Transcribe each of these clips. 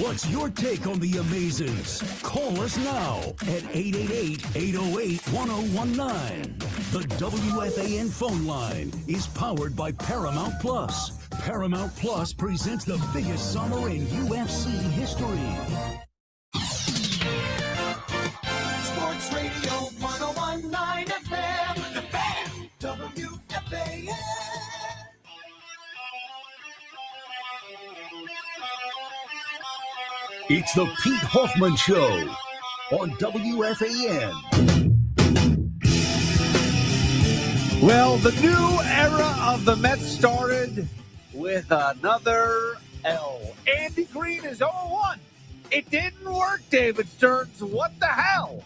What's your take on the Amazins? Call us now at 888-808-1019. The WFAN phone line is powered by Paramount Plus. Paramount Plus presents the biggest summer in UFC history. Sports Radio 1019 FM, The Fan, WFAN. It's the Pete Hoffman Show on WFAN. Well, the new era of the Mets started with another L. Andy Green is 0-1. It didn't work, David Stearns. What the hell?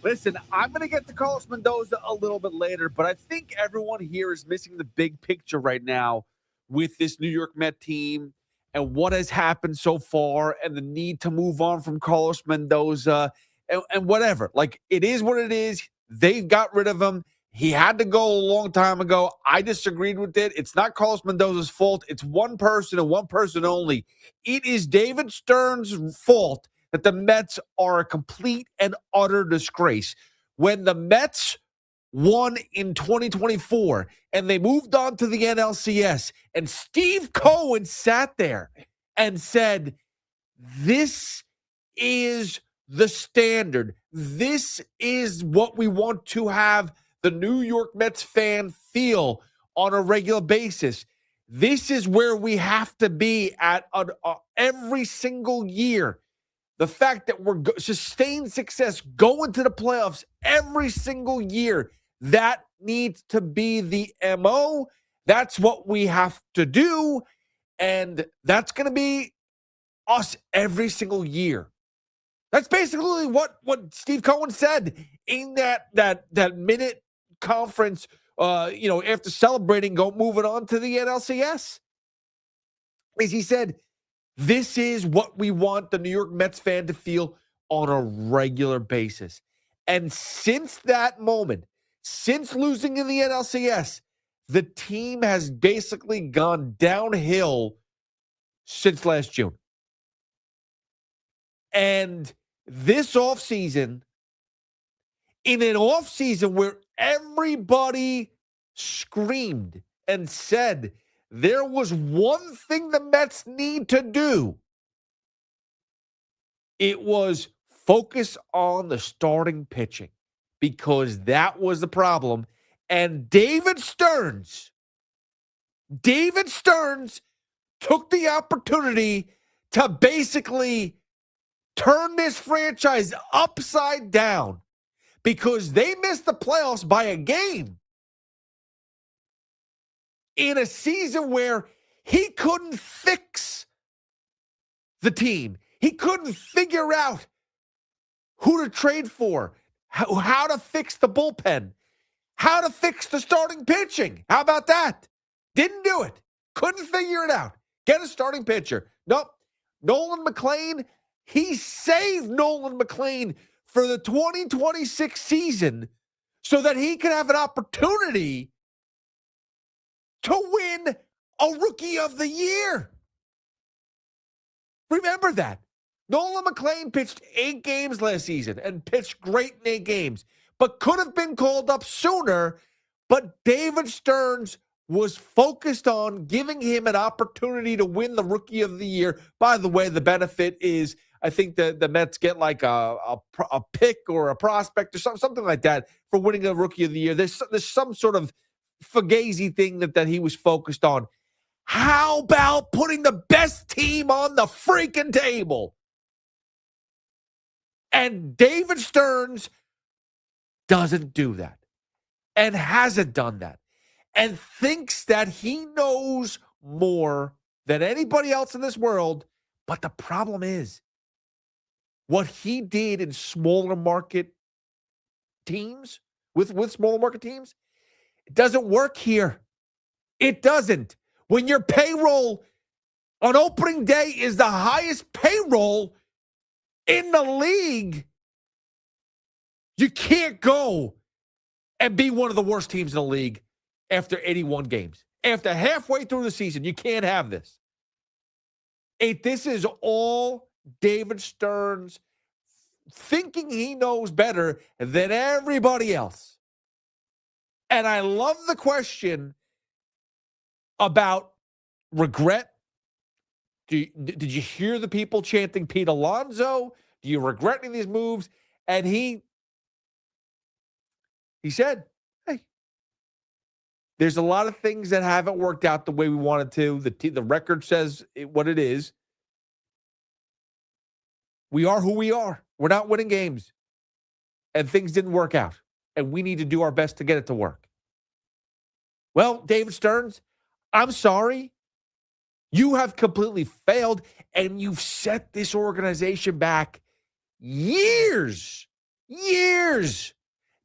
Listen, I'm going to get to Carlos Mendoza a little bit later, but I think everyone here is missing the big picture right now with this New York Met team and what has happened so far and the need to move on from Carlos Mendoza and whatever. Like, it is what it is. They got rid of him. He had to go a long time ago. I disagreed with it. It's not Carlos Mendoza's fault. It's one person and one person only. It is David Stearns' fault that the Mets are a complete and utter disgrace. When the Mets won in 2024 and they moved on to the NLCS, and Steve Cohen sat there and said, this is the standard. This is what we want to have the New York Mets fan feel on a regular basis. This is where we have to be at every single year. The fact that we're sustained success, going to the playoffs every single year, that needs to be the MO. That's what we have to do. And that's going to be us every single year. That's basically what Steve Cohen said in that minute conference, after celebrating, moving on to the NLCS. As he said, this is what we want the New York Mets fan to feel on a regular basis. And since that moment, since losing in the NLCS, the team has basically gone downhill since last June. And this offseason, in an offseason where everybody screamed and said there was one thing the Mets need to do, it was focus on the starting pitching, because that was the problem. And David Stearns took the opportunity to basically turn this franchise upside down, because they missed the playoffs by a game in a season where he couldn't fix the team. He couldn't figure out who to trade for, how to fix the bullpen, how to fix the starting pitching. How about that? Didn't do it. Couldn't figure it out. Get a starting pitcher. Nope. Nolan McLean, he saved Nolan McLean for the 2026 season so that he could have an opportunity to win a Rookie of the Year. Remember that. Nolan McLean pitched 8 games last season and pitched great in 8 games, but could have been called up sooner. But David Stearns was focused on giving him an opportunity to win the Rookie of the Year. By the way, the benefit is, I think the Mets get like a pick or a prospect or something like that for winning a Rookie of the Year. There's some sort of fugazi thing that he was focused on. How about putting the best team on the freaking table? And David Stearns doesn't do that and hasn't done that and thinks that he knows more than anybody else in this world. But the problem is, what he did in smaller market teams, with smaller market teams, it doesn't work here. It doesn't. When your payroll on opening day is the highest payroll in the league, you can't go and be one of the worst teams in the league after 81 games. After halfway through the season, you can't have this. This is all David Stearns thinking he knows better than everybody else. And I love the question about regret. Did you hear the people chanting Pete Alonso? Do you regret any of these moves? And he said, hey, there's a lot of things that haven't worked out the way we wanted to. The record says what it is. We are who we are. We're not winning games. And things didn't work out. And we need to do our best to get it to work. Well, David Stearns, I'm sorry. You have completely failed, and you've set this organization back years.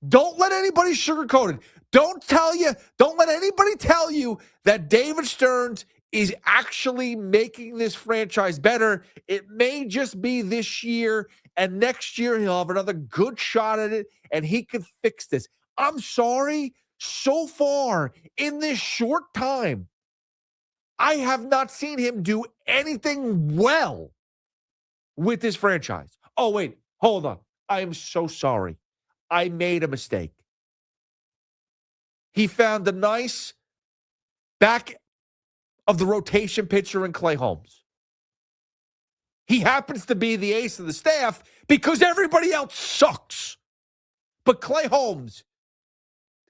Don't let anybody sugarcoat it. Don't let anybody tell you that David Stearns is actually making this franchise better. It may just be this year, and next year he'll have another good shot at it, and he can fix this. I'm sorry. So far, in this short time, I have not seen him do anything well with this franchise. Oh, wait, hold on. I am so sorry. I made a mistake. He found a nice back of the rotation pitcher in Clay Holmes. He happens to be the ace of the staff because everybody else sucks. But Clay Holmes,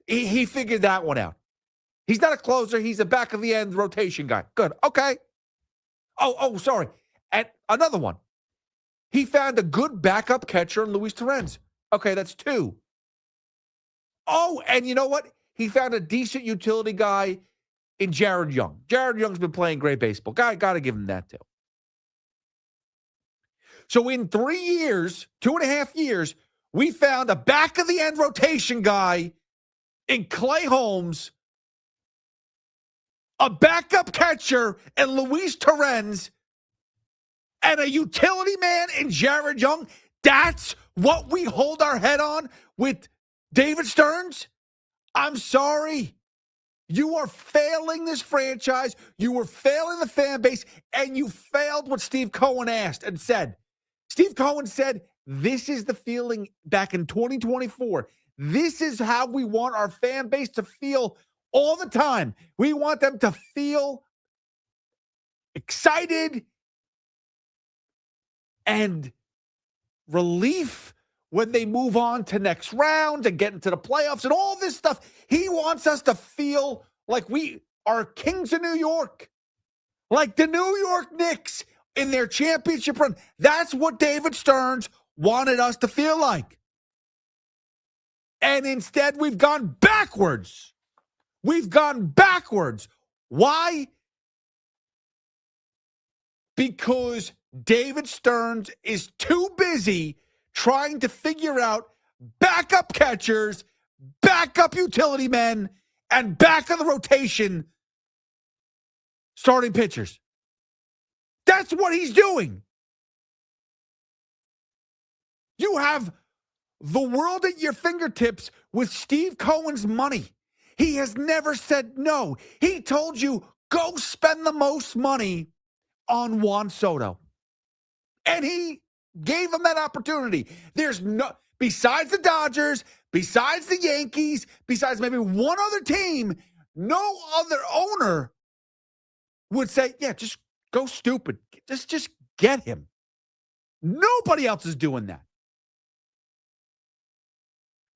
he figured that one out. He's not a closer. He's a back of the end rotation guy. Good. Okay. Oh, sorry. And another one. He found a good backup catcher in Luis Stearns. Okay, that's two. Oh, and you know what? He found a decent utility guy in Jared Young. Jared Young's been playing great baseball. Got to give him that too. So in 3 years, 2.5 years, we found a back of the end rotation guy in Clay Holmes, a backup catcher in Luis Stearns, and a utility man in Jared Young. That's what we hold our head on with David Stearns? I'm sorry. You are failing this franchise. You were failing the fan base, and you failed what Steve Cohen asked and said. Steve Cohen said, this is the feeling back in 2024. This is how we want our fan base to feel all the time. We want them to feel excited and relief when they move on to next rounds and get into the playoffs and all this stuff. He wants us to feel like we are kings of New York, like the New York Knicks in their championship run. That's what David Stearns wanted us to feel like. And instead, we've gone backwards. Why? Because David Stearns is too busy trying to figure out backup catchers, backup utility men, and back of the rotation starting pitchers. That's what he's doing. You have the world at your fingertips with Steve Cohen's money. He has never said no. He told you, go spend the most money on Juan Soto. And he gave him that opportunity. There's no, besides the Dodgers, besides the Yankees, besides maybe one other team, no other owner would say, yeah, just go stupid. Just get him. Nobody else is doing that.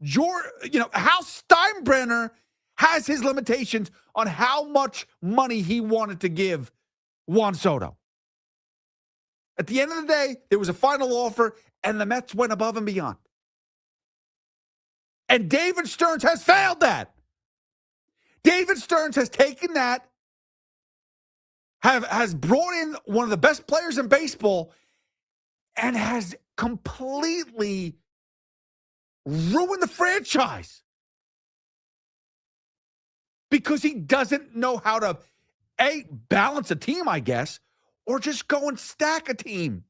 Hal Steinbrenner has his limitations on how much money he wanted to give Juan Soto. At the end of the day, there was a final offer, and the Mets went above and beyond. And David Stearns has failed that. David Stearns has taken that, has brought in one of the best players in baseball, and has completely ruined the franchise. Because he doesn't know how to, balance a team, I guess, or just go and stack a team.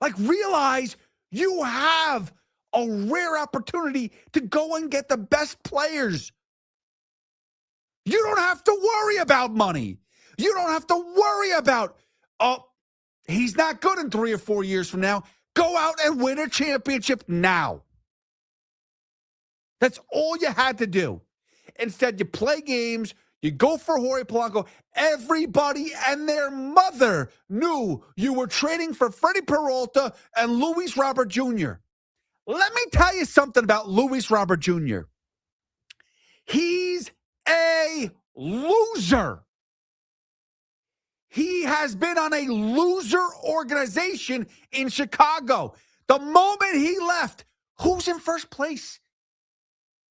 Like, realize you have a rare opportunity to go and get the best players. You don't have to worry about money. You don't have to worry about, oh, he's not good in 3 or 4 years from now. Go out and win a championship now. That's all you had to do. Instead, you play games, you go for Jorge Polanco. Everybody and their mother knew you were trading for Freddie Peralta and Luis Robert Jr. Let me tell you something about Luis Robert Jr. He's a loser. He has been on a loser organization in Chicago. The moment he left, who's in first place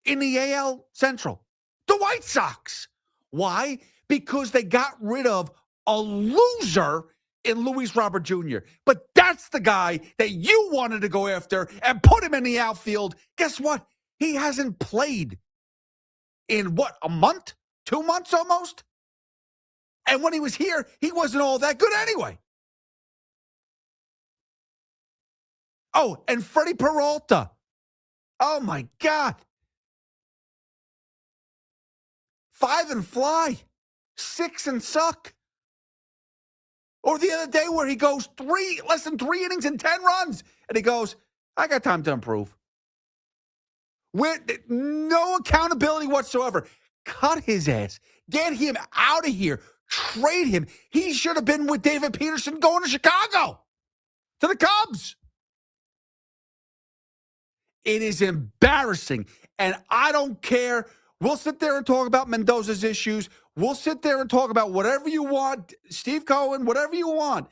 in the AL Central? The White Sox. Why? Because they got rid of a loser in Luis Robert Jr. But that's the guy that you wanted to go after and put him in the outfield. Guess what? He hasn't played in, a month? 2 months almost? And when he was here, he wasn't all that good anyway. Oh, and Freddie Peralta. Oh, my God. 5 and fly. 6 and suck. Or the other day where he goes less than 3 innings and 10 runs. And he goes, I got time to improve. With no accountability whatsoever. Cut his ass. Get him out of here. Trade him. He should have been with David Peterson going to Chicago, to the Cubs. It is embarrassing, and I don't care. We'll sit there and talk about Mendoza's issues. We'll sit there and talk about whatever you want, Steve Cohen, whatever you want.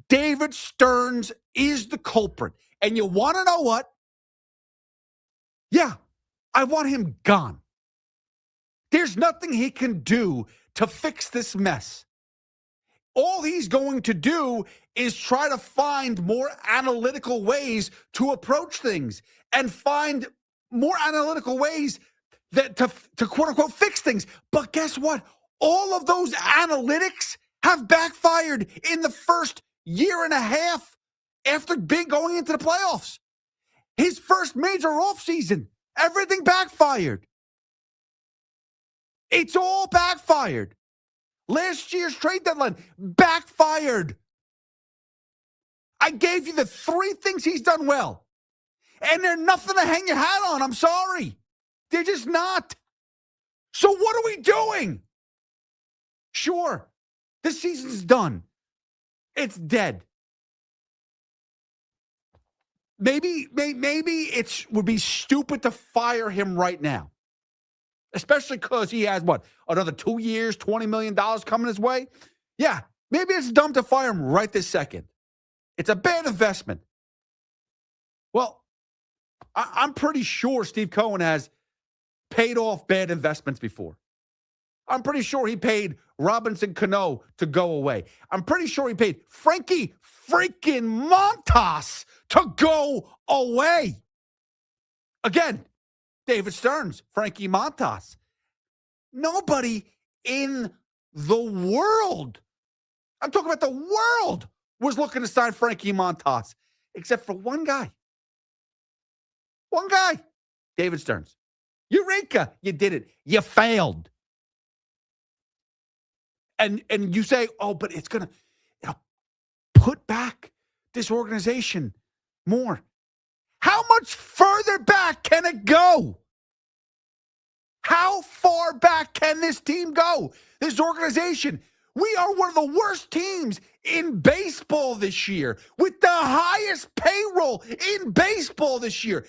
David Stearns is the culprit. And you want to know what? Yeah, I want him gone. There's nothing he can do to fix this mess. All he's going to do is try to find more analytical ways to approach things and find more analytical ways that to quote unquote fix things. But guess what? All of those analytics have backfired in the first year and a half after going into the playoffs. His first major offseason, everything backfired. It's all backfired. Last year's trade deadline backfired. I gave you the 3 things he's done well. And they're nothing to hang your hat on. I'm sorry. They're just not. So what are we doing? Sure, this season's done. It's dead. Maybe it would be stupid to fire him right now. Especially because he has, another 2 years, $20 million coming his way? Yeah, maybe it's dumb to fire him right this second. It's a bad investment. Well, I'm pretty sure Steve Cohen has paid off bad investments before. I'm pretty sure he paid Robinson Cano to go away. I'm pretty sure he paid Frankie freaking Montas to go away. Again, David Stearns, Frankie Montas. Nobody in the world, I'm talking about the world, was looking to sign Frankie Montas, except for one guy. One guy, David Stearns. Eureka, you did it. You failed. And you say, oh, but it's going to put back this organization more. How much further back can it go? How far back can this team go? This organization. We are one of the worst teams in baseball this year with the highest payroll in baseball this year.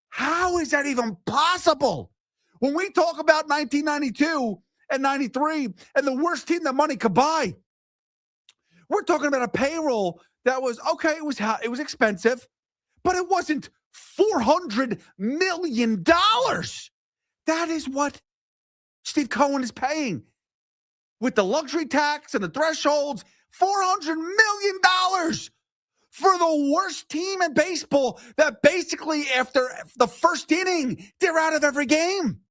How is that even possible? When we talk about 1992 and 93 and the worst team that money could buy, we're talking about a payroll that was, okay, it was expensive, but it wasn't $400 million. That is what Steve Cohen is paying. With the luxury tax and the thresholds, $400 million for the worst team in baseball that basically after the first inning, they're out of every game.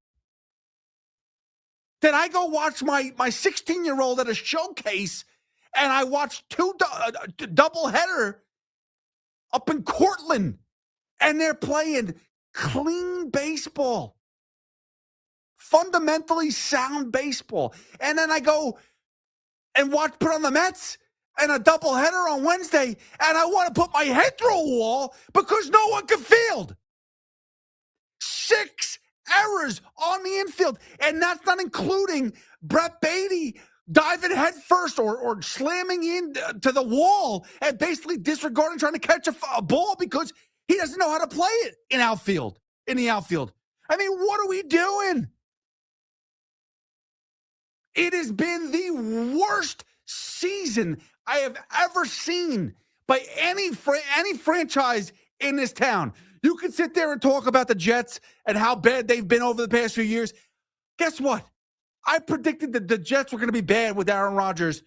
Then I go watch my 16-year-old at a showcase and I watch 2 doubleheader up in Cortland and they're playing clean baseball. Fundamentally sound baseball. And then I go and put on the Mets and a doubleheader on Wednesday, and I want to put my head through a wall because no one can field. 6 errors on the infield, and that's not including Brett Beatty diving head first or slamming in to the wall and basically disregarding trying to catch a ball because he doesn't know how to play it in the outfield. I mean, what are we doing? It has been the worst season I have ever seen by any franchise in this town. You can sit there and talk about the Jets and how bad they've been over the past few years. Guess what? I predicted that the Jets were going to be bad with Aaron Rodgers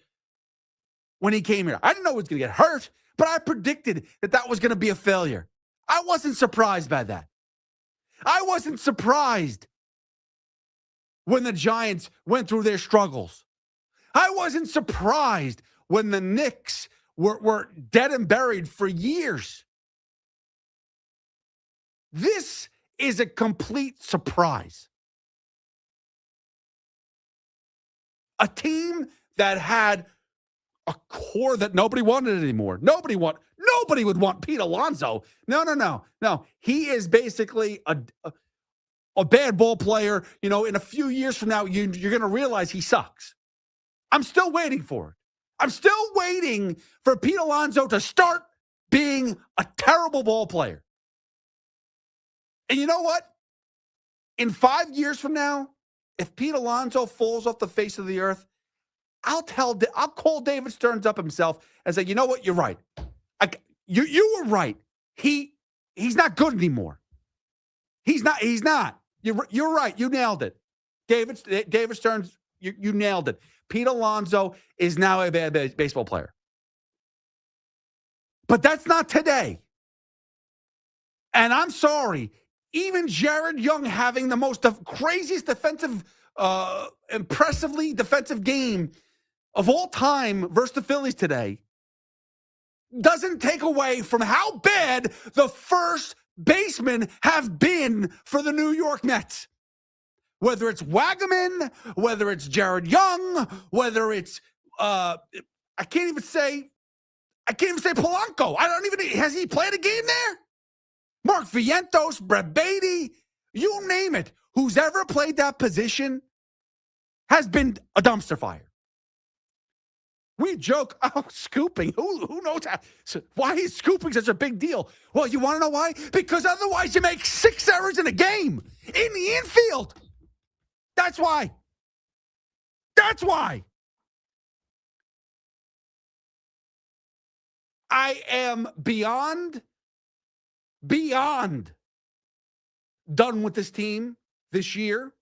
when he came here. I didn't know he was going to get hurt, but I predicted that was going to be a failure. I wasn't surprised by that. I wasn't surprised when the Giants went through their struggles. I wasn't surprised when the Knicks were dead and buried for years. This is a complete surprise. A team that had a core that nobody wanted anymore. Nobody would want Pete Alonso. No. He is basically a bad ball player. You know, in a few years from now, you're going to realize he sucks. I'm still waiting for it. I'm still waiting for Pete Alonso to start being a terrible ball player. And you know what? In 5 years from now, if Pete Alonso falls off the face of the earth, I'll call David Stearns up himself and say, you know what? You're right. You were right. He's not good anymore. He's not. You're right. You nailed it. David Stearns, you nailed it. Pete Alonso is now a bad baseball player. But that's not today. And I'm sorry. Even Jared Young having the most craziest impressively defensive game of all time versus the Phillies today doesn't take away from how bad the first basemen have been for the New York Mets. Whether it's Wagaman, whether it's Jared Young, whether it's I can't even say Polanco. Has he played a game there? Mark Vientos, Brett Beatty, you name it. Who's ever played that position has been a dumpster fire. We joke, scooping. Who knows why is scooping such a big deal? Well, you want to know why? Because otherwise you make 6 errors in a game in the infield. That's why. I am beyond done with this team this year.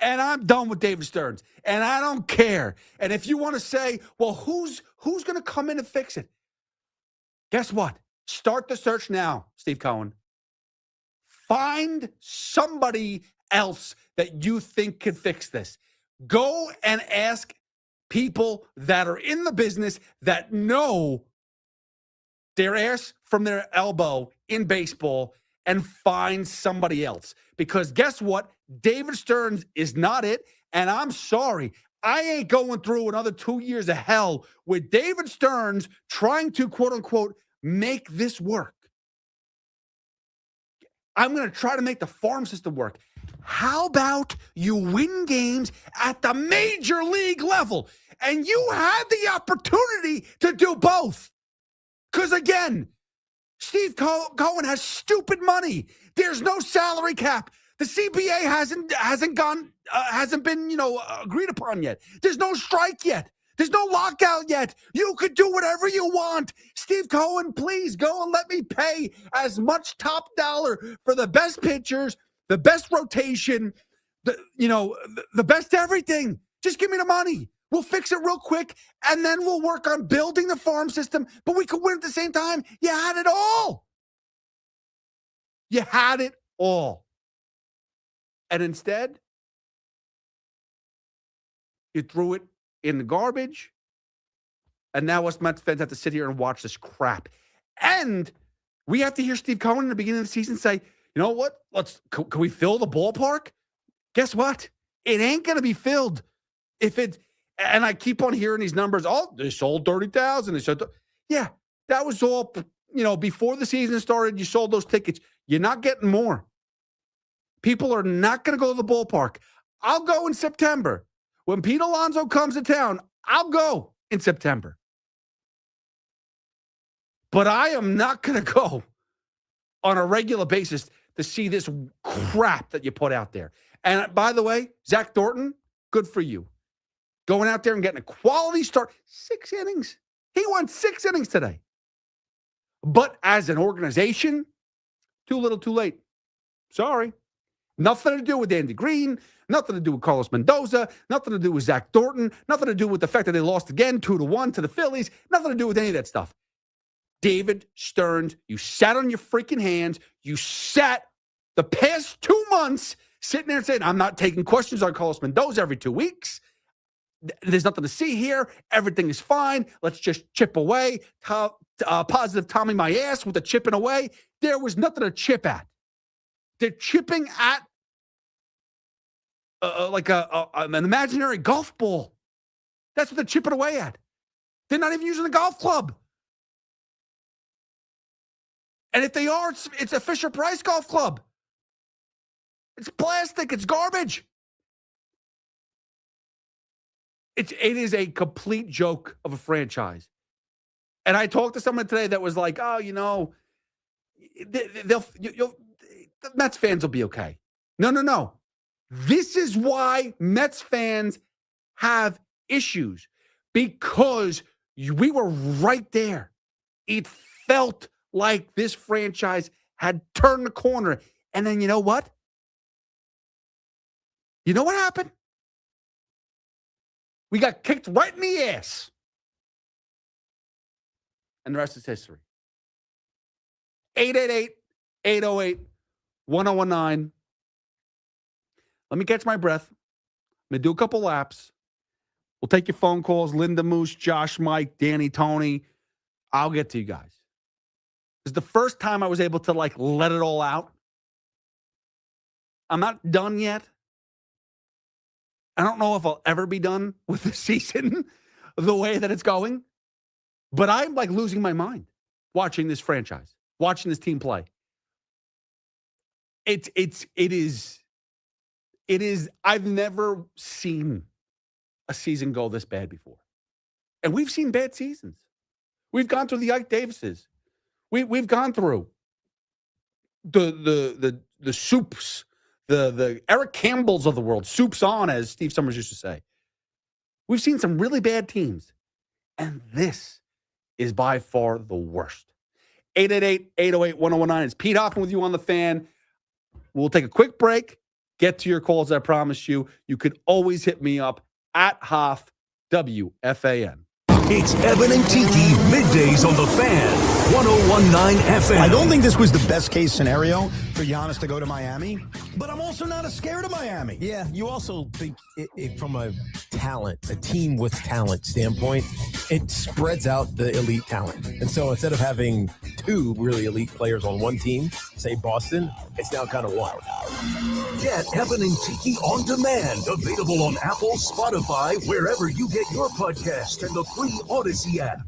And I'm done with David Stearns. And I don't care. And if you want to say, well, who's going to come in and fix it? Guess what? Start the search now, Steve Cohen. Find somebody else that you think can fix this. Go and ask people that are in the business that know their ass from their elbow in baseball and find somebody else. Because guess what? David Stearns is not it. And I'm sorry. I ain't going through another 2 years of hell with David Stearns trying to, quote unquote, make this work. I'm going to try to make the farm system work. How about you win games at the major league level? And you had the opportunity to do both. Because again, Steve Cohen has stupid money. There's no salary cap. The CBA hasn't been agreed upon yet. There's no strike yet. There's no lockout yet. You could do whatever you want. Steve Cohen, please go and let me pay as much top dollar for the best pitchers, the best rotation, the best everything. Just give me the money. We'll fix it real quick, and then we'll work on building the farm system, but we could win at the same time. You had it all. You had it all. And instead, you threw it in the garbage, and now us Mets fans have to sit here and watch this crap. And we have to hear Steve Cohen in the beginning of the season say, you know what? Can we fill the ballpark? Guess what? It ain't going to be filled. And I keep on hearing these numbers. Oh, they sold 30,000. Yeah, that was all, before the season started, you sold those tickets. You're not getting more. People are not going to go to the ballpark. I'll go in September. When Pete Alonso comes to town, I'll go in September. But I am not going to go on a regular basis to see this crap that you put out there. And by the way, Zach Thornton, good for you. Going out there and getting a quality start. 6 innings. He won 6 innings today. But as an organization, too little, too late. Sorry. Nothing to do with Andy Green. Nothing to do with Carlos Mendoza. Nothing to do with Zach Thornton. Nothing to do with the fact that they lost again 2-1 to the Phillies. Nothing to do with any of that stuff. David Stearns, you sat on your freaking hands. You sat the past 2 months sitting there and saying, I'm not taking questions on Carlos Mendoza every 2 weeks. There's nothing to see here. Everything is fine. Let's just chip away. Positive Tommy my ass with the chipping away. There was nothing to chip at. They're chipping at like an imaginary golf ball. That's what they're chipping away at. They're not even using a golf club. And if they are, it's a Fisher-Price golf club. It's plastic. It's garbage. It is a complete joke of a franchise. And I talked to someone today that was like, oh, the Mets fans will be okay. No. This is why Mets fans have issues, because we were right there. It felt like this franchise had turned the corner. And then you know what? You know what happened? We got kicked right in the ass. And the rest is history. 888-808-1019. Let me catch my breath. I'm going to do a couple laps. We'll take your phone calls. Linda Moose, Josh, Mike, Danny, Tony. I'll get to you guys. It's the first time I was able to let it all out. I'm not done yet. I don't know if I'll ever be done with the season the way that it's going. But I'm losing my mind watching this franchise, watching this team play. It is, I've never seen a season go this bad before. And we've seen bad seasons. We've gone through the Ike Davises. We've gone through the soups, the Eric Campbells of the world, soups on, as Steve Summers used to say. We've seen some really bad teams. And this is by far the worst. 888-808-1019. It's Pete Hoffman with you on the Fan. We'll take a quick break. Get to your calls, I promise you. You could always hit me up at Hoff, WFAN. It's Evan and Tiki middays on the Fan, 101.9 FM. I don't think this was the best case scenario for Giannis to go to Miami, but I'm also not as scared of Miami. Yeah, you also think from a team with talent standpoint, it spreads out the elite talent. And so instead of having 2 really elite players on one team, say Boston, it's now kind of one. Get Evan and Tiki on demand. Available on Apple, Spotify, wherever you get your podcast, and the free Odyssey app.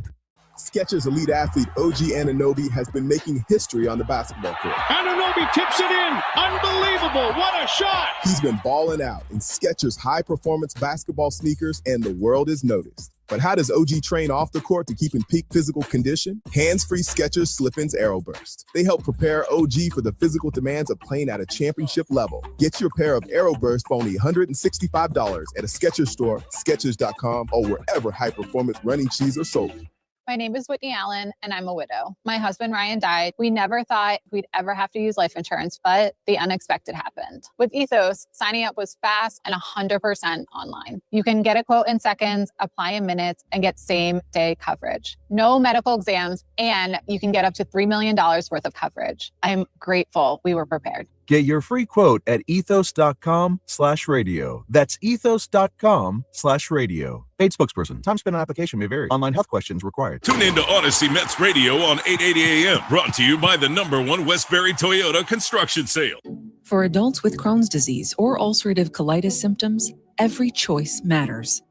Skechers elite athlete OG Anunoby has been making history on the basketball court. Anunoby tips it in. Unbelievable. What a shot. He's been balling out in Skechers high-performance basketball sneakers, and the world is noticed. But how does OG train off the court to keep in peak physical condition? Hands-free Skechers Slip-ins Aeroburst. They help prepare OG for the physical demands of playing at a championship level. Get your pair of Aeroburst for only $165 at a Skechers store, Skechers.com, or wherever high-performance running shoes are sold. My name is Whitney Allen, and I'm a widow. My husband, Ryan, died. We never thought we'd ever have to use life insurance, but the unexpected happened. With Ethos, signing up was fast and 100% online. You can get a quote in seconds, apply in minutes, and get same-day coverage. No medical exams, and you can get up to $3 million worth of coverage. I'm grateful we were prepared. Get your free quote at ethos.com/radio. That's ethos.com/radio. Paid spokesperson. Time spent on application may vary. Online health questions required. Tune in to Odyssey Mets Radio on 880 AM. Brought to you by the #1 Westbury Toyota construction sale. For adults with Crohn's disease or ulcerative colitis symptoms, every choice matters.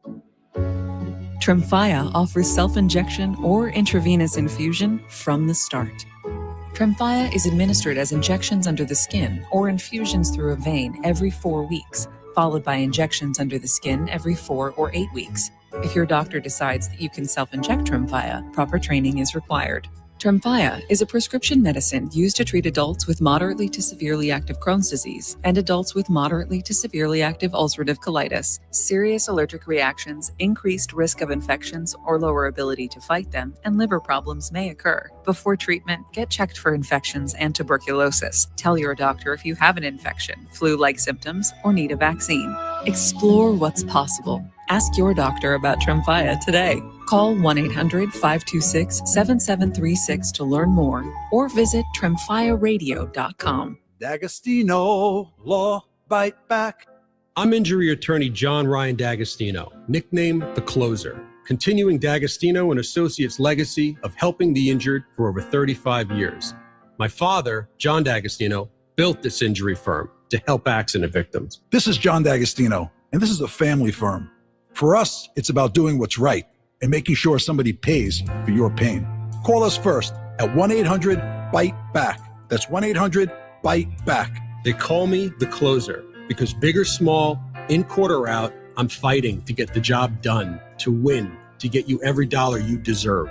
Tremfya offers self-injection or intravenous infusion from the start. Tremfya is administered as injections under the skin or infusions through a vein every 4 weeks, followed by injections under the skin every 4 or 8 weeks. If your doctor decides that you can self-inject Tremfya, proper training is required. Tremfya is a prescription medicine used to treat adults with moderately to severely active Crohn's disease and adults with moderately to severely active ulcerative colitis. Serious allergic reactions, increased risk of infections or lower ability to fight them, and liver problems may occur. Before treatment, get checked for infections and tuberculosis. Tell your doctor if you have an infection, flu-like symptoms, or need a vaccine. Explore what's possible. Ask your doctor about Tremfya today. Call 1-800-526-7736 to learn more or visit tremfyaradio.com. D'Agostino, Law, Bite Back. I'm injury attorney John Ryan D'Agostino, nicknamed The Closer, continuing D'Agostino & Associates' legacy of helping the injured for over 35 years. My father, John D'Agostino, built this injury firm to help accident victims. This is John D'Agostino, and this is a family firm. For us, it's about doing what's right and making sure somebody pays for your pain. Call us first at 1-800-BITE-BACK. That's 1-800-BITE-BACK. They call me The Closer because big or small, in court or out, I'm fighting to get the job done, to win, to get you every dollar you deserve.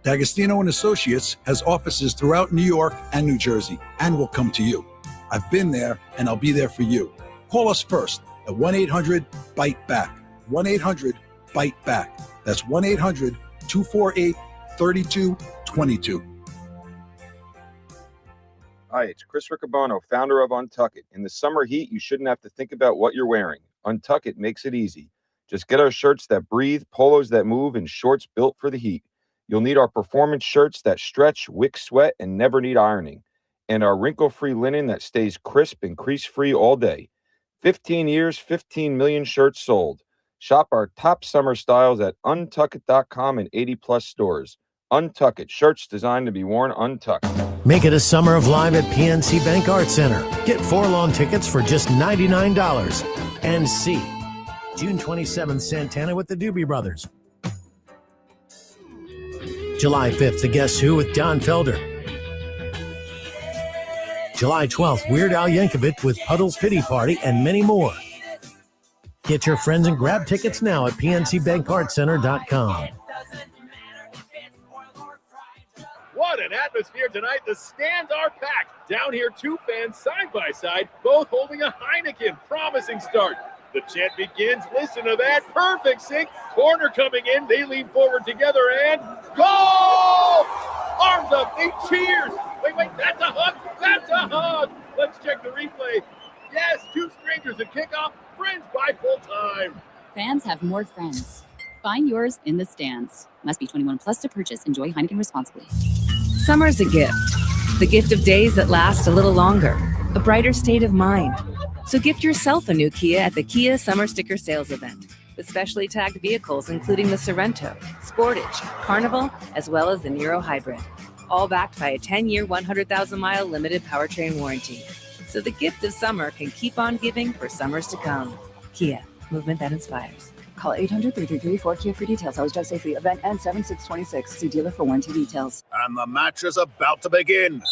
D'Agostino & Associates has offices throughout New York and New Jersey and will come to you. I've been there and I'll be there for you. Call us first at 1-800-BITE-BACK. 1-800-BITE-BACK. That's 1-800-248-3222. Hi, it's Chris Riccobano, founder of Untuck It. In the summer heat, you shouldn't have to think about what you're wearing. Untuck It makes it easy. Just get our shirts that breathe, polos that move, and shorts built for the heat. You'll need our performance shirts that stretch, wick sweat, and never need ironing. And our wrinkle-free linen that stays crisp and crease-free all day. 15 years, 15 million shirts sold. Shop our top summer styles at untuckit.com and 80-plus stores. Untuck It, shirts designed to be worn untucked. Make it a summer of live at PNC Bank Arts Center. Get 4 lawn tickets for just $99. And see June 27th, Santana with the Doobie Brothers. July 5th, The Guess Who with Don Felder. July 12th, Weird Al Yankovic with Puddle's Pity Party, and many more. Get your friends and grab tickets now at pncbankartcenter.com. What an atmosphere tonight. The stands are packed. Down here, 2 fans side by side, both holding a Heineken. Promising start. The chant begins. Listen to that. Perfect sync. Corner coming in. They lean forward together and goal! Arms up. They cheers. Wait. That's a hug. That's a hug. Let's check the replay. Yes, 2 strangers at kickoff. Friends by full time. Fans have more friends. Find yours in the stands. Must be 21 plus to purchase. Enjoy Heineken responsibly. Summer's a gift. The gift of days that last a little longer. A brighter state of mind. So gift yourself a new Kia at the Kia Summer Sticker Sales Event. With specially tagged vehicles including the Sorrento, Sportage, Carnival, as well as the Niro Hybrid. All backed by a 10-year, 100,000-mile limited powertrain warranty. So the gift of summer can keep on giving for summers to come. Kia, movement that inspires. Call 800-333-4KIA for details. Always drive safely. Event ends 7/6/26. See dealer for warranty details. And the match is about to begin.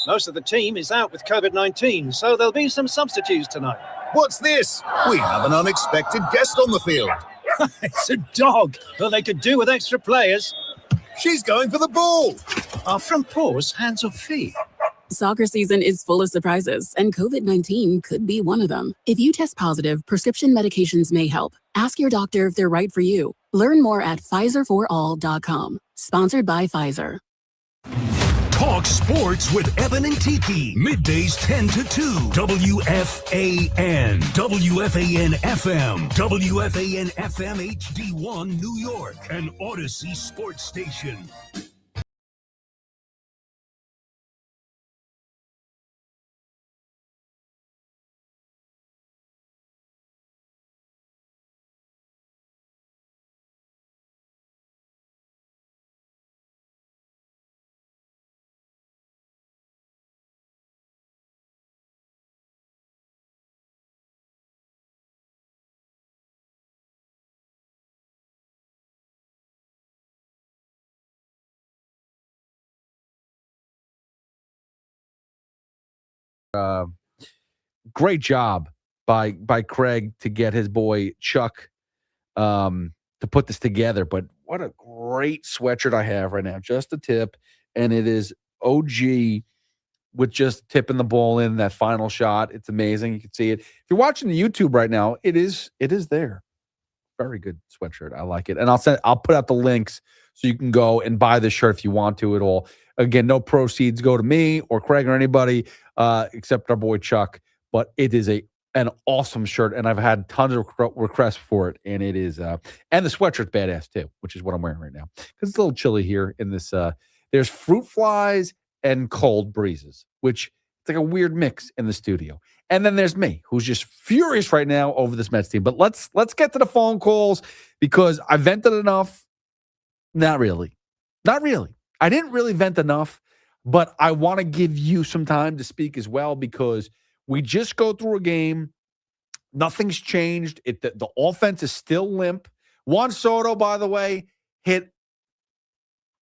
Most of the team is out with COVID-19, so there'll be some substitutes tonight. What's this? We have an unexpected guest on the field. It's a dog. Well, they could do with extra players. She's going for the ball. Our front paws, hands or feet? Soccer season is full of surprises, and COVID-19 could be one of them. If you test positive, prescription medications may help. Ask your doctor if they're right for you. Learn more at PfizerForAll.com. Sponsored by Pfizer. Talk sports with Evan and Tiki. Middays 10 to 2. WFAN. WFAN FM. WFAN FM HD1 New York. An Odyssey sports station. great job by Craig to get his boy Chuck to put this together. But what a great sweatshirt I have right now. Just a tip, and it is OG with just tipping the ball in that final shot. It's amazing. You can see it. If you're watching the YouTube right now, it is there. Very good sweatshirt. I like it. And I'll put out the links so you can go and buy this shirt if you want to at all. Again, no proceeds go to me or Craig or anybody except our boy Chuck. But it is an awesome shirt, and I've had tons of requests for it. And it is, and the sweatshirt's badass too, which is what I'm wearing right now because it's a little chilly here in this. There's fruit flies and cold breezes, which it's like a weird mix in the studio. And then there's me, who's just furious right now over this Mets team. But let's get to the phone calls because I vented enough. Not really. I didn't really vent enough, but I want to give you some time to speak as well because we just go through a game. Nothing's changed. The offense is still limp. Juan Soto, by the way,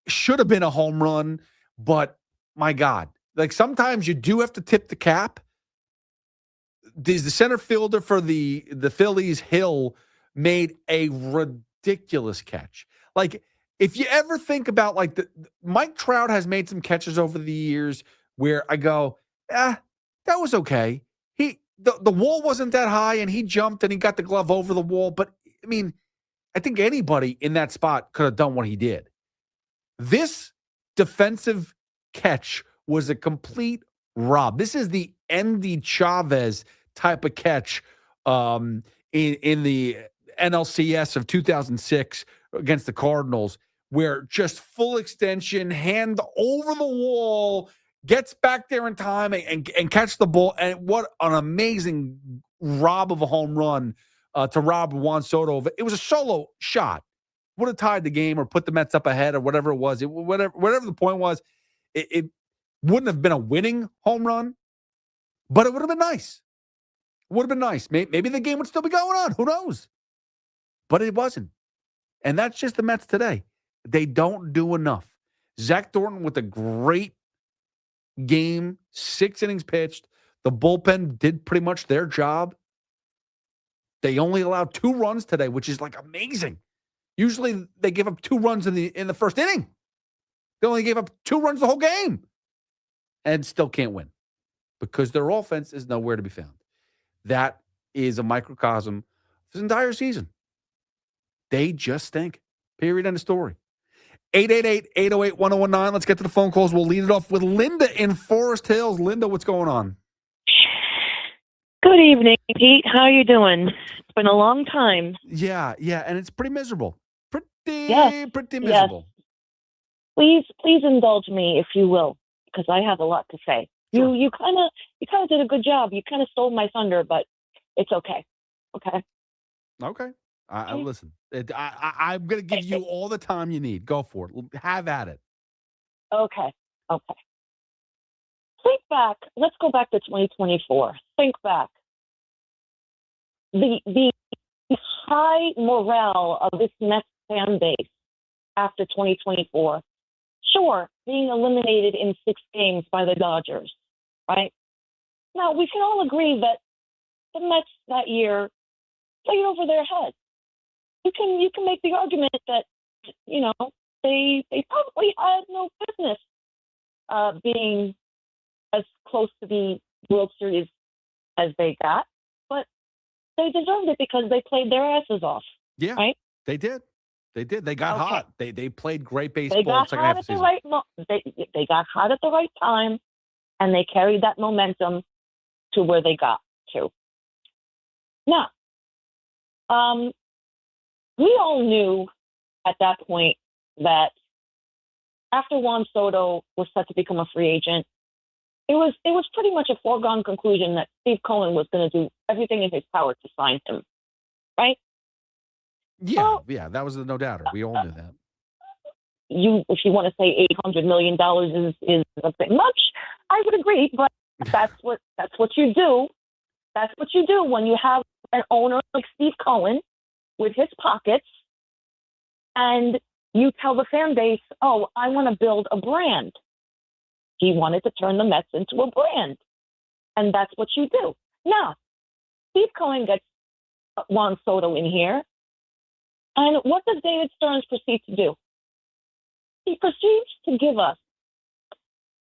should have been a home run, but my God, like sometimes you do have to tip the cap. The center fielder for the Phillies, Hill, made a ridiculous catch. Like, if you ever think about, like, Mike Trout has made some catches over the years where I go, that was okay. The wall wasn't that high, and he jumped and he got the glove over the wall. But, I mean, I think anybody in that spot could have done what he did. This defensive catch was a complete rob. This is the Andy Chavez type of catch in the NLCS of 2006 against the Cardinals, where just full extension, hand over the wall, gets back there in time and catch the ball. And what an amazing rob of a home run to rob Juan Soto. It was a solo shot. Would have tied the game or put the Mets up ahead or whatever it was. Whatever the point was, it wouldn't have been a winning home run, but it would have been nice. Would have been nice. Maybe the game would still be going on. Who knows? But it wasn't. And that's just the Mets today. They don't do enough. Zach Thornton with a great game, 6 innings pitched. The bullpen did pretty much their job. They only allowed 2 runs today, which is like amazing. Usually they give up 2 runs in the first inning. They only gave up 2 runs the whole game and still can't win because their offense is nowhere to be found. That is a microcosm of this entire season. They just stink. Period. End of story. 888-808-1019. Let's get to the phone calls. We'll lead it off with Linda in Forest Hills. Linda, what's going on? Good evening, Pete. How are you doing? It's been a long time. Yeah, and it's pretty miserable. Pretty miserable. Yes. Please indulge me, if you will, because I have a lot to say. Sure. You kind of did a good job. You kind of stole my thunder, but it's okay. Okay. Okay. Listen. I'm going to give you all the time you need. Go for it. Have at it. Okay. Think back. Let's go back to 2024. Think back. The high morale of this Mets fan base after 2024. Sure, being eliminated in 6 games by the Dodgers, right? Now, we can all agree that the Mets that year played over their heads. You can make the argument that, they probably had no business being as close to the World Series as they got, but they deserved it because they played their asses off. Yeah, right? They did. They got hot. They played great baseball. They got in the second half hot of at the season. they got hot at the right time, and they carried that momentum to where they got to. Now, we all knew at that point that after Juan Soto was set to become a free agent, it was pretty much a foregone conclusion that Steve Cohen was going to do everything in his power to sign him, right? Yeah, that was no doubter. We all knew that. If you want to say $800 million is a bit much, I would agree, but that's what you do. That's what you do when you have an owner like Steve Cohen with his pockets, and you tell the fan base, "Oh, I want to build a brand." He wanted to turn the Mets into a brand, And that's what you do. Now, Steve Cohen gets Juan Soto in here. And what does David Stearns proceed to do? He proceeds to give us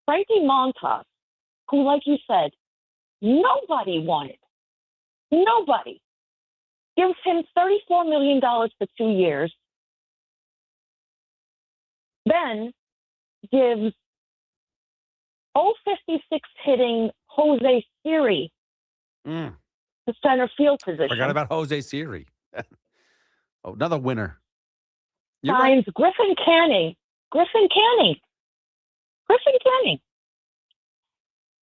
Frankie Montas, who, like you said, nobody wanted. Nobody. Gives him $34 million for 2 years. Then gives 056 hitting Jose Siri the center field position. Forgot about Jose Siri. Oh, another winner. You're Signs Griffin Canning.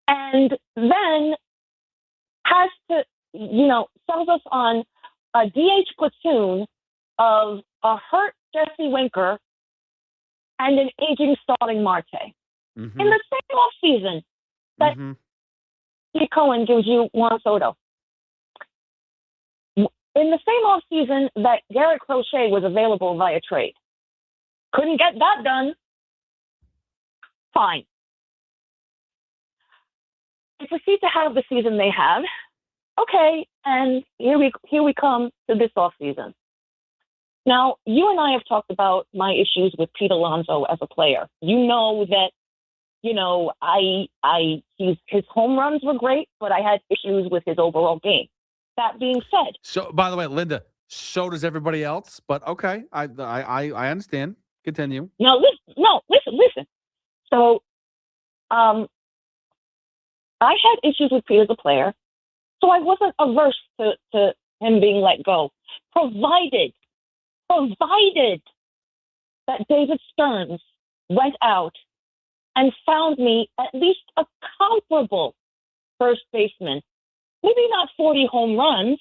And then has to, sells us on a DH platoon of a hurt Jesse Winker and an aging Starling Marte. Mm-hmm. In the same offseason that Steve Cohen gives you Juan Soto. In the same offseason that Garrett Crochet was available via trade. Couldn't get that done. Fine. They proceed to have the season they have. Okay, and here we come to this offseason. Now, you and I have talked about my issues with Pete Alonso as a player. You know that, his home runs were great, but I had issues with his overall game. That being said. So, by the way, Linda, so does everybody else, but okay, I understand. Continue. Now, listen. So, I had issues with Pete as a player, so I wasn't averse to him being let go, provided that David Stearns went out and found me at least a comparable first baseman. Maybe not 40 home runs,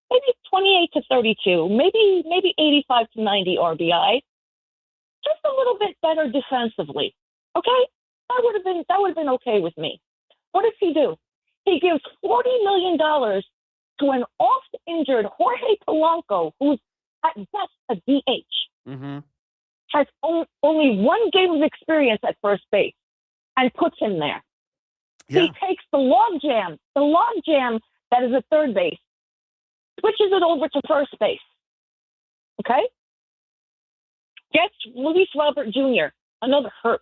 maybe 28 to 32, maybe 85 to 90 RBI, just a little bit better defensively. Okay, that would have been okay with me. What does he do? He gives $40 million to an oft-injured Jorge Polanco, who's at best a DH, has only one game of experience at first base, and puts him there. Yeah. He takes the log jam that is at third base, switches it over to first base. Okay? Gets Luis Robert Jr., another hurt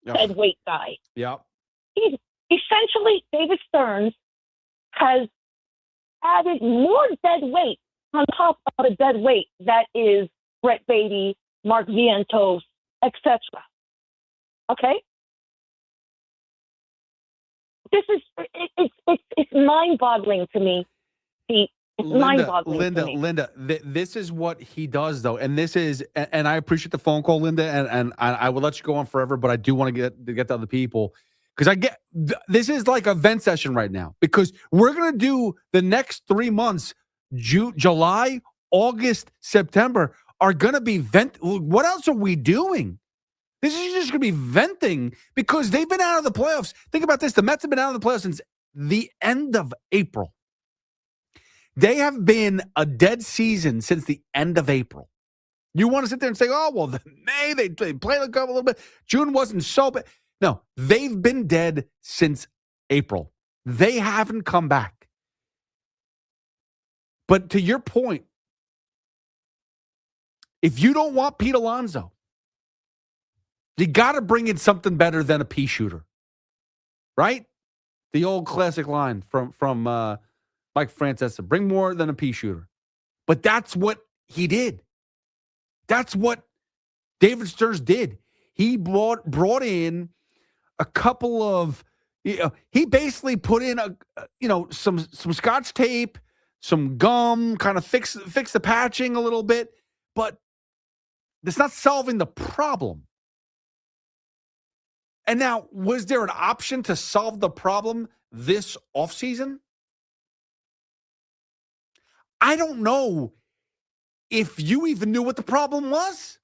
dead weight guy. Yeah. He's essentially, David Stearns has added more dead weight on top of the dead weight that is Brett Beatty, Mark Vientos, etc. Okay? This is it's mind-boggling to me. It's mind-boggling to me. Linda, this is what he does, though, and this is, and I appreciate the phone call, Linda, and I will let you go on forever, but I do want to get to other people because this is like a vent session right now because we're gonna do the next 3 months, July, August, September are gonna be vent. What else are we doing? This is just going to be venting because they've been out of the playoffs. Think about this. The Mets have been out of the playoffs since the end of April. They have been a dead season since the end of April. You want to sit there and say, oh, well, May, they played a little bit. June wasn't so bad. No, they've been dead since April. They haven't come back. But to your point, if you don't want Pete Alonso, you got to bring in something better than a pea shooter, right? The old classic line from Mike Francesa, bring more than a pea shooter. But that's what he did. That's what David Stearns did. He brought in a couple of, he basically put in some Scotch tape, some gum, kind of fix the patching a little bit, but that's not solving the problem. And now, was there an option to solve the problem this offseason? I don't know if you even knew what the problem was.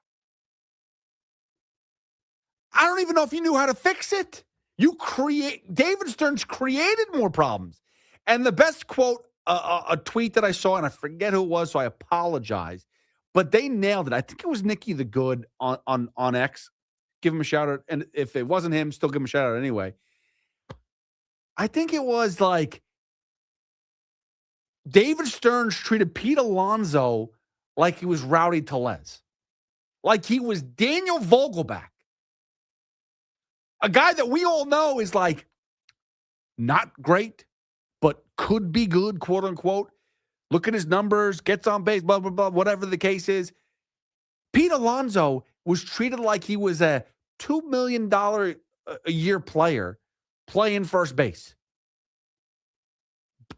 I don't even know if you knew how to fix it. David Stearns created more problems. And the best quote, a tweet that I saw, and I forget who it was, so I apologize, but they nailed it. I think it was Nikki the Good on X. Give him a shout out. And if it wasn't him, still give him a shout out anyway. I think it was like David Stearns treated Pete Alonso like he was Rowdy Tellez, like he was Daniel Vogelback, a guy that we all know is like not great, but could be good, quote unquote. Look at his numbers, gets on base, blah, blah, blah, whatever the case is. Pete Alonso was treated like he was a $2 million a year player playing first base,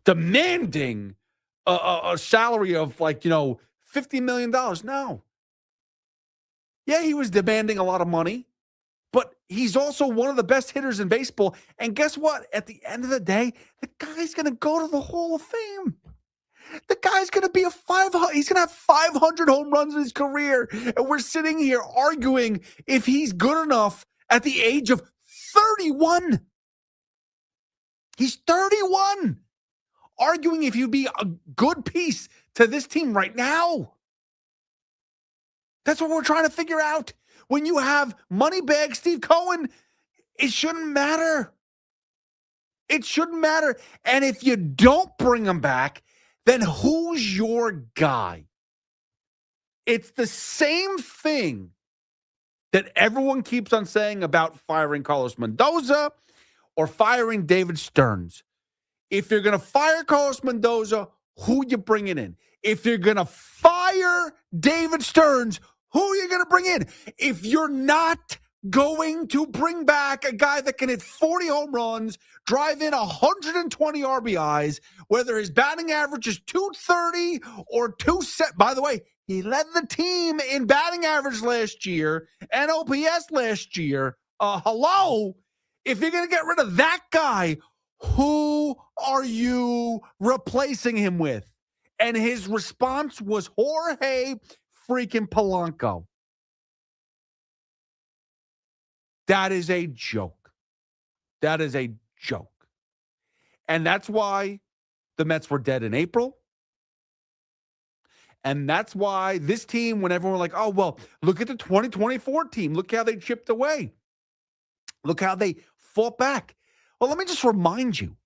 demanding a salary of like, $50 million. No. Yeah, he was demanding a lot of money, but he's also one of the best hitters in baseball. And guess what? At the end of the day, the guy's going to go to the Hall of Fame. The guy's going to be he's going to have 500 home runs in his career. And we're sitting here arguing if he's good enough at the age of 31. He's 31. Arguing if he'd be a good piece to this team right now. That's what we're trying to figure out. When you have Moneybag Steve Cohen, it shouldn't matter. It shouldn't matter. And if you don't bring him back, then who's your guy? It's the same thing that everyone keeps on saying about firing Carlos Mendoza or firing David Stearns. If you're going to fire Carlos Mendoza, who you bringing in? If you're going to fire David Stearns, who are you going to bring in? If you're not going to bring back a guy that can hit 40 home runs, drive in 120 RBIs, whether his batting average is 230 or 270. By the way, he led the team in batting average last year and OPS last year. Hello? If you're going to get rid of that guy, who are you replacing him with? And his response was Jorge freaking Polanco. That is a joke. That is a joke. And that's why the Mets were dead in April. And that's why this team, when everyone like, oh, well, look at the 2024 team. Look how they chipped away. Look how they fought back. Well, let me just remind you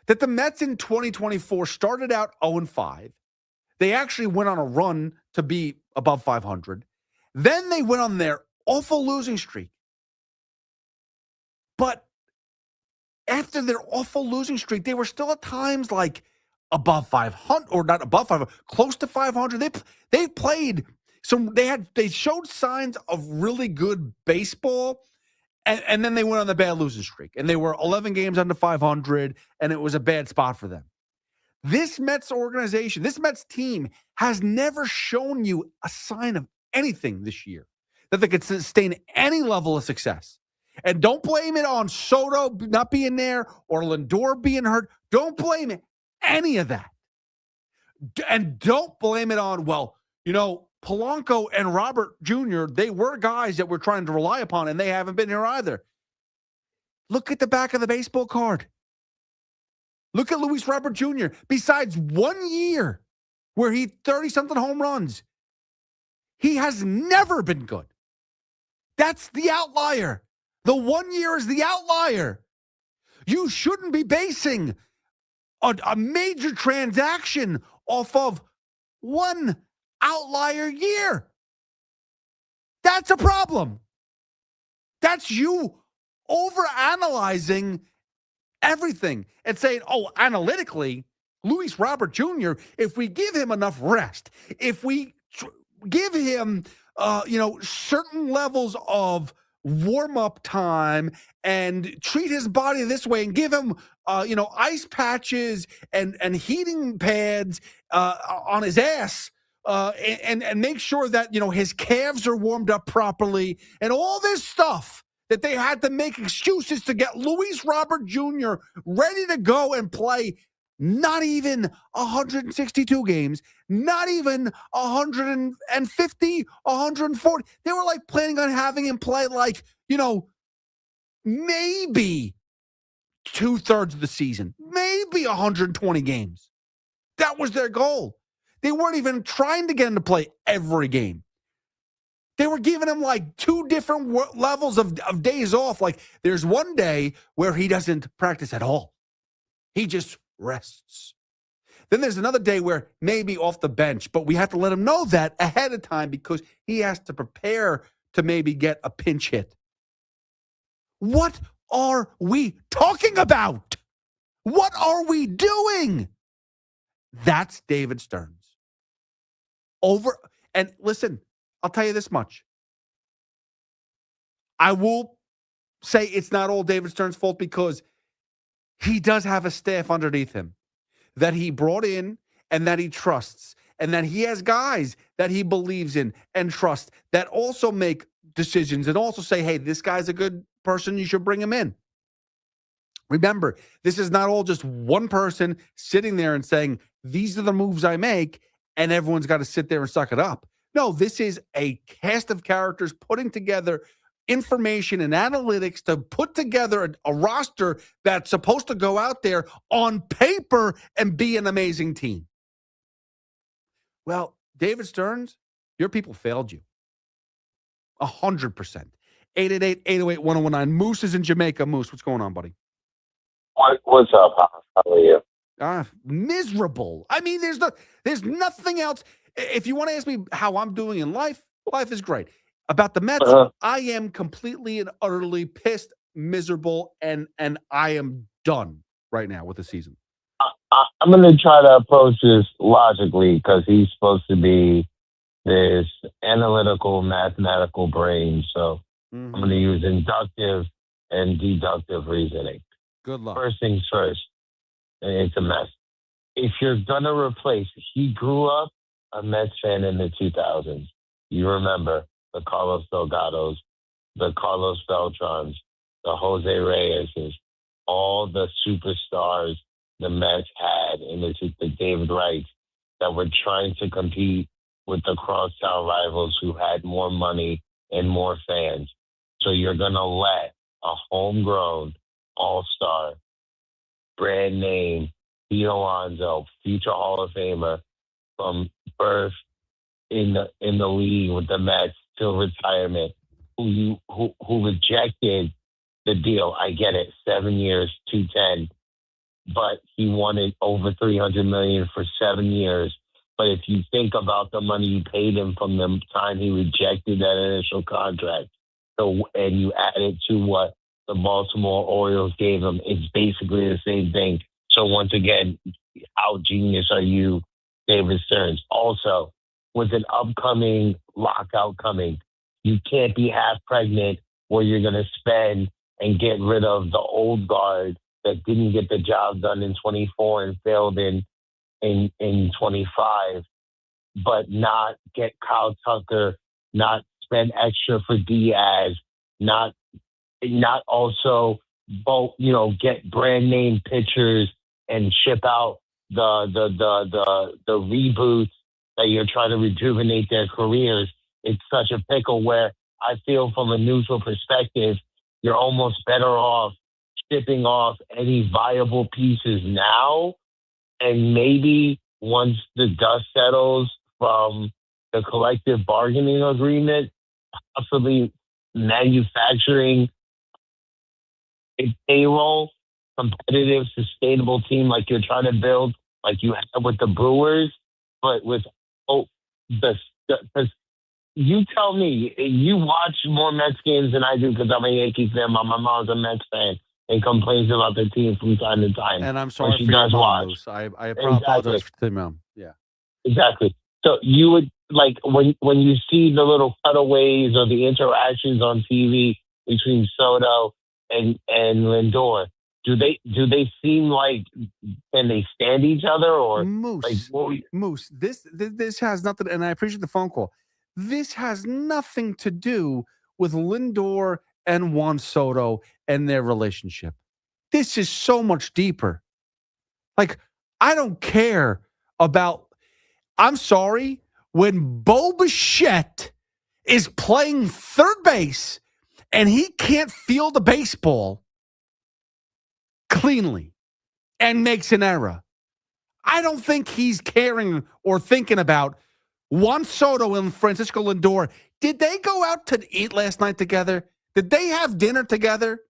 that the Mets in 2024 started out 0-5. They actually went on a run to be above 500. Then they went on their awful losing streak. But after their awful losing streak, they were still at times like above 500, or not above 500, close to 500. They played some. They showed signs of really good baseball, and then they went on the bad losing streak, and they were 11 games under 500, and it was a bad spot for them. This Mets organization, this Mets team has never shown you a sign of anything this year that they could sustain any level of success. And don't blame it on Soto not being there or Lindor being hurt. Don't blame any of that. And don't blame it on, Polanco and Robert Jr., they were guys that we're trying to rely upon, and they haven't been here either. Look at the back of the baseball card. Look at Luis Robert Jr. Besides 1 year where he 30-something home runs, he has never been good. That's the outlier. The 1 year is the outlier. You shouldn't be basing a major transaction off of one outlier year. That's a problem. That's you overanalyzing everything and saying, analytically, Luis Robert Jr., if we give him enough rest, if we give him, certain levels of warm-up time and treat his body this way and give him, ice patches and heating pads on his ass and make sure that, his calves are warmed up properly and all this stuff that they had to make excuses to get Luis Robert Jr. ready to go and play not even 162 games, not even 150, 140. They were like planning on having him play maybe 2/3 of the season, maybe 120 games. That was their goal. They weren't even trying to get him to play every game. They were giving him like two different levels of days off. Like there's one day where he doesn't practice at all. He just rests. Then there's another day where maybe off the bench, but we have to let him know that ahead of time because he has to prepare to maybe get a pinch hit. What are we talking about? What are we doing? That's David Stearns. And listen, I'll tell you this much. I will say it's not all David Stearns' fault because he does have a staff underneath him that he brought in and that he trusts, and that he has guys that he believes in and trusts that also make decisions and also say, hey, this guy's a good person, you should bring him in. Remember, this is not all just one person sitting there and saying, these are the moves I make, and everyone's got to sit there and suck it up. No, this is a cast of characters putting together information and analytics to put together a roster that's supposed to go out there on paper and be an amazing team. Well, David Stearns, your people failed you. 100%. 888-808-1019. Moose is in Jamaica. Moose, what's going on, buddy? What's up, Hoff? How are you? Miserable. I mean, there's nothing else. If you want to ask me how I'm doing in life, life is great. About the Mets, I am completely and utterly pissed, miserable, and I am done right now with the season. I'm going to try to approach this logically because he's supposed to be this analytical, mathematical brain. So I'm going to use inductive and deductive reasoning. Good luck. First things first, and it's a mess. If you're going to replace, he grew up a Mets fan in the 2000s. You remember the Carlos Delgados, the Carlos Beltrans, the Jose Reyeses, all the superstars the Mets had in the David Wrights that were trying to compete with the crosstown rivals who had more money and more fans. So you're going to let a homegrown all-star, brand name, Pete Alonso, future Hall of Famer, from birth in the league with the Mets till retirement, who rejected the deal. I get it, 7 years, 210, but he wanted over $300 million for 7 years. But if you think about the money you paid him from the time he rejected that initial contract, and you add it to what the Baltimore Orioles gave him, it's basically the same thing. So once again, how genius are you, David Stearns? Also, with an upcoming lockout coming, you can't be half pregnant where you're going to spend and get rid of the old guard that didn't get the job done in 24 and failed in 25, but not get Kyle Tucker, not spend extra for Diaz, not also both, get brand name pitchers and ship out the reboots that you're trying to rejuvenate their careers. It's such a pickle where I feel from a neutral perspective, you're almost better off shipping off any viable pieces now. And maybe once the dust settles from the collective bargaining agreement, possibly manufacturing a payroll, competitive, sustainable team like you're trying to build, like you have with the Brewers, but with because you tell me, you watch more Mets games than I do because I'm a Yankees fan. My mom's a Mets fan and complains about the team from time to time. And I'm sorry she for your does mom, watch. Moose. I apologize to the mom. Yeah. Exactly. So you would, like, when you see the little cutaways or the interactions on TV between Soto and Lindor, do they seem like, can they stand each other, or Moose? Moose, this has nothing, and I appreciate the phone call. This has nothing to do with Lindor and Juan Soto and their relationship. This is so much deeper. Like, I don't care about. I'm sorry, when Bo Bichette is playing third base and he can't field the baseball cleanly and makes an error, I don't think he's caring or thinking about Juan Soto and Francisco Lindor. Did they go out to eat last night together? Did they have dinner together?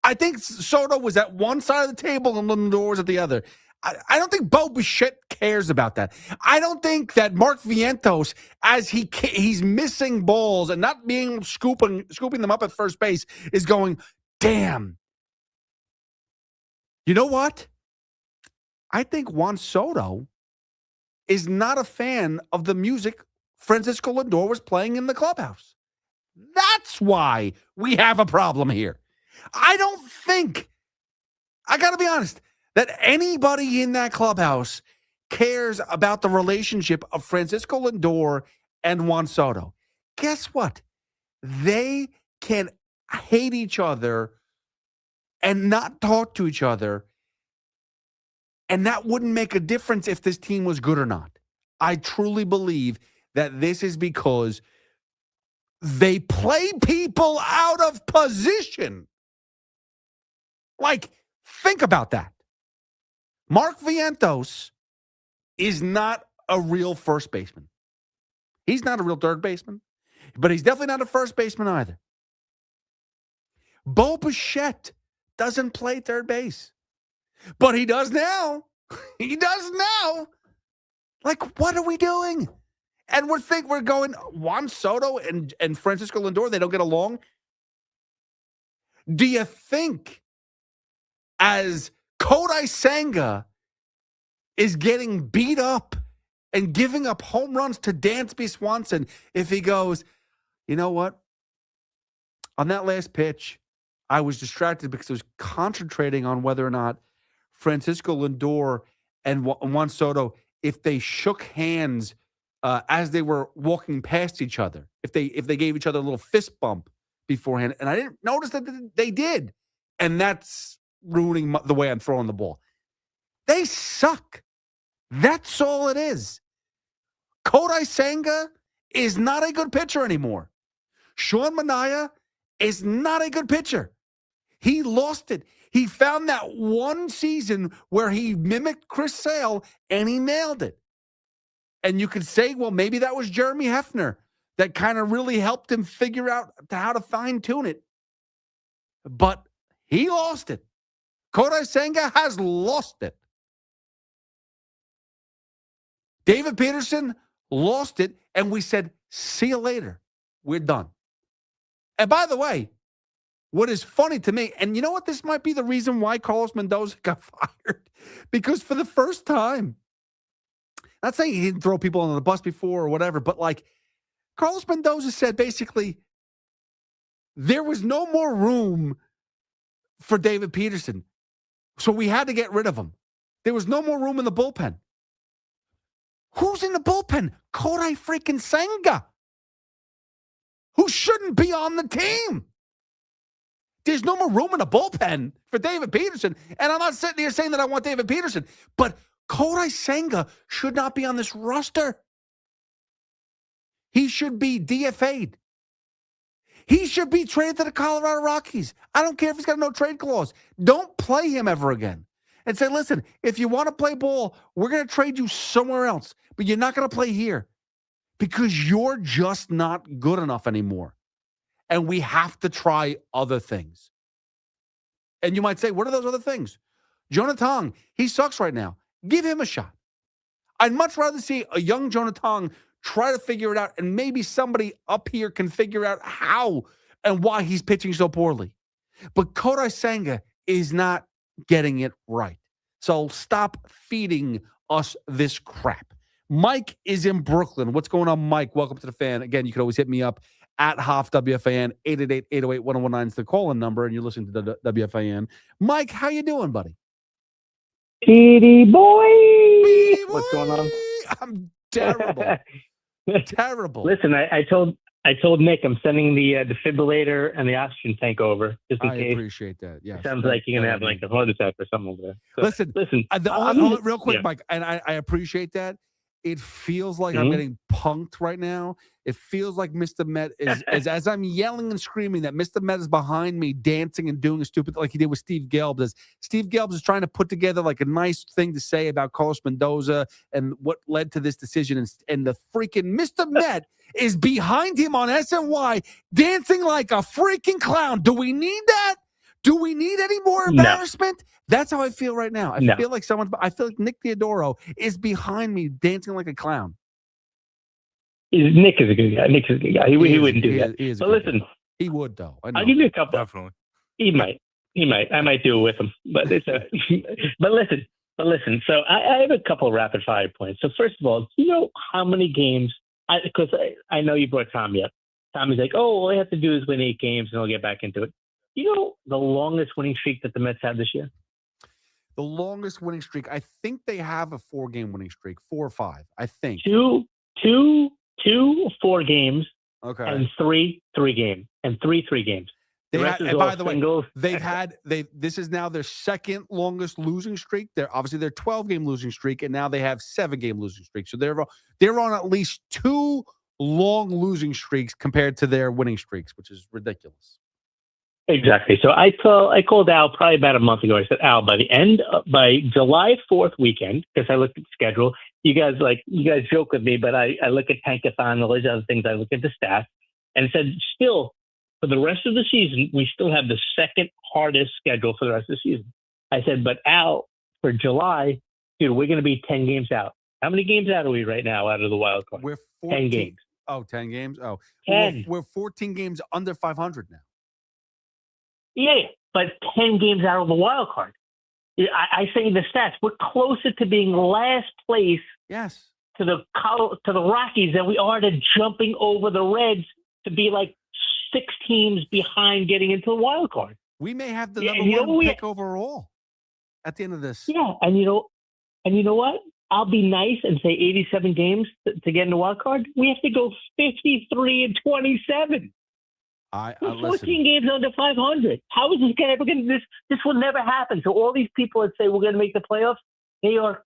I think Soto was at one side of the table and Lindor was at the other. I don't think Bo Bichette cares about that. I don't think that Mark Vientos, as he's missing balls and not being scooping them up at first base, is going, damn. You know what? I think Juan Soto is not a fan of the music Francisco Lindor was playing in the clubhouse. That's why we have a problem here. I don't think, I got to be honest, that anybody in that clubhouse cares about the relationship of Francisco Lindor and Juan Soto. Guess what? They can hate each other and not talk to each other, and that wouldn't make a difference if this team was good or not. I truly believe that this is because they play people out of position. Like, think about that. Mark Vientos is not a real first baseman. He's not a real third baseman, but he's definitely not a first baseman either. Bo Bichette doesn't play third base, but he does now. He does now. Like, what are we doing? And we're going, Juan Soto and Francisco Lindor, they don't get along? Do you think as Kodai Senga is getting beat up and giving up home runs to Dansby Swanson, if he goes, you know what? On that last pitch, I was distracted because I was concentrating on whether or not Francisco Lindor and Juan Soto, if they shook hands as they were walking past each other, if they gave each other a little fist bump beforehand, and I didn't notice that they did, and that's ruining the way I'm throwing the ball. They suck. That's all it is. Kodai Senga is not a good pitcher anymore. Sean Manaea is not a good pitcher. He lost it. He found that one season where he mimicked Chris Sale, and he nailed it. And you could say, well, maybe that was Jeremy Hefner that kind of really helped him figure out how to fine-tune it. But he lost it. Kodai Senga has lost it. David Peterson lost it, and we said, see you later. We're done. And by the way, what is funny to me, and you know what? This might be the reason why Carlos Mendoza got fired. Because for the first time, not saying he didn't throw people under the bus before or whatever, but like Carlos Mendoza said, basically, there was no more room for David Peterson. So we had to get rid of him. There was no more room in the bullpen. Who's in the bullpen? Kodai freaking Senga, who shouldn't be on the team. There's no more room in the bullpen for David Peterson. And I'm not sitting here saying that I want David Peterson, but Kodai Senga should not be on this roster. He should be DFA'd. He should be traded to the Colorado Rockies. I don't care if he's got a no-trade clause. Don't play him ever again. And say, listen, if you want to play ball, we're going to trade you somewhere else, but you're not going to play here because you're just not good enough anymore. And we have to try other things. And you might say, what are those other things? Jonah Tong, he sucks right now. Give him a shot. I'd much rather see a young Jonah Tong try to figure it out, and maybe somebody up here can figure out how and why he's pitching so poorly. But Kodai Senga is not getting it right. So stop feeding us this crap. Mike is in Brooklyn. What's going on, Mike? Welcome to the Fan. Again, you can always hit me up at Hoff WFAN, 888-808-1019 is the call-in number, and you're listening to the WFAN. Mike, how you doing, buddy? Petey boy. What's going on? I'm terrible. Terrible. Listen, I told Nick I'm sending the defibrillator and the oxygen tank over just in case. I appreciate that. Yeah, it sounds like you're gonna have like a heart attack or something over there. So, listen. Real quick, yeah. Mike, and I appreciate that. It feels like I'm getting punked right now. It feels like Mr. Met is as I'm yelling and screaming that Mr. Met is behind me dancing and doing a stupid like he did with Steve Gelbs. As Steve Gelbs is trying to put together like a nice thing to say about Carlos Mendoza and what led to this decision. And the freaking Mr. Met is behind him on SNY dancing like a freaking clown. Do we need that? Do we need any more embarrassment? That's how I feel right now. I feel like Nick Theodoro is behind me dancing like a clown. Nick is a good guy. He wouldn't do that. But listen, he would though. I'll give you a couple. Definitely. He might. I might do it with him. But but listen. So I have a couple of rapid fire points. So first of all, do you know how many games? Because I know you brought Tommy up. Tommy's like, oh, all I have to do is win 8 games and I'll get back into it. You know the longest winning streak that the Mets have this year? The longest winning streak. I think they have a 4-game winning streak, 4 or 5. I think two 4 games. Okay. And 3 games and 3 games. And by the way, this is now their second longest losing streak. They're obviously their 12-game losing streak, and now they have 7-game losing streak. So they're on at least 2 long losing streaks compared to their winning streaks, which is ridiculous. Exactly. So I called Al probably about a month ago. I said, Al, by July 4th weekend, because I looked at the schedule, you guys joke with me, but I look at Tankathon and all these other things. I look at the stats and said, still, for the rest of the season, we still have the second hardest schedule for the rest of the season. I said, but Al, for July, dude, we're going to be 10 games out. How many games out are we right now out of the wild card? We're 10 games. Oh, 10 games? Oh, 10. We're 14 games under 500 now. Yeah, but 10 games out of the wild card. I say the stats. We're closer to being last place yes. to the Rockies than we are to jumping over the Reds to be like 6 teams behind getting into the wild card. We may have the number 1 pick overall at the end of this. Yeah, and you know what? I'll be nice and say 87 games to get in the wild card. We have to go 53-27. 14 games under 500. How is this guy ever going to? This will never happen. So all these people that say we're going to make the playoffs, they are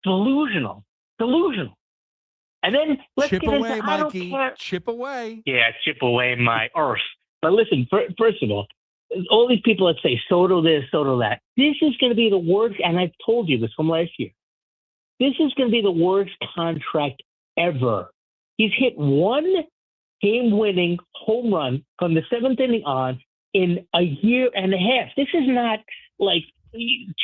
delusional. And then let's chip get away, into. Mikey. I don't care. Chip away. Yeah, chip away my earth. But listen, first of all these people that say Soto this, Soto that. This is going to be the worst. And I've told you this from last year. This is going to be the worst contract ever. He's hit 1 game-winning home run from the 7th inning on in a year and a half. This is not like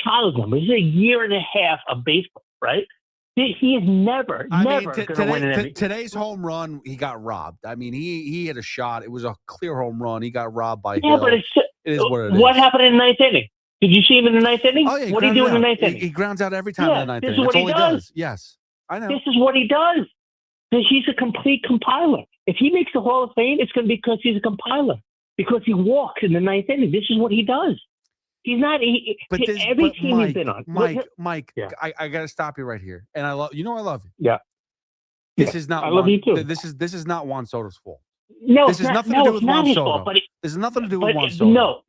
child numbers. This is a year and a half of baseball, right? He is never going to win an MVP. Today's home run, he got robbed. I mean, he had a shot. It was a clear home run. He got robbed by Hill. But it is what it is. What happened in the 9th inning? Did you see him in the 9th inning? Oh, yeah, what did he do in the 9th inning? He grounds out every time in the 9th inning. This is what he does. Yes, I know. This is what he does. He's a complete compiler. If he makes the Hall of Fame, it's going to be because he's a compiler. Because he walks in the 9th inning. This is what he does. He's not. Every team he's been on. Mike, yeah. I got to stop you right here. And I love I love you. Yeah. This is not. I love you too. This is not Juan Soto's fault. No, this has nothing to do with Juan Soto. This has nothing to do with Juan Soto. No,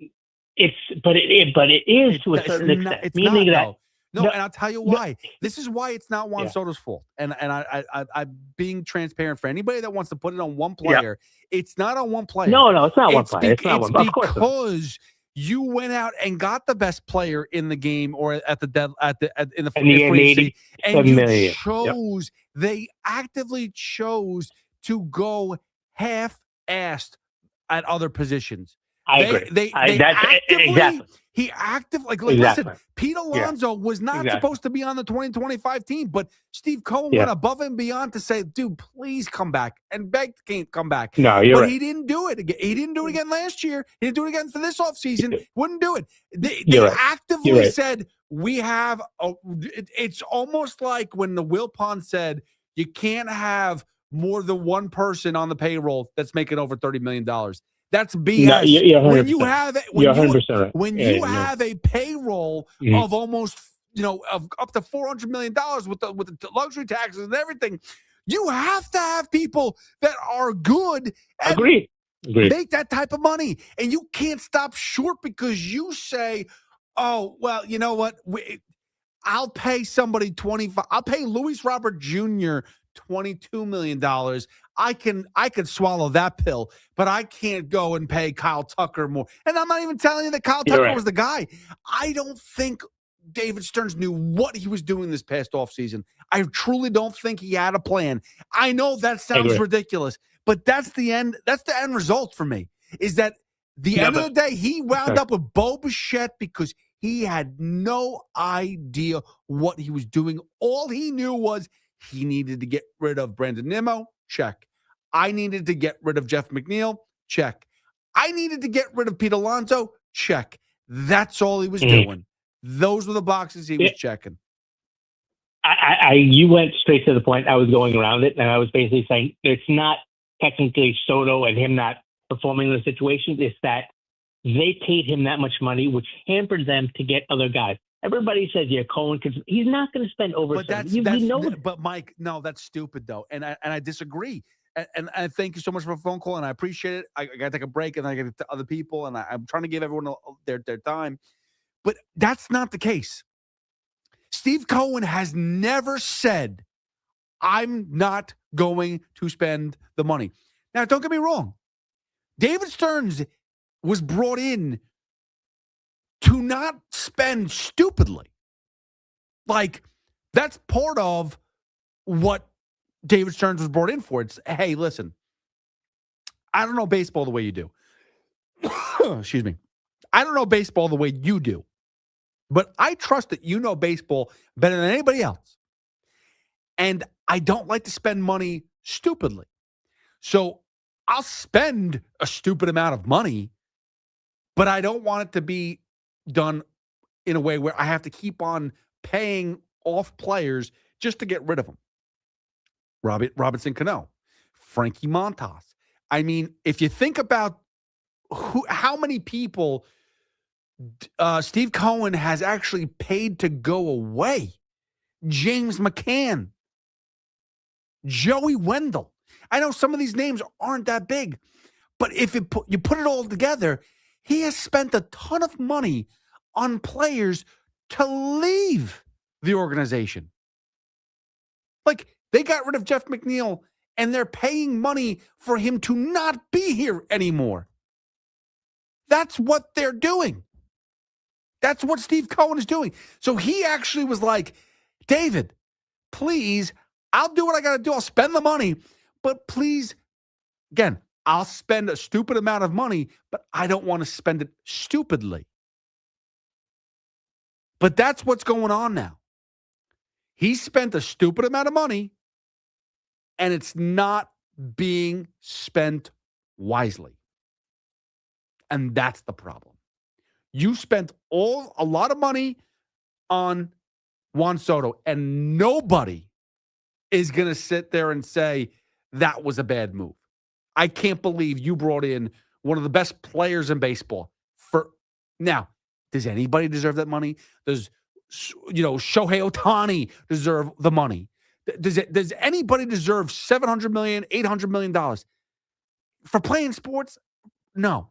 but it is to a certain extent. It's meaning not, that. No, and I'll tell you why. This is why it's not Juan Soto's fault. And I'm being transparent for anybody that wants to put it on one player. It's not on one player. No, it's not one player. It's not one. It's because you went out and got the best player in the game or in the free agency, and you chose. They actively chose to go half-assed at other positions. I agree. He actively listen, Pete Alonso was not supposed to be on the 2025 team, but Steve Cohen went above and beyond to say, dude, please come back, and begged can't come back. No, you're right. He didn't do it again. He didn't do it again last year. He didn't do it again for this offseason. Wouldn't do it. They actively said, we have it's almost like when the Wilpon said you can't have more than one person on the payroll that's making over $30 million. That's BS. No, you're when you have right. Have a payroll of almost of up to $400 million with the luxury taxes and everything, you have to have people that are good. And Agreed. Make that type of money, and you can't stop short because you say, "Oh, well, you know what? I'll pay somebody 25. I'll pay Luis Robert Jr. $22 million. I can swallow that pill, but I can't go and pay Kyle Tucker more. And I'm not even telling you that Kyle Tucker was the guy. I don't think David Stearns knew what he was doing this past offseason. I truly don't think he had a plan. I know that sounds ridiculous, but that's the end. That's the end result for me, is that End of the day, he wound up with Bo Bichette because he had no idea what he was doing. All he knew was he needed to get rid of Brandon Nimmo. Check. I needed to get rid of Jeff McNeil. Check. I needed to get rid of Pete Alonso. Check. That's all he was doing. Those were the boxes he was checking. You went straight to the point. I was going around it, and I was basically saying it's not technically Soto and him not performing in the situations. It's that they paid him that much money, which hampered them to get other guys. Everybody says, yeah, Cohen, because he's not going to spend over. But Mike, no, that's stupid though, and I disagree. And I thank you so much for a phone call, and I appreciate it. I got to take a break, and I got to get to other people, and I'm trying to give everyone their time. But that's not the case. Steve Cohen has never said, I'm not going to spend the money. Now, don't get me wrong. David Stearns was brought in to not spend stupidly. Like, that's part of what David Stearns was brought in for. It's, hey, listen, I don't know baseball the way you do. Excuse me. I don't know baseball the way you do. But I trust that you know baseball better than anybody else. And I don't like to spend money stupidly. So I'll spend a stupid amount of money, but I don't want it to be done in a way where I have to keep on paying off players just to get rid of them. Robinson Cano, Frankie Montas. I mean, if you think about how many people Steve Cohen has actually paid to go away. James McCann, Joey Wendell. I know some of these names aren't that big, but if you put it all together, he has spent a ton of money on players to leave the organization. Like, they got rid of Jeff McNeil, and they're paying money for him to not be here anymore. That's what they're doing. That's what Steve Cohen is doing. So he actually was like, David, please, I'll do what I got to do. I'll spend the money. But please, again, I'll spend a stupid amount of money, but I don't want to spend it stupidly. But that's what's going on now. He spent a stupid amount of money, and it's not being spent wisely. And that's the problem. You spent a lot of money on Juan Soto, and nobody is going to sit there and say that was a bad move. I can't believe you brought in one of the best players in baseball. Now, does anybody deserve that money? Does Shohei Ohtani deserve the money? Does anybody deserve $700 million, $800 million for playing sports? No.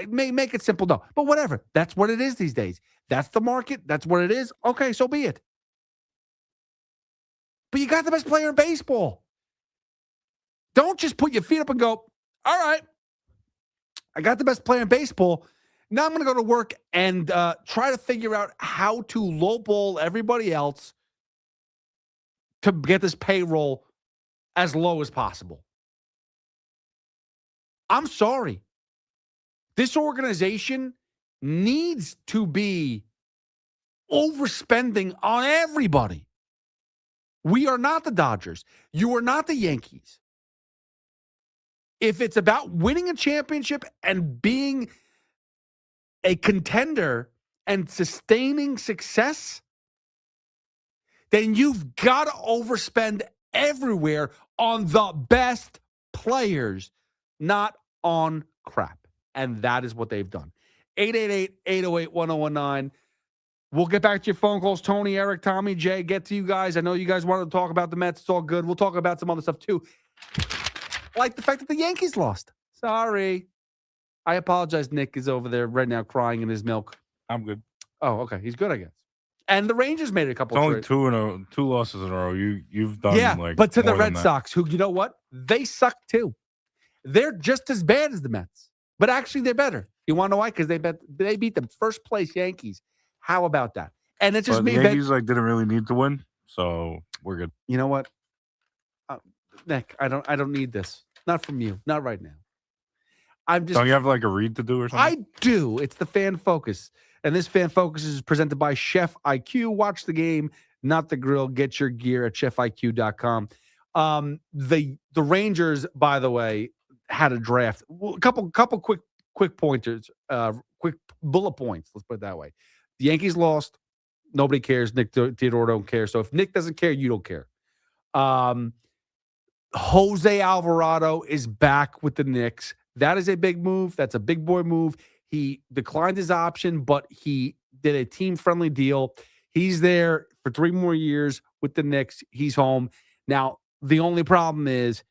Make it simple, no. But whatever. That's what it is these days. That's the market. That's what it is. Okay, so be it. But you got the best player in baseball. Don't just put your feet up and go, all right, I got the best player in baseball. Now I'm going to go to work and try to figure out how to lowball everybody else to get this payroll as low as possible. I'm sorry. This organization needs to be overspending on everybody. We are not the Dodgers. You are not the Yankees. If it's about winning a championship and being a contender and sustaining success, then you've got to overspend everywhere on the best players, not on crap. And that is what they've done. 888-808-1019. We'll get back to your phone calls. Tony, Eric, Tommy, Jay, get to you guys. I know you guys wanted to talk about the Mets. It's all good. We'll talk about some other stuff too. Like the fact that the Yankees lost. Sorry. I apologize. Nick is over there right now crying in his milk. I'm good. Oh, okay. He's good, I guess. And the Rangers made it a couple. It's only two losses in a row. You've done but to the Red Sox, who, you know what? They suck too. They're just as bad as the Mets. But actually, they're better. You want to know why? Because they beat the first place Yankees. How about that? And it's just me. The Yankees didn't really need to win, so we're good. You know what, Nick? I don't need this. Not from you. Not right now. I'm just. Don't you have like a read to do or something? I do. It's the Fan Focus. And this Fan Focus is presented by Chef IQ. Watch the game, not the grill. Get your gear at chefiq.com. The Rangers, by the way, had a draft. A couple quick pointers, quick bullet points. Let's put it that way. The Yankees lost. Nobody cares. Nick Theodore don't care. So if Nick doesn't care, you don't care. Jose Alvarado is back with the Knicks. That is a big move. That's a big boy move. He declined his option, but he did a team-friendly deal. He's there for 3 more years with the Knicks. He's home. Now, the only problem is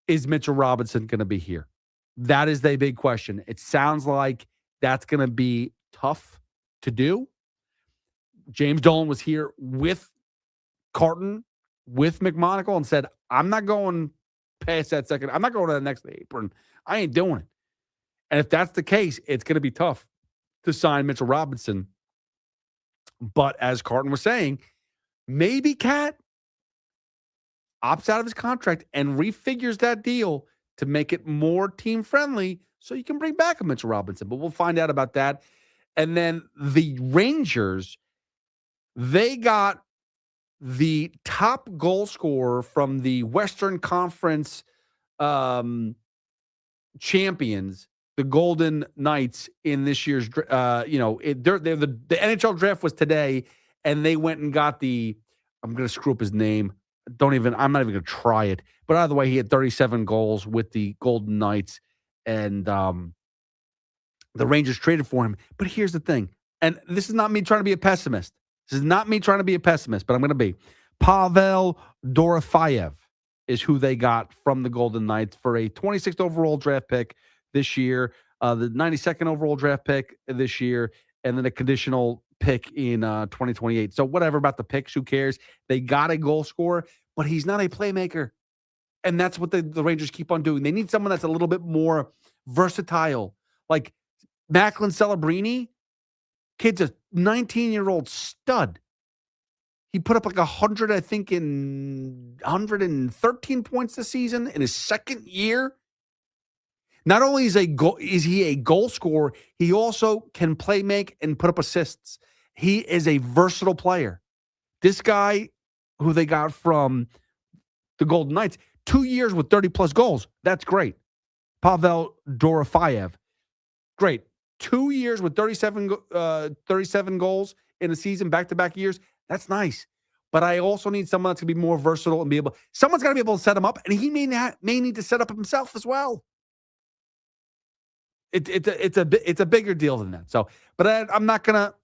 Mitchell Robinson going to be here? That is the big question. It sounds like that's going to be tough to do. James Dolan was here with Carton, with McMonagle, and said, I'm not going past that second. I'm not going to the next apron. I ain't doing it. And if that's the case, it's going to be tough to sign Mitchell Robinson. But as Carton was saying, maybe Cat opts out of his contract and refigures that deal to make it more team-friendly so you can bring back a Mitchell Robinson. But we'll find out about that. And then the Rangers, they got the top goal scorer from the Western Conference champions, the Golden Knights, in this year's, the NHL draft was today, and they went and got I'm going to screw up his name. I'm not even going to try it. But either way, he had 37 goals with the Golden Knights, and the Rangers traded for him. But here's the thing, and this is not me trying to be a pessimist. But I'm going to be. Pavel Dorofeyev is who they got from the Golden Knights for a 26th overall draft pick this year, the 92nd overall draft pick this year, and then a conditional pick in 2028. So whatever about the picks, who cares? They got a goal scorer, but he's not a playmaker. And that's what the Rangers keep on doing. They need someone that's a little bit more versatile. Like Macklin Celebrini, kid's a 19-year-old stud. He put up like 100, I think, in 113 points this season in his second year. Not only is he a goal scorer, he also can play make and put up assists. He is a versatile player. This guy, who they got from the Golden Knights, 2 years with 30-plus goals. That's great. Pavel Dorofeyev, great. 2 years with 37 goals in a season, back-to-back years. That's nice. But I also need someone that's going to be more versatile and someone's got to be able to set him up, and he may need to set up himself as well. It's a bigger deal than that. So, but I'm not going to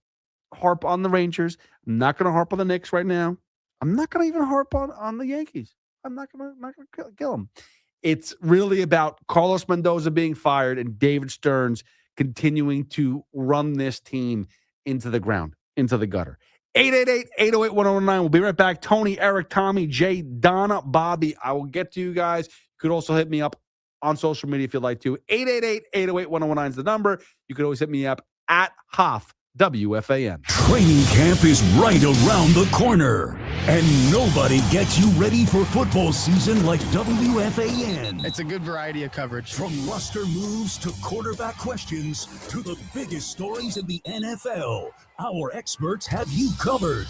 harp on the Rangers. I'm not going to harp on the Knicks right now. I'm not going to even harp on the Yankees. I'm not going to kill them. It's really about Carlos Mendoza being fired and David Stearns continuing to run this team into the ground, into the gutter. 888-808-1009. We'll be right back. Tony, Eric, Tommy, Jay, Donna, Bobby. I will get to you guys. You could also hit me up on social media if you'd like to. 888-808-1009 is the number. You could always hit me up at Hoff WFAN. Training camp is right around the corner, and nobody gets you ready for football season like WFAN. It's a good variety of coverage. From roster moves to quarterback questions to the biggest stories in the NFL, our experts have you covered.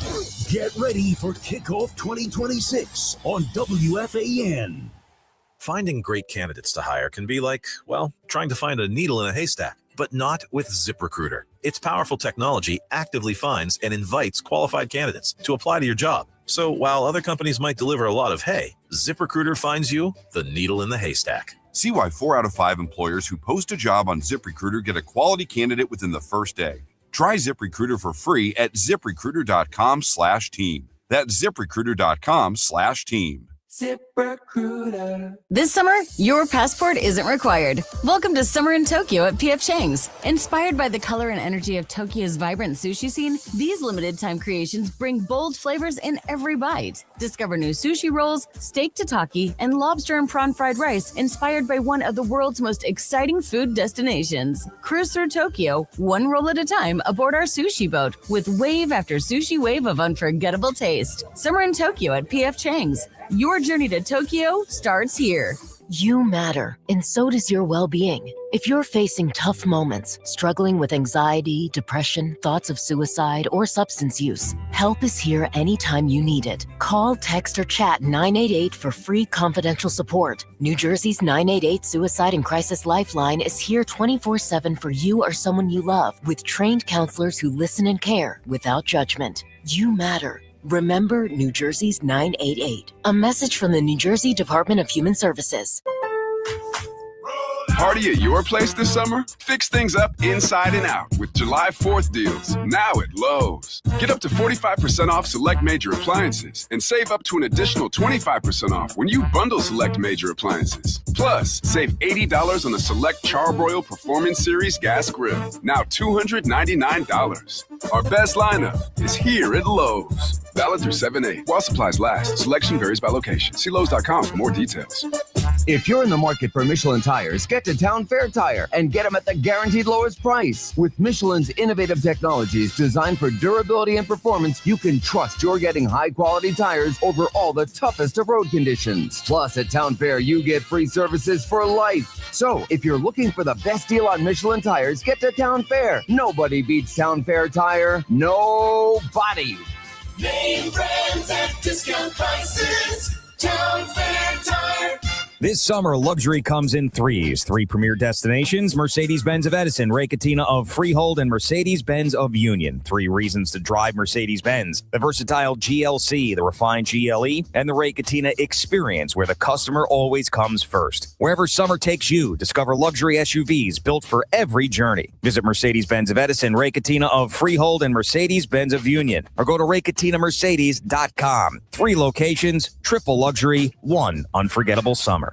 Get ready for Kickoff 2026 on WFAN. Finding great candidates to hire can be like, well, trying to find a needle in a haystack, but not with ZipRecruiter. Its powerful technology actively finds and invites qualified candidates to apply to your job. So while other companies might deliver a lot of hay, ZipRecruiter finds you the needle in the haystack. See why 4 out of 5 employers who post a job on ZipRecruiter get a quality candidate within the first day. Try ZipRecruiter for free at ZipRecruiter.com/team. That's ZipRecruiter.com/team. ZipRecruiter. This summer, your passport isn't required. Welcome to Summer in Tokyo at P.F. Chang's. Inspired by the color and energy of Tokyo's vibrant sushi scene, these limited-time creations bring bold flavors in every bite. Discover new sushi rolls, steak tataki, and lobster and prawn fried rice inspired by one of the world's most exciting food destinations. Cruise through Tokyo, one roll at a time aboard our sushi boat with wave after sushi wave of unforgettable taste. Summer in Tokyo at P.F. Chang's. Your journey to Tokyo starts here. You matter, and so does your well-being. If you're facing tough moments, struggling with anxiety, depression, thoughts of suicide, or substance use, help is here anytime you need it. Call, text, or chat 988 for free confidential support. New Jersey's 988 Suicide and Crisis Lifeline is here 24/7 for you or someone you love, with trained counselors who listen and care without judgment. You matter. Remember New Jersey's 988. A message from the New Jersey Department of Human Services. Party at your place this summer? Fix things up inside and out with July 4th deals, now at Lowe's. Get up to 45% off select major appliances and save up to an additional 25% off when you bundle select major appliances. Plus, save $80 on the select Charbroil Performance Series gas grill, now $299. Our best lineup is here at Lowe's. Valid through 7/8. While supplies last, selection varies by location. See Lowe's.com for more details. If you're in the market for Michelin tires, get to Town Fair Tire and get them at the guaranteed lowest price. With Michelin's innovative technologies designed for durability and performance, you can trust you're getting high-quality tires over all the toughest of road conditions. Plus, at Town Fair, you get free services for life. So, if you're looking for the best deal on Michelin tires, get to Town Fair. Nobody beats Town Fair Tire. Nobody. Name brands at discount prices. Town Fair Tire. This summer, luxury comes in threes. 3 premier destinations, Mercedes-Benz of Edison, Ray Cattina of Freehold, and Mercedes-Benz of Union. 3 reasons to drive Mercedes-Benz: the versatile GLC, the refined GLE, and the Ray Cattina experience, where the customer always comes first. Wherever summer takes you, discover luxury SUVs built for every journey. Visit Mercedes-Benz of Edison, Ray Cattina of Freehold, and Mercedes-Benz of Union, or go to RayCattinaMercedes.com. 3 locations, triple luxury, 1 unforgettable summer.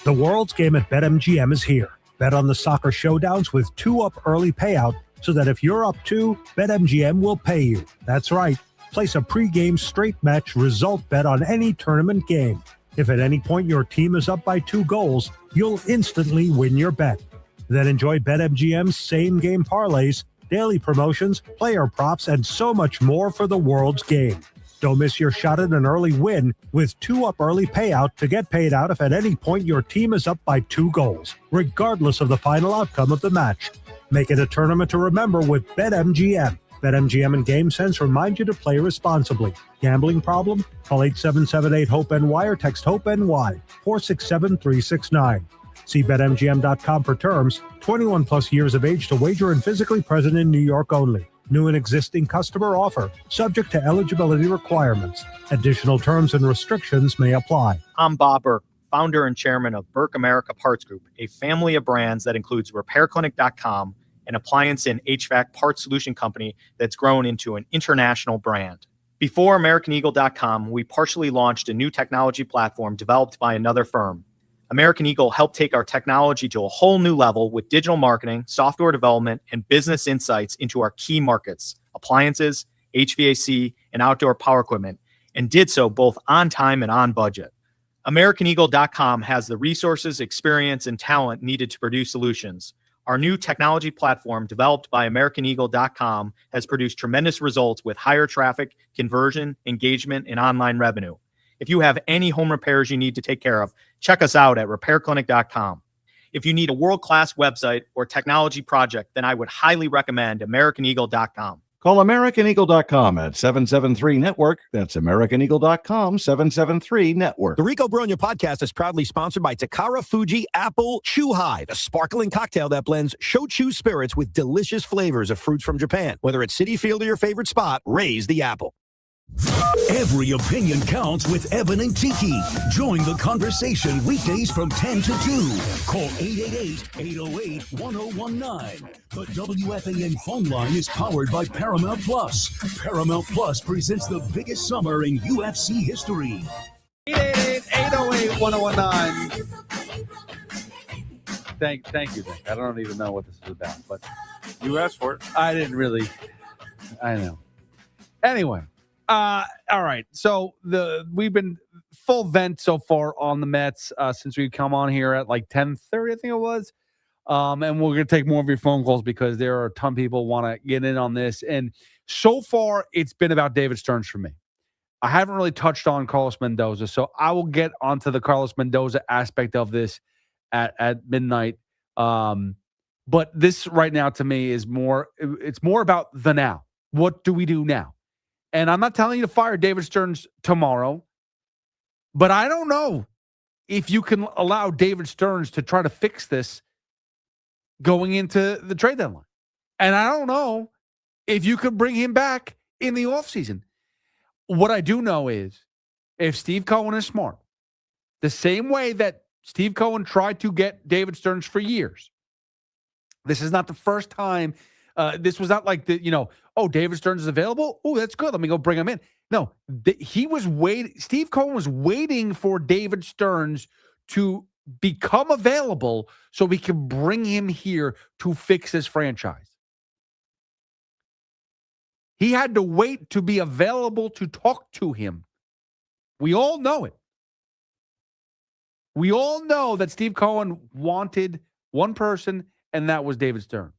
The World's Game at BetMGM is here. Bet on the soccer showdowns with 2-up early payout so that if you're up 2, BetMGM will pay you. That's right. Place a pregame straight match result bet on any tournament game. If at any point your team is up by 2 goals, you'll instantly win your bet. Then enjoy BetMGM's same-game parlays, daily promotions, player props, and so much more for the World's Game. Don't miss your shot at an early win with 2-up early payout to get paid out if at any point your team is up by 2 goals, regardless of the final outcome of the match. Make it a tournament to remember with BetMGM. BetMGM and GameSense remind you to play responsibly. Gambling problem? Call 877-8-HOPE-NY or text HOPE-NY 467-369. See BetMGM.com for terms. 21 plus years of age to wager and physically present in New York only. New and existing customer offer, subject to eligibility requirements. Additional terms and restrictions may apply. I'm Bob Burke, founder and chairman of Burke America Parts Group, a family of brands that includes RepairClinic.com, an appliance and HVAC parts solution company that's grown into an international brand. Before AmericanEagle.com, we partially launched a new technology platform developed by another firm. American Eagle helped take our technology to a whole new level with digital marketing, software development, and business insights into our key markets, appliances, HVAC, and outdoor power equipment, and did so both on time and on budget. AmericanEagle.com has the resources, experience, and talent needed to produce solutions. Our new technology platform, developed by AmericanEagle.com, has produced tremendous results with higher traffic, conversion, engagement, and online revenue. If you have any home repairs you need to take care of, check us out at RepairClinic.com. If you need a world-class website or technology project, then I would highly recommend AmericanEagle.com. Call AmericanEagle.com at 773-NETWORK. That's AmericanEagle.com, 773-NETWORK. The Rico Brogna podcast is proudly sponsored by Takara Fuji Apple Chew High, the sparkling cocktail that blends shochu spirits with delicious flavors of fruits from Japan. Whether it's Citi Field or your favorite spot, raise the apple. Every opinion counts with Evan and Tiki. Join the conversation weekdays from 10 to 2. Call 888-808-1019. The WFAN phone line is powered by Paramount Plus. Paramount Plus presents the biggest summer in UFC history. 888-808-1019. Thank you, Nick. I don't even know what this is about, but you asked for it. I didn't really. I know. Anyway. All right. So we've been full vent so far on the Mets since we come on here at like 10:30, I think it was. And we're going to take more of your phone calls because there are a ton of people want to get in on this. And so far, it's been about David Stearns for me. I haven't really touched on Carlos Mendoza, so I will get onto the Carlos Mendoza aspect of this at midnight. But this right now to me is it's more about the now. What do we do now? And I'm not telling you to fire David Stearns tomorrow, but I don't know if you can allow David Stearns to try to fix this going into the trade deadline. And I don't know if you could bring him back in the offseason. What I do know is if Steve Cohen is smart, the same way that Steve Cohen tried to get David Stearns for years, this is not the first time. This was not like David Stearns is available. Oh, that's good. Let me go bring him in. No, he was waiting. Steve Cohen was waiting for David Stearns to become available so we can bring him here to fix this franchise. He had to wait to be available to talk to him. We all know it. We all know that Steve Cohen wanted one person, and that was David Stearns.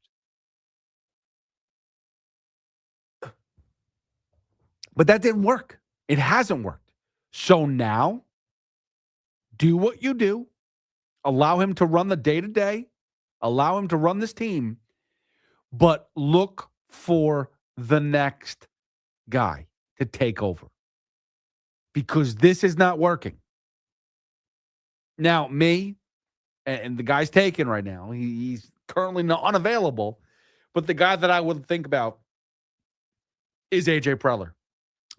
But that didn't work. It hasn't worked. So now, do what you do. Allow him to run the day-to-day. Allow him to run this team. But look for the next guy to take over. Because this is not working. Now, me, and the guy's taken right now. He's currently not unavailable. But the guy that I would think about is A.J. Preller.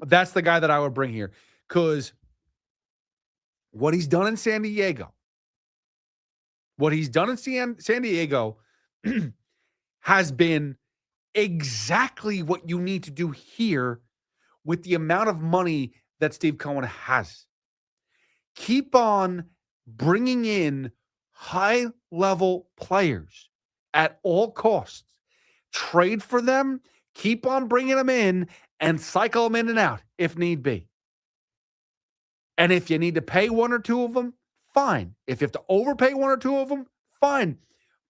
That's the guy that I would bring here. Because what he's done in San Diego, has been exactly what you need to do here with the amount of money that Steve Cohen has. Keep on bringing in high-level players at all costs. Trade for them, keep on bringing them in, and cycle them in and out if need be. And if you need to pay one or two of them, fine. If you have to overpay one or two of them, fine.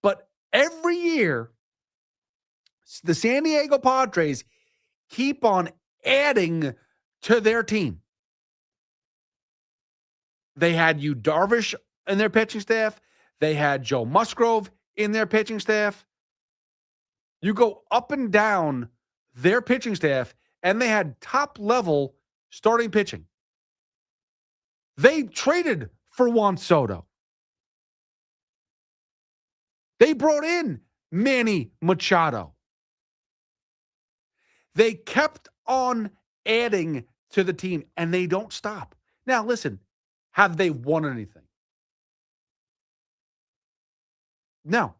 But every year, the San Diego Padres keep on adding to their team. They had Yu Darvish in their pitching staff. They had Joe Musgrove in their pitching staff. You go up and down their pitching staff, and they had top-level starting pitching. They traded for Juan Soto. They brought in Manny Machado. They kept on adding to the team, and they don't stop. Now, listen, have they won anything? No.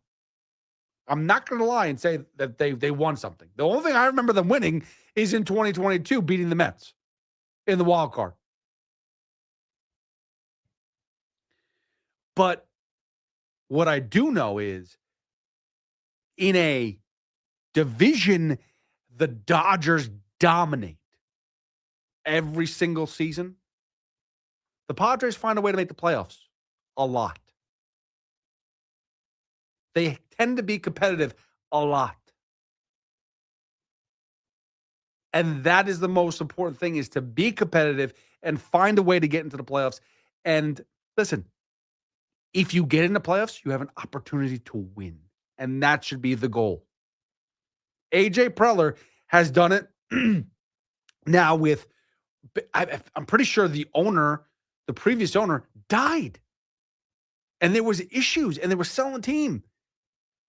I'm not going to lie and say that they won something. The only thing I remember them winning is in 2022, beating the Mets in the wild card. But what I do know is in a division the Dodgers dominate every single season, the Padres find a way to make the playoffs a lot. They tend to be competitive a lot. And that is the most important thing, is to be competitive and find a way to get into the playoffs. And listen, if you get into playoffs, you have an opportunity to win. And that should be the goal. A.J. Preller has done it now with, I'm pretty sure the previous owner an and there was issues, and they were selling the team.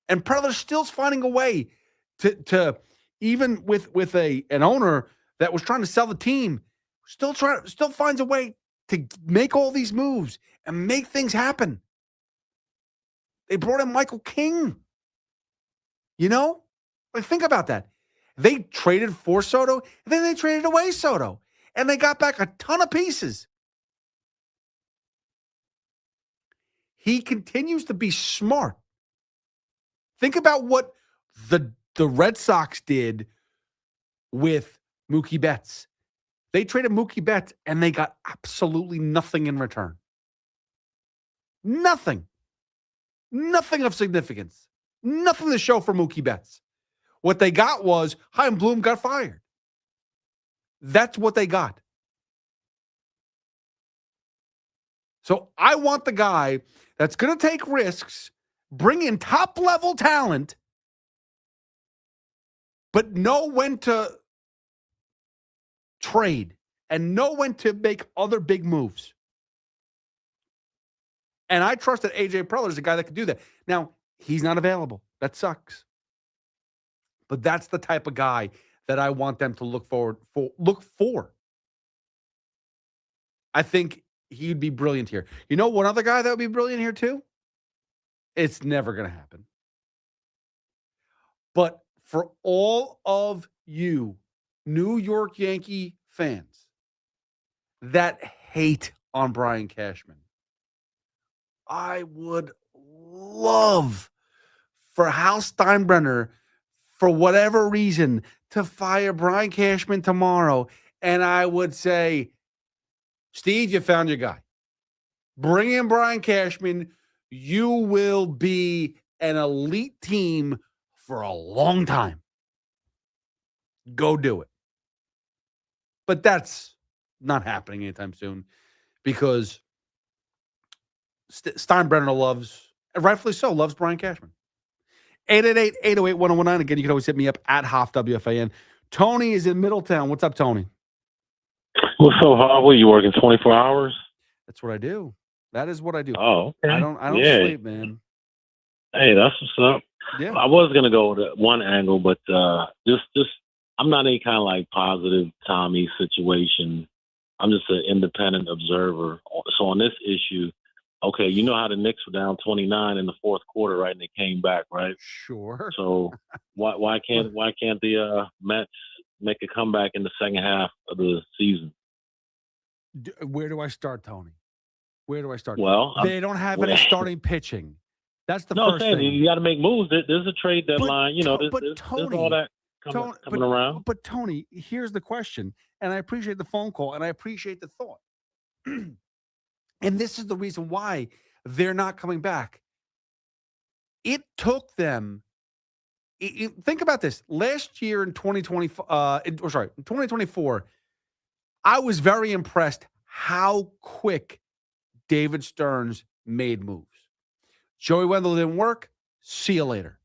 And Preller still's finding a way to even with an owner that was trying to sell the team, still finds a way to make all these moves and make things happen. They brought in Michael King. Like, think about that. They traded for Soto, and then they traded away Soto, and they got back a ton of pieces. He continues to be smart. Think about what the Red Sox did with Mookie Betts. They traded Mookie Betts, and they got absolutely nothing in return. Nothing. Nothing of significance. Nothing to show for Mookie Betts. What they got was Chaim Bloom got fired. That's what they got. So I want the guy that's going to take risks, bring in top-level talent, but know when to trade and know when to make other big moves. And I trust that A.J. Preller is a guy that can do that. Now, he's not available. That sucks. But that's the type of guy that I want them to look for. I think he'd be brilliant here. You know one other guy that would be brilliant here too? It's never going to happen. But for all of you New York Yankee fans that hate on Brian Cashman, I would love for Hal Steinbrenner, for whatever reason, to fire Brian Cashman tomorrow. And I would say, Steve, you found your guy. Bring in Brian Cashman. You will be an elite team for a long time. Go do it. But that's not happening anytime soon because Steinbrenner loves, and rightfully so, loves Brian Cashman. 888-808-1019. Again, you can always hit me up at Hoff WFAN. Tony is in Middletown. What's up, Tony? What's up, Harvey? You working 24 hours? That's what I do. That is what I do. Oh, okay. I don't sleep, man. Hey, that's what's up. Yeah. I was gonna go with one angle, but just I'm not any kind of like positive Tommy situation. I'm just an independent observer. So on this issue, okay, you know how the Knicks were down 29 in the fourth quarter, right? And they came back, right? Sure. So why can't the Mets make a comeback in the second half of the season? Where do I start, Tony? Where do I start? Well, they don't have any starting pitching. That's the first thing. You got to make moves. There's a trade deadline. There's all that coming around. But Tony, here's the question, and I appreciate the phone call, and I appreciate the thought. And this is the reason why they're not coming back. It took them. Think about this. Last year in 2024, I was very impressed how quick David Stearns made moves. Joey Wendell didn't work. See you later.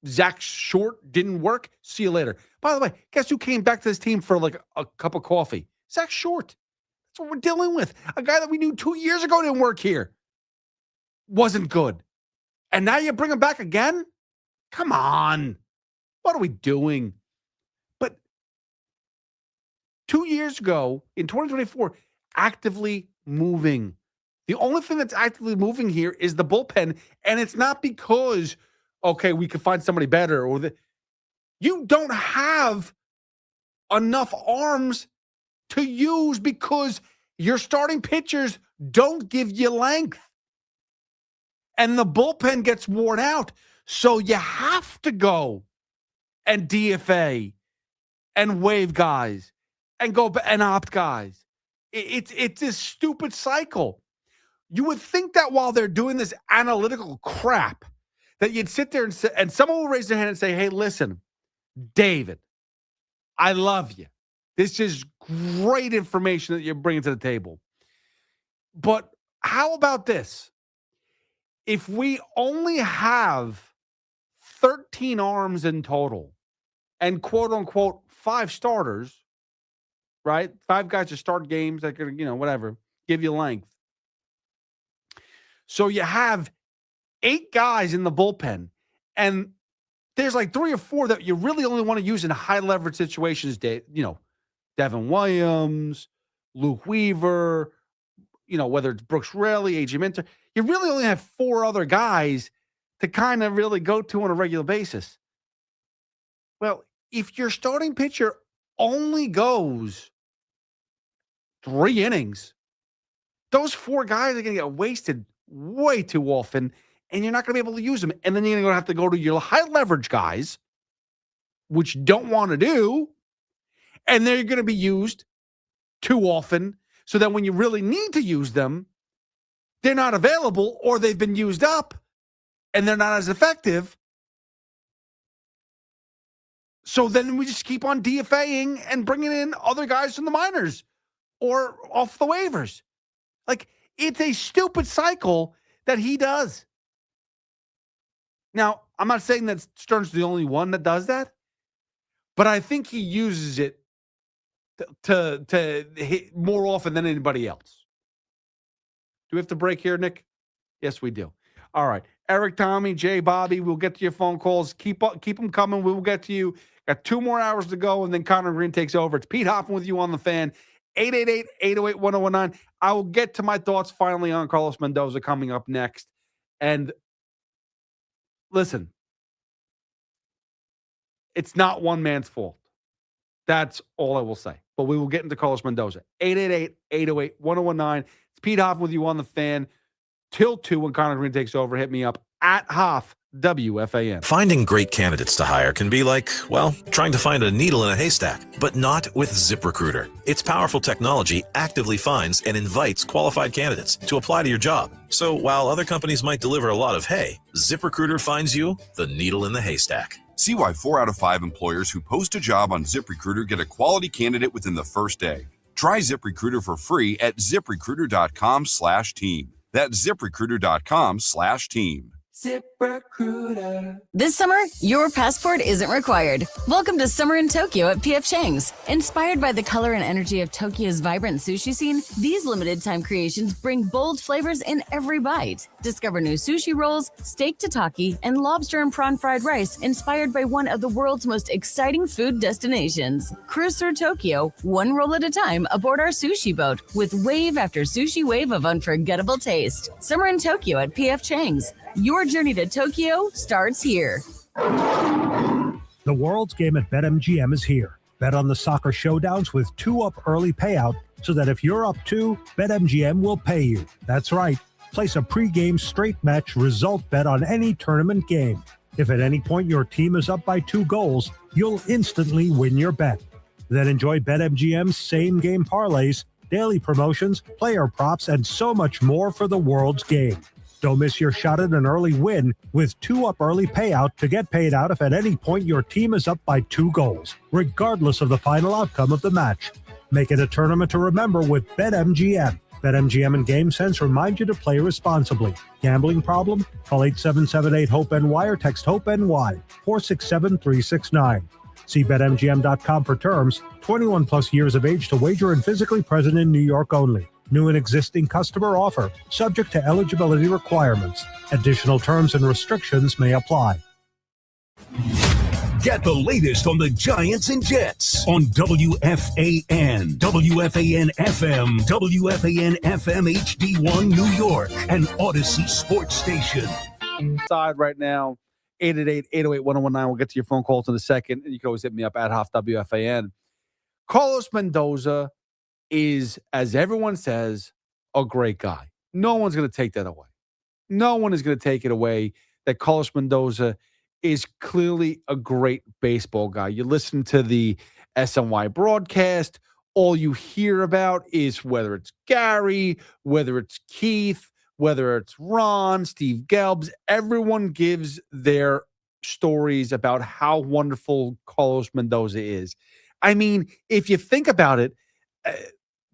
Zach Short didn't work. See you later. By the way, guess who came back to this team for like a cup of coffee? Zach Short. That's what we're dealing with. A guy that we knew 2 years ago didn't work here. Wasn't good. And now you bring him back again? Come on. What are we doing? But 2 years ago, in 2024, actively moving. The only thing that's actively moving here is the bullpen, and it's not because, okay, we could find somebody better you don't have enough arms to use because your starting pitchers don't give you length. And the bullpen gets worn out. So you have to go and DFA and waive guys and go and opt guys. It's this stupid cycle. You would think that while they're doing this analytical crap, that you'd sit there and someone will raise their hand and say, hey, listen, David, I love you. This is great information that you're bringing to the table. But how about this? If we only have 13 arms in total and quote unquote 5 starters, right? 5 guys to start games that could, whatever, give you length. So you have 8 guys in the bullpen, and there's like 3 or 4 that you really only want to use in high leverage situations. Devin Williams, Luke Weaver, whether it's Brooks Raley, AJ Minter. You really only have 4 other guys to kind of really go to on a regular basis. Well, if your starting pitcher only goes 3 innings, those 4 guys are going to get wasted way too often, and you're not going to be able to use them. And then you're going to have to go to your high leverage guys, which you don't want to do, and they're going to be used too often, so that when you really need to use them, they're not available or they've been used up and they're not as effective. So then we just keep on DFAing and bringing in other guys from the minors or off the waivers. Like, it's a stupid cycle that he does. Now, I'm not saying that Stearns is the only one that does that, but I think he uses it to hit more often than anybody else. Do we have to break here, Nick? Yes, we do. All right. Eric, Tommy, Jay, Bobby, we'll get to your phone calls. Keep them coming. We will get to you. Got 2 more hours to go, and then Connor Green takes over. It's Pete Hoffman with you on the fan. 888-808-1019. I will get to my thoughts finally on Carlos Mendoza coming up next. And listen, it's not one man's fault. That's all I will say. But we will get into Carlos Mendoza. 888-808-1019. It's Pete Hoffman with you on the fan. Till 2 when Connor Green takes over. Hit me up at Hoff, WFAN. Finding great candidates to hire can be like, well, trying to find a needle in a haystack, but not with ZipRecruiter. Its powerful technology actively finds and invites qualified candidates to apply to your job. So while other companies might deliver a lot of hay, ZipRecruiter finds you the needle in the haystack. See why 4 out of 5 employers who post a job on ZipRecruiter get a quality candidate within the first day. Try ZipRecruiter for free at ZipRecruiter.com/team. That's ZipRecruiter.com/team. ZipRecruiter. This summer, your passport isn't required. Welcome to Summer in Tokyo at PF Chang's. Inspired by the color and energy of Tokyo's vibrant sushi scene, these limited-time creations bring bold flavors in every bite. Discover new sushi rolls, steak tataki, and lobster and prawn fried rice inspired by one of the world's most exciting food destinations. Cruise through Tokyo, one roll at a time aboard our sushi boat with wave after sushi wave of unforgettable taste. Summer in Tokyo at PF Chang's. Your journey to Tokyo starts here. The World's Game at BetMGM is here. Bet on the soccer showdowns with 2-up early payout so that if you're up 2, BetMGM will pay you. That's right. Place a pregame straight match result bet on any tournament game. If at any point your team is up by 2 goals, you'll instantly win your bet. Then enjoy BetMGM's same-game parlays, daily promotions, player props, and so much more for the World's Game. Don't miss your shot at an early win with 2-up early payout to get paid out if at any point your team is up by 2 goals, regardless of the final outcome of the match. Make it a tournament to remember with BetMGM. BetMGM and GameSense remind you to play responsibly. Gambling problem? Call 877-8-HOPE-NY or text HOPE-NY 467-369. See BetMGM.com for terms. 21 plus years of age to wager and physically present in New York only. New and existing customer offer, subject to eligibility requirements. Additional terms and restrictions may apply. Get the latest on the Giants and Jets on WFAN, WFAN FM, WFAN FM HD1 New York, and Odyssey Sports Station. Side right now, 888-808-1019. We'll get to your phone calls in a second, and you can always hit me up at Hoff WFAN. Carlos Mendoza is, as everyone says, a great guy. No one's going to take that away. No one is going to take it away that Carlos Mendoza is clearly a great baseball guy. You listen to the SNY broadcast, all you hear about is whether it's Gary, whether it's Keith, whether it's Ron, Steve Gelbs, everyone gives their stories about how wonderful Carlos Mendoza is. I mean, if you think about it,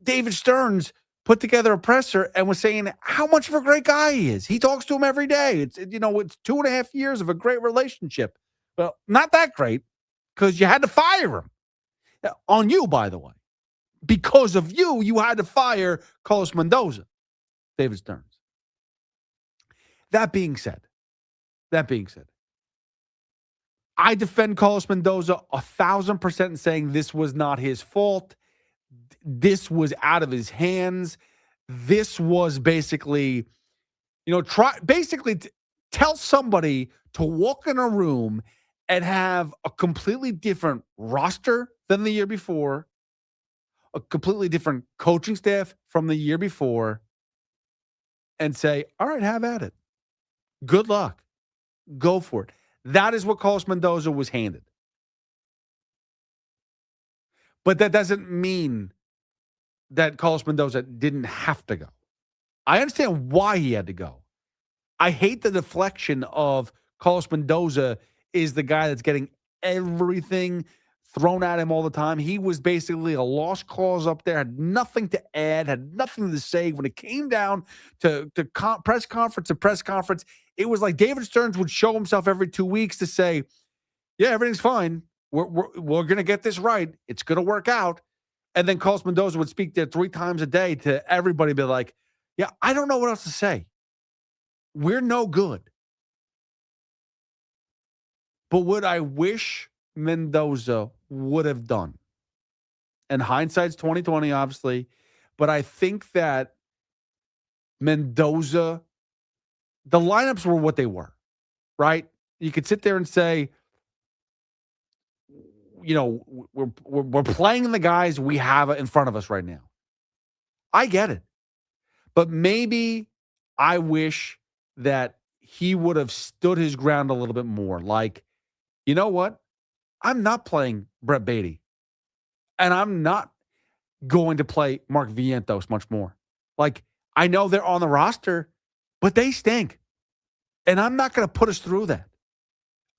David Stearns put together a presser and was saying how much of a great guy he is. He talks to him every day. It's 2.5 years of a great relationship. Well, not that great because you had to fire him. On you, by the way. Because of you, you had to fire Carlos Mendoza, David Stearns. That being said, I defend Carlos Mendoza 1,000% in saying this was not his fault. This was out of his hands. This was basically, tell somebody to walk in a room and have a completely different roster than the year before, a completely different coaching staff from the year before, and say, all right, have at it. Good luck. Go for it. That is what Carlos Mendoza was handed. But that doesn't mean that Carlos Mendoza didn't have to go. I understand why he had to go. I hate the deflection of Carlos Mendoza is the guy that's getting everything thrown at him all the time. He was basically a lost cause up there, had nothing to add, had nothing to say. When it came down to press conference to press conference, it was like David Stearns would show himself every 2 weeks to say, yeah, everything's fine. We're going to get this right. It's going to work out. And then Carlos Mendoza would speak there 3 times a day to everybody, be like, yeah, I don't know what else to say. We're no good. But what I wish Mendoza would have done, and hindsight's 2020, obviously, but I think that Mendoza, the lineups were what they were, right? You could sit there and say, you know, we're playing the guys we have in front of us right now. I get it. But maybe I wish that he would have stood his ground a little bit more. Like, you know what? I'm not playing Brett Beatty. And I'm not going to play Mark Vientos much more. Like, I know they're on the roster, but they stink. And I'm not going to put us through that.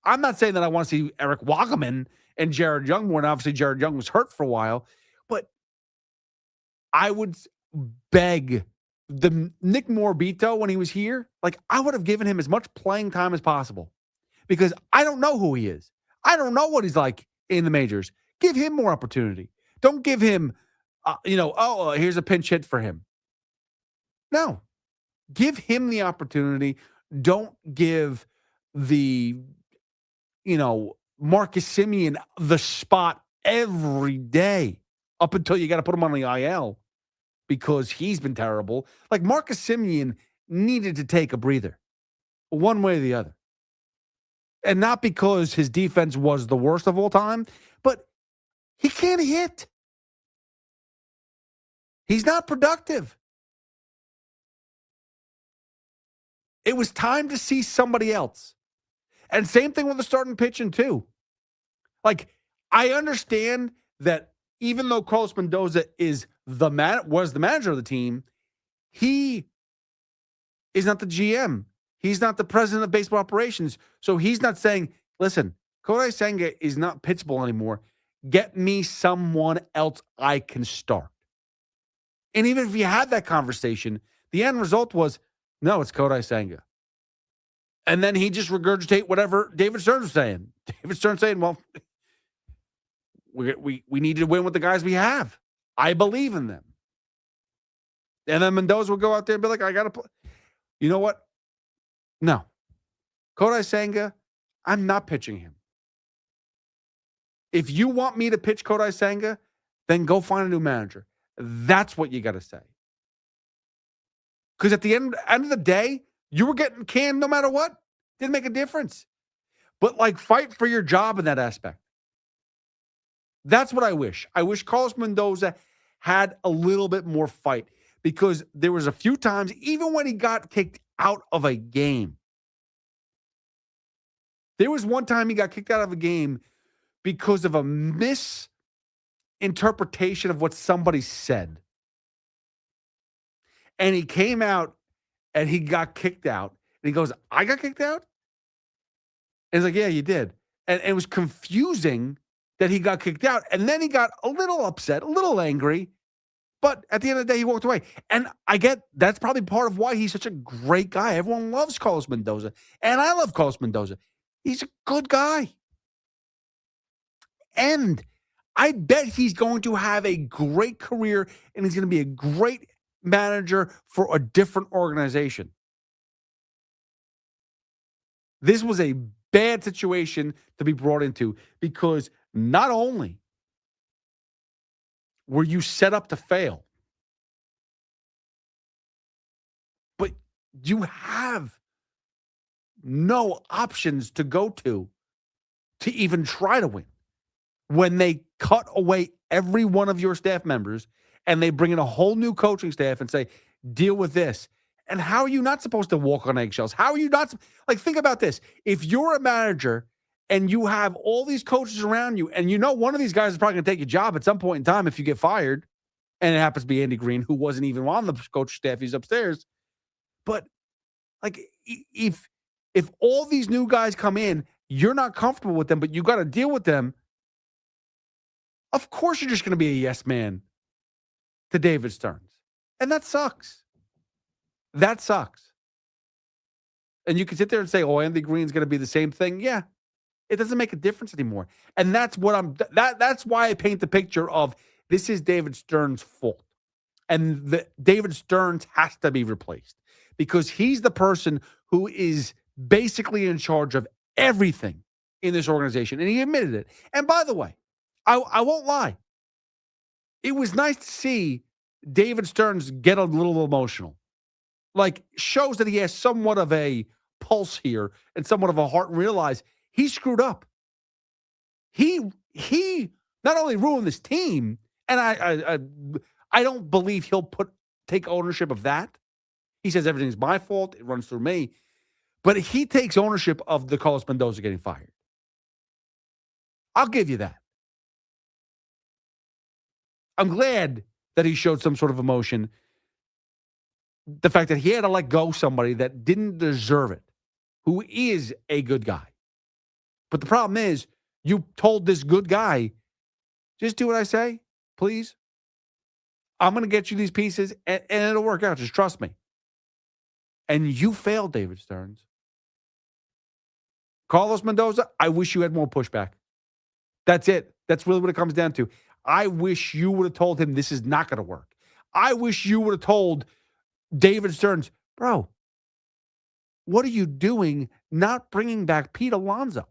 I'm not saying that I want to see Eric Wackerman and Jared Young more. And obviously, Jared Young was hurt for a while. But I would beg the Nick Morabito when he was here, like, I would have given him as much playing time as possible because I don't know who he is. I don't know what he's like in the majors. Give him more opportunity. Don't give him, here's a pinch hit for him. No. Give him the opportunity. Don't give the, Marcus Semien the spot every day up until you got to put him on the IL because he's been terrible. Like, Marcus Semien needed to take a breather one way or the other. And not because his defense was the worst of all time, but he can't hit. He's not productive. It was time to see somebody else. And same thing with the starting pitching, too. Like, I understand that even though Carlos Mendoza was the manager of the team, he is not the GM. He's not the president of baseball operations. So he's not saying, listen, Kodai Senga is not pitchable anymore. Get me someone else I can start. And even if you had that conversation, the end result was, no, it's Kodai Senga. And then he just regurgitate whatever David Stearns was saying. David Stearns saying, well, we need to win with the guys we have. I believe in them. And then Mendoza would go out there and be like, I got to play. You know what? No. Kodai Senga, I'm not pitching him. If you want me to pitch Kodai Senga, then go find a new manager. That's what you got to say. Because at the end of the day, you were getting canned no matter what. Didn't make a difference. But, like, fight for your job in that aspect. That's what I wish. I wish Carlos Mendoza had a little bit more fight because there was a few times, even when he got kicked out of a game. There was one time he got kicked out of a game because of a misinterpretation of what somebody said. And he came out and he got kicked out. And he goes, I got kicked out? And he's like, yeah, you did. And it was confusing that he got kicked out. And then he got a little upset, a little angry. But at the end of the day, he walked away. And I get that's probably part of why he's such a great guy. Everyone loves Carlos Mendoza. And I love Carlos Mendoza. He's a good guy. And I bet he's going to have a great career and he's going to be a great manager for a different organization. This was a bad situation to be brought into because not only were you set up to fail, but you have no options to go to even try to win. When they cut away every one of your staff members and they bring in a whole new coaching staff and say, deal with this. And how are you not supposed to walk on eggshells? How are you not? Like, think about this. If you're a manager and you have all these coaches around you and you know one of these guys is probably going to take your job at some point in time if you get fired, and it happens to be Andy Green, who wasn't even on the coaching staff. He's upstairs. But, like, if all these new guys come in, you're not comfortable with them, but you got to deal with them. Of course you're just going to be a yes man to David Stearns. And that sucks. That sucks. And you can sit there and say, oh, Andy Green's going to be the same thing. Yeah. It doesn't make a difference anymore. And that's what that's why I paint the picture of this is David Stearns' fault. And David Stearns has to be replaced because he's the person who is basically in charge of everything in this organization. And he admitted it. And by the way, I won't lie. It was nice to see David Stearns get a little emotional. Like, shows that he has somewhat of a pulse here and somewhat of a heart, and realize he screwed up. He not only ruined this team, and I don't believe he'll take ownership of that. He says everything's my fault. It runs through me. But he takes ownership of the Carlos Mendoza getting fired. I'll give you that. I'm glad that he showed some sort of emotion. The fact that he had to let go somebody that didn't deserve it, who is a good guy. But the problem is, you told this good guy, just do what I say, please. I'm going to get you these pieces, and it'll work out. Just trust me. And you failed, David Stearns. Carlos Mendoza, I wish you had more pushback. That's it. That's really what it comes down to. I wish you would have told him this is not going to work. I wish you would have told David Stearns, bro, what are you doing not bringing back Pete Alonso?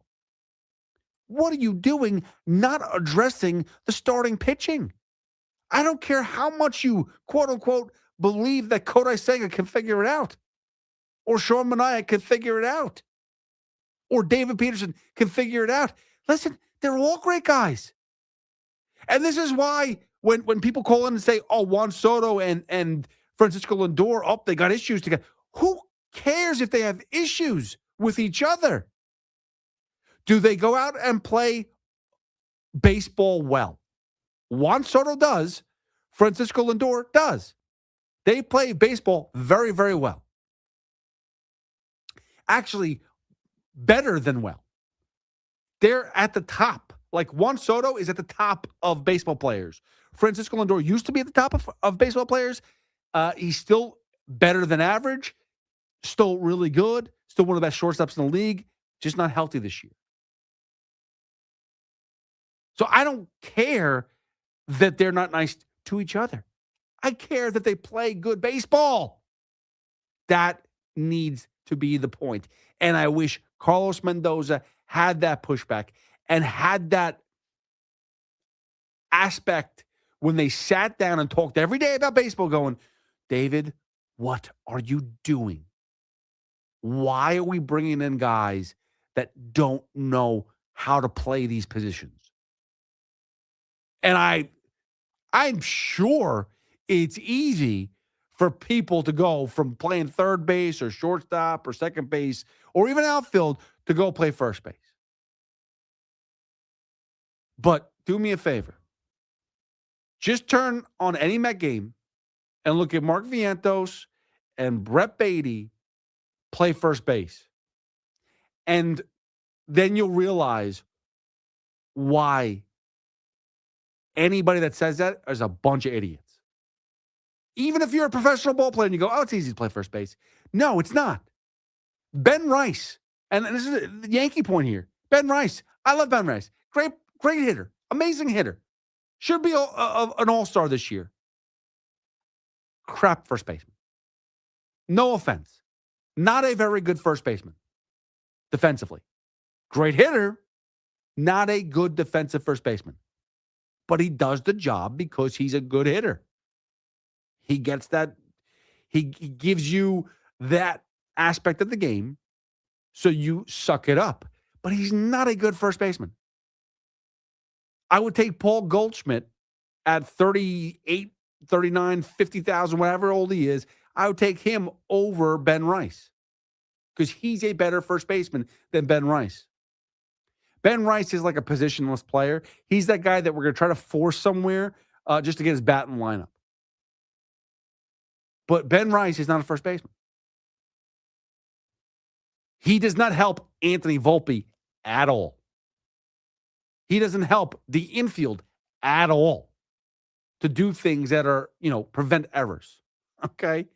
What are you doing not addressing the starting pitching? I don't care how much you, quote unquote, believe that Kodai Senga can figure it out, or Sean Manaea can figure it out, or David Peterson can figure it out. Listen, they're all great guys. And this is why when people call in and say, oh, Juan Soto and Francisco Lindor, they got issues together. Who cares if they have issues with each other? Do they go out and play baseball well? Juan Soto does. Francisco Lindor does. They play baseball very, very well. Actually, better than well. They're at the top. Like, Juan Soto is at the top of baseball players. Francisco Lindor used to be at the top of baseball players. He's still better than average. Still really good. Still one of the best shortstops in the league. Just not healthy this year. So I don't care that they're not nice to each other. I care that they play good baseball. That needs to be the point. And I wish Carlos Mendoza had that pushback and had that aspect when they sat down and talked every day about baseball going, David, what are you doing? Why are we bringing in guys that don't know how to play these positions? And I'm sure it's easy for people to go from playing third base or shortstop or second base or even outfield to go play first base. But do me a favor. Just turn on any Met game and look at Mark Vientos and Brett Beatty play first base. And then you'll realize why anybody that says that is a bunch of idiots. Even if you're a professional ball player and you go, oh, it's easy to play first base. No, it's not. Ben Rice, and this is the Yankee point here. Ben Rice, I love Ben Rice. Great hitter, amazing hitter. Should be an all-star this year. Crap first baseman. No offense. Not a very good first baseman defensively. Great hitter, not a good defensive first baseman. But he does the job because he's a good hitter. He gets that. He gives you that aspect of the game, so you suck it up. But he's not a good first baseman. I would take Paul Goldschmidt at 38, 39, 50,000, whatever old he is. I would take him over Ben Rice because he's a better first baseman than Ben Rice. Ben Rice is like a positionless player. He's that guy that we're going to try to force somewhere just to get his bat in the lineup. But Ben Rice is not a first baseman. He does not help Anthony Volpe at all. He doesn't help the infield at all to do things that are, prevent errors. Okay?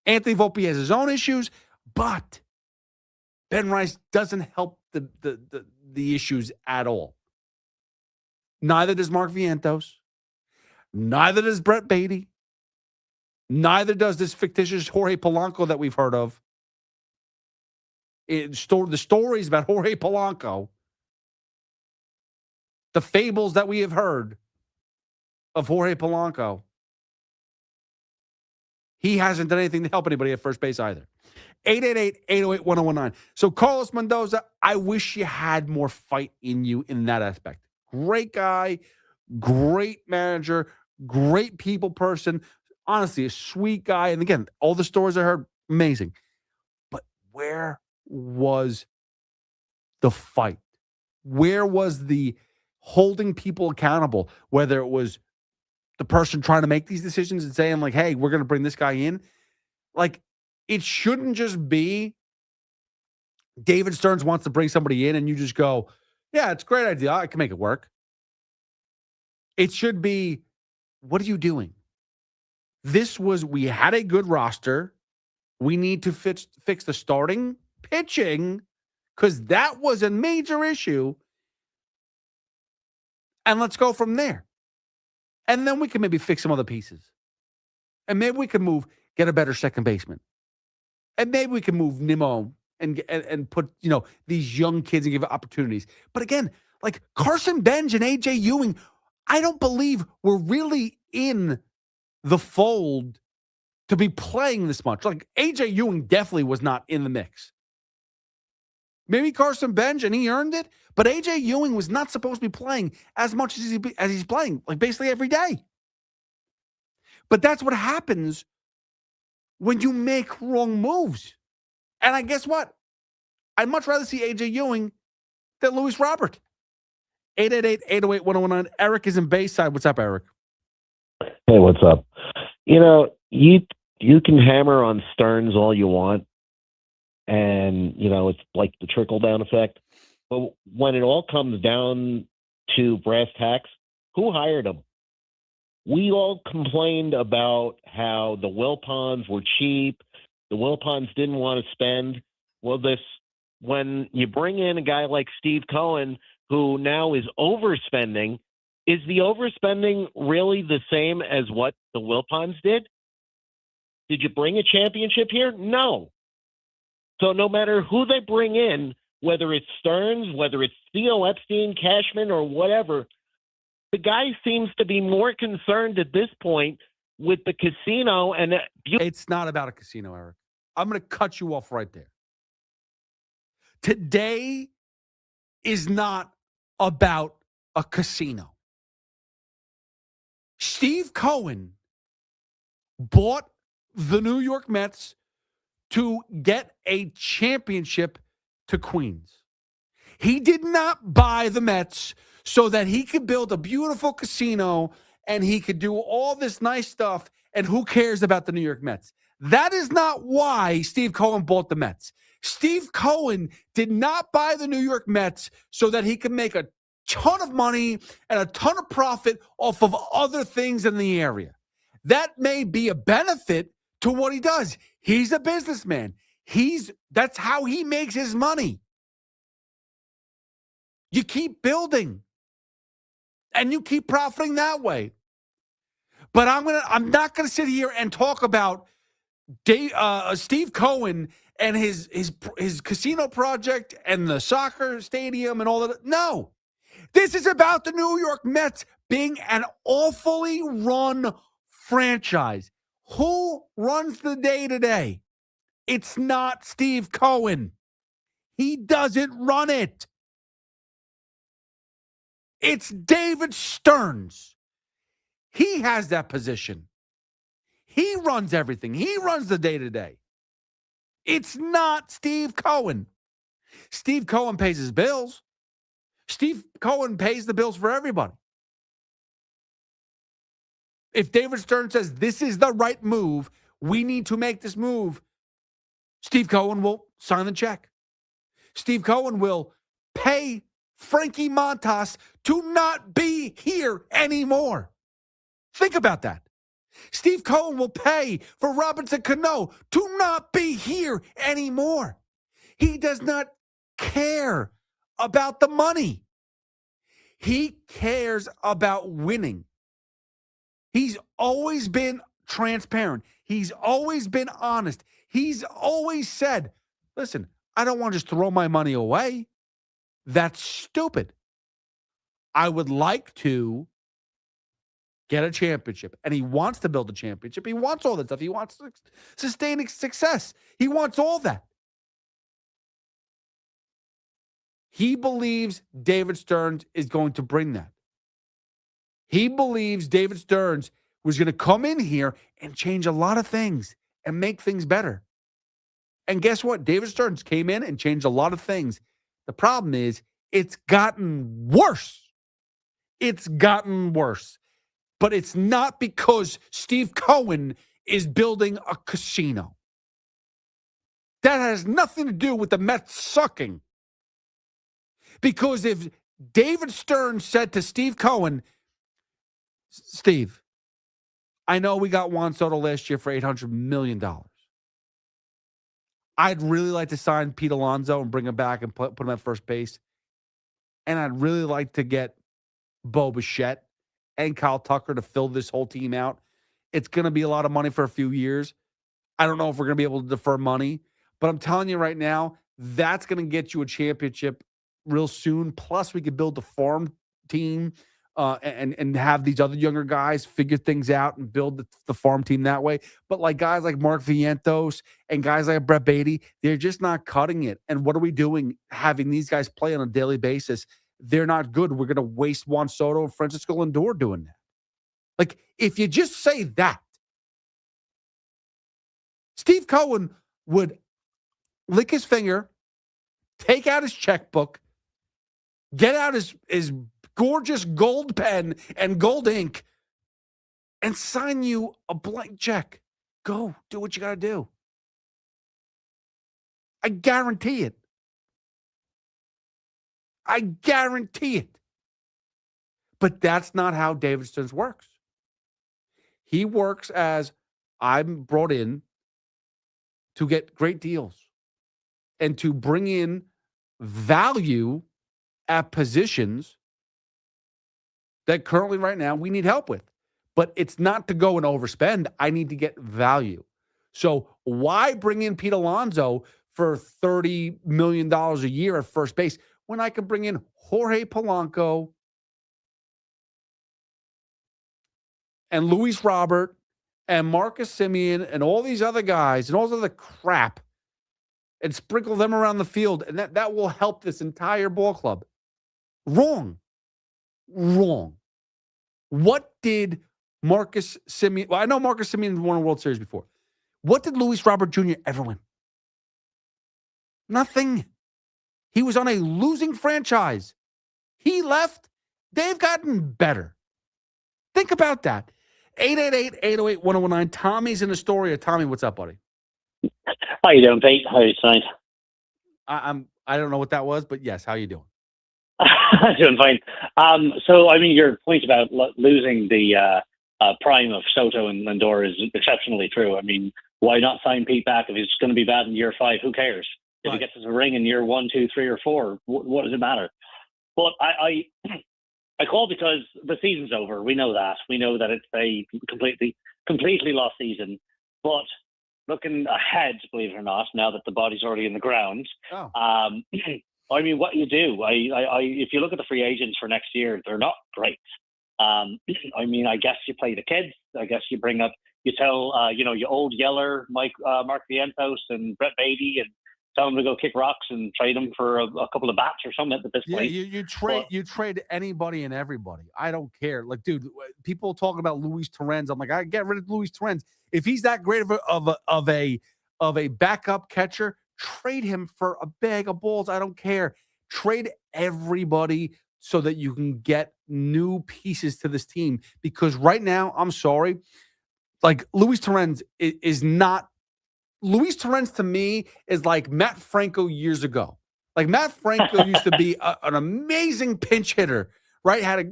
Anthony Volpe has his own issues, but Ben Rice doesn't help the issues at all. Neither does Mark Vientos. Neither does Brett Beatty. Neither does this fictitious Jorge Polanco that we've heard of. The stories about Jorge Polanco, the fables that we have heard of Jorge Polanco, he hasn't done anything to help anybody at first base either. 888-808-1019. So Carlos Mendoza, I wish you had more fight in you in that aspect. Great guy, great manager, great people person. Honestly, a sweet guy. And again, all the stories I heard, amazing. But where was the fight? Where was the holding people accountable? Whether it was the person trying to make these decisions and saying, like, hey, we're going to bring this guy in. Like, it shouldn't just be David Stearns wants to bring somebody in and you just go, yeah, it's a great idea. I can make it work. It should be, what are you doing? We had a good roster. We need to fix the starting pitching because that was a major issue. And let's go from there. And then we can maybe fix some other pieces. And maybe we can get a better second baseman. And maybe we can move Nimmo and put, these young kids and give opportunities. But again, like Carson Benj and A.J. Ewing, I don't believe we're really in the fold to be playing this much. Like A.J. Ewing definitely was not in the mix. Maybe Carson Benj, and he earned it, but A.J. Ewing was not supposed to be playing as much as he's playing, like basically every day. But that's what happens when you make wrong moves. And I guess what? I'd much rather see A.J. Ewing than Luis Robert. 888-808-1019. Eric is in Bayside. What's up, Eric? Hey, what's up? You can hammer on Stearns all you want, and, it's like the trickle-down effect. But when it all comes down to brass tacks, who hired him? We all complained about how the Wilpons were cheap. The Wilpons didn't want to spend. Well, when you bring in a guy like Steve Cohen, who now is overspending, is the overspending really the same as what the Wilpons did? Did you bring a championship here? No. So no matter who they bring in, whether it's Stearns, whether it's Theo Epstein, Cashman, or whatever, the guy seems to be more concerned at this point with the casino. And it's not about a casino, Eric. I'm going to cut you off right there. Today is not about a casino. Steve Cohen bought the New York Mets to get a championship to Queens. He did not buy the Mets so that he could build a beautiful casino and he could do all this nice stuff, and who cares about the New York Mets? That is not why Steve Cohen bought the Mets. Steve Cohen did not buy the New York Mets so that he could make a ton of money and a ton of profit off of other things in the area. That may be a benefit to what he does. He's a businessman. That's how he makes his money. You keep building and you keep profiting that way. But I'm not gonna sit here and talk about Steve Cohen and his casino project and the soccer stadium and all that. No. This is about the New York Mets being an awfully run franchise. Who runs the day-to-day? It's not Steve Cohen. He doesn't run it. It's David Stearns. He has that position. He runs everything. He runs the day-to-day. It's not Steve Cohen. Steve Cohen pays his bills. Steve Cohen pays the bills for everybody. If David Stearns says this is the right move, we need to make this move, Steve Cohen will sign the check. Steve Cohen will pay Frankie Montas to not be here anymore. Think about that. Steve Cohen will pay for Robinson Cano to not be here anymore. He does not care about the money. He cares about winning. He's always been transparent. He's always been honest. He's always said, listen, I don't want to just throw my money away. That's stupid. I would like to get a championship. And he wants to build a championship. He wants all that stuff. He wants sustaining success. He wants all that. He believes David Stearns is going to bring that. He believes David Stearns was going to come in here and change a lot of things and make things better. And guess what? David Stearns came in and changed a lot of things. The problem is it's gotten worse. It's gotten worse. But it's not because Steve Cohen is building a casino. That has nothing to do with the Mets sucking. Because if David Stearns said to Steve Cohen, Steve, I know we got Juan Soto last year for $800 million. I'd really like to sign Pete Alonso and bring him back and put him at first base. And I'd really like to get Bo Bichette and Kyle Tucker to fill this whole team out. It's going to be a lot of money for a few years. I don't know if we're going to be able to defer money. But I'm telling you right now, that's going to get you a championship real soon. Plus, we could build a farm team and have these other younger guys figure things out and build the farm team that way. But like guys like Mark Vientos and guys like Brett Beatty, they're just not cutting it. And what are we doing having these guys play on a daily basis? They're not good. We're going to waste Juan Soto and Francisco Lindor doing that. Like, if you just say that, Steve Cohen would lick his finger, take out his checkbook, get out his gorgeous gold pen and gold ink, and sign you a blank check. Go, do what you got to do. I guarantee it. I guarantee it. But that's not how David Stearns works. He works as I'm brought in to get great deals and to bring in value at positions that currently right now we need help with. But it's not to go and overspend. I need to get value. So why bring in Pete Alonso for $30 million a year at first base when I could bring in Jorge Polanco and Luis Robert and Marcus Semien and all these other guys and all this other crap and sprinkle them around the field, and that will help this entire ball club? Wrong. What did Marcus Semien... Well, I know Marcus Semien won a World Series before. What did Luis Robert Jr. ever win? Nothing. He was on a losing franchise. He left. They've gotten better. Think about that. 888-808-1019. Tommy's in Astoria. Tommy, what's up, buddy? How you doing, Pete? How you doing? I don't know what that was, but yes, how you doing? Doing fine. So, I mean, your point about losing the prime of Soto and Lindor is exceptionally true. I mean, why not sign Pete back if he's going to be bad in year 5? Who cares? If he gets us a ring in year 1, 2, 3, or 4, what does it matter? But I call because the season's over. We know that. We know that it's a completely lost season. But looking ahead, believe it or not, now that the body's already in the ground, I mean, what you do, if you look at the free agents for next year, they're not great. I mean, I guess you play the kids. I guess you bring up, you tell, your old Yeller, Mark Vientos and Brett Beatty, and tell them to go kick rocks and trade them for a couple of bats or something at this point. Yeah, you trade anybody and everybody. I don't care. Like, dude, people talking about Luis Torrens. I'm like, I get rid of Luis Torrens. If he's that great of a backup catcher, trade him for a bag of balls. I don't care. Trade everybody so that you can get new pieces to this team. Because right now, I'm sorry, like Luis Torrens is not. Luis Torrens to me is like Matt Franco years ago. Like Matt Franco used to be an amazing pinch hitter, right? Had a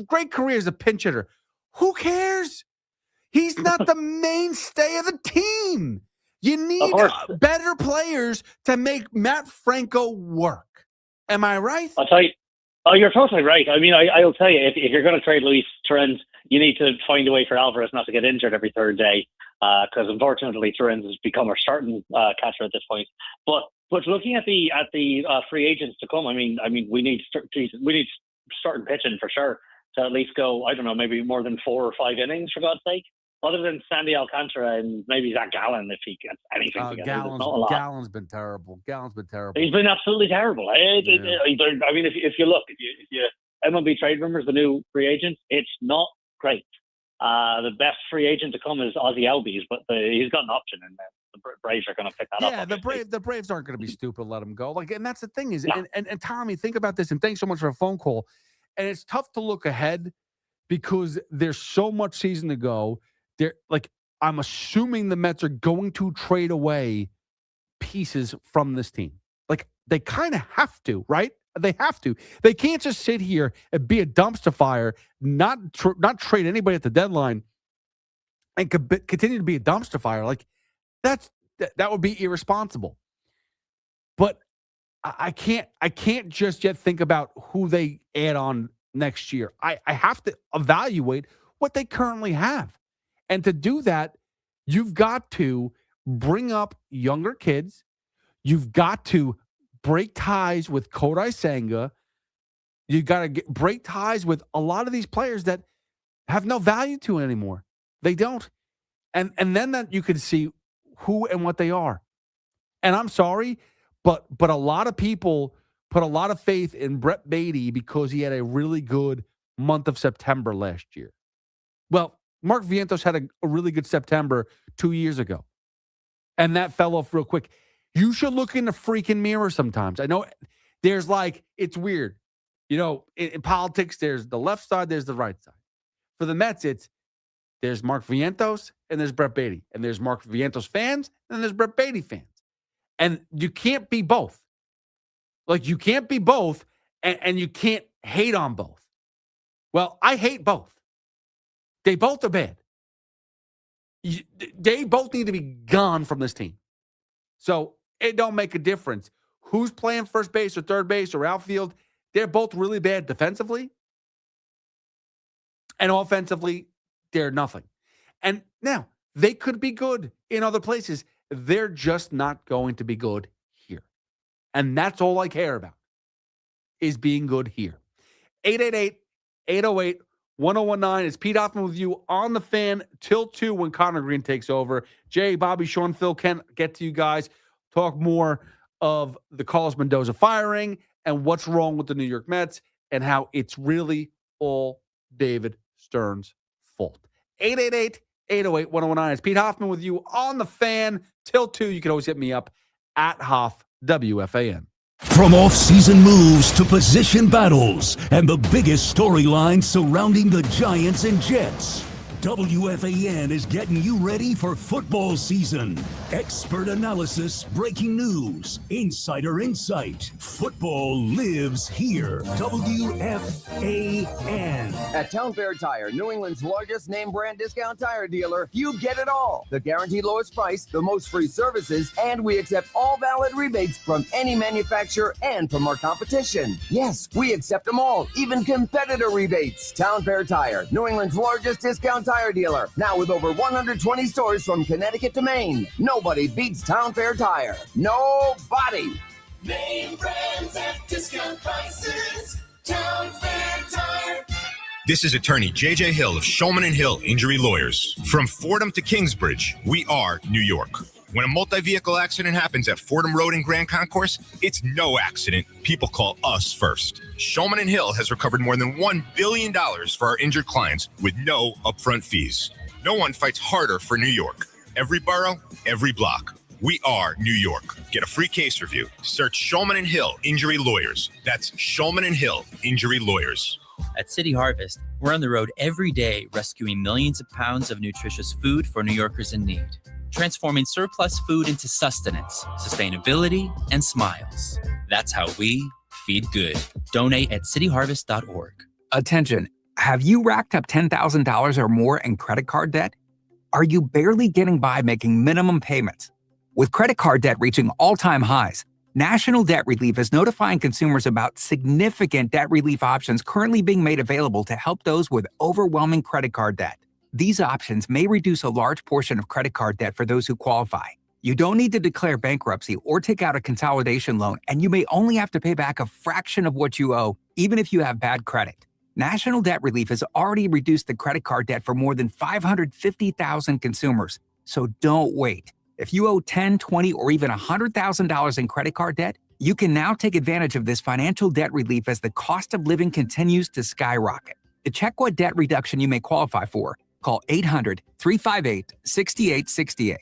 great career as a pinch hitter. Who cares? He's not the mainstay of the team. You need better players to make Matt Franco work. Am I right? I'll tell you. Oh, you're totally right. I mean, I'll tell you, if you're going to trade Luis Torrens, you need to find a way for Alvarez not to get injured every third day, because unfortunately Torrens has become our starting catcher at this point. But looking at the free agents to come, I mean, we need starting pitching for sure to at least go, I don't know, maybe more than 4 or 5 innings for God's sake. Other than Sandy Alcantara and maybe Zach Gallen, if he gets anything together. Gallen's been terrible. He's been absolutely terrible. I mean, if you look, if you MLB trade rumors, the new free agents, it's not great. The best free agent to come is Ozzie Albies, but he's got an option, and the Braves are going to pick that up. Yeah, the Braves aren't going to be stupid to let him go. And that's the thing is, and Tommy, think about this, and thanks so much for a phone call. And it's tough to look ahead because there's so much season to go. I'm assuming the Mets are going to trade away pieces from this team. They kind of have to, right? They have to. They can't just sit here and be a dumpster fire, not trade anybody at the deadline, and continue to be a dumpster fire. That would be irresponsible. But I can't just yet think about who they add on next year. I have to evaluate what they currently have. And to do that, you've got to bring up younger kids. You've got to break ties with Kodai Senga. You've got to break ties with a lot of these players that have no value to it anymore. They don't. And then that you can see who and what they are. And I'm sorry, but a lot of people put a lot of faith in Brett Beatty because he had a really good month of September last year. Well, Mark Vientos had a really good September 2 years ago, and that fell off real quick. You should look in the freaking mirror sometimes. I know there's it's weird. In politics, there's the left side, there's the right side. For the Mets, there's Mark Vientos and there's Brett Beatty, and there's Mark Vientos fans and there's Brett Beatty fans. And you can't be both. You can't be both, and you can't hate on both. Well, I hate both. They both are bad. They both need to be gone from this team. So it don't make a difference who's playing first base or third base or outfield. They're both really bad defensively. And offensively, they're nothing. And now, they could be good in other places. They're just not going to be good here. And that's all I care about, is being good here. 888-808-1019. It's Pete Hoffman with you on the Fan till 2 when Connor Green takes over. Jay, Bobby, Sean, Phil, Ken, get to you guys. Talk more of the Carlos Mendoza firing and what's wrong with the New York Mets and how it's really all David Stearns' fault. 888-808-1019. It's Pete Hoffman with you on the Fan till 2. You can always hit me up at Hoff WFAN. From off-season moves to position battles and the biggest storylines surrounding the Giants and Jets, WFAN is getting you ready for football season. Expert analysis, breaking news, insider insight. Football lives here. WFAN. At Town Fair Tire, New England's largest name brand discount tire dealer, you get it all. The guaranteed lowest price, the most free services, and we accept all valid rebates from any manufacturer and from our competition. Yes, we accept them all, even competitor rebates. Town Fair Tire, New England's largest discount tire dealer, now with over 120 stores from Connecticut to Maine. Nobody beats Town Fair Tire. Nobody. Name brands at discount prices. Town Fair Tire. This is attorney J.J. Hill of Shulman & Hill Injury Lawyers. From Fordham to Kingsbridge, we are New York. When a multi-vehicle accident happens at Fordham Road in Grand Concourse, it's no accident. People call us first. Shulman & Hill has recovered more than $1 billion for our injured clients with no upfront fees. No one fights harder for New York. Every borough, every block. We are New York. Get a free case review. Search Shulman & Hill Injury Lawyers. That's Shulman & Hill Injury Lawyers. At City Harvest, we're on the road every day rescuing millions of pounds of nutritious food for New Yorkers in need. transforming surplus food into sustenance, sustainability, and smiles. That's how we feed good. Donate at cityharvest.org. Attention, have you racked up $10,000 or more in credit card debt? Are you barely getting by making minimum payments? With credit card debt reaching all-time highs, National Debt Relief is notifying consumers about significant debt relief options currently being made available to help those with overwhelming credit card debt. These options may reduce a large portion of credit card debt for those who qualify. You don't need to declare bankruptcy or take out a consolidation loan, and you may only have to pay back a fraction of what you owe, even if you have bad credit. National Debt Relief has already reduced the credit card debt for more than 550,000 consumers. So don't wait. If you owe $10, $20, or even $100,000 in credit card debt, you can now take advantage of this financial debt relief as the cost of living continues to skyrocket. To check what debt reduction you may qualify for, call 800-358-6868.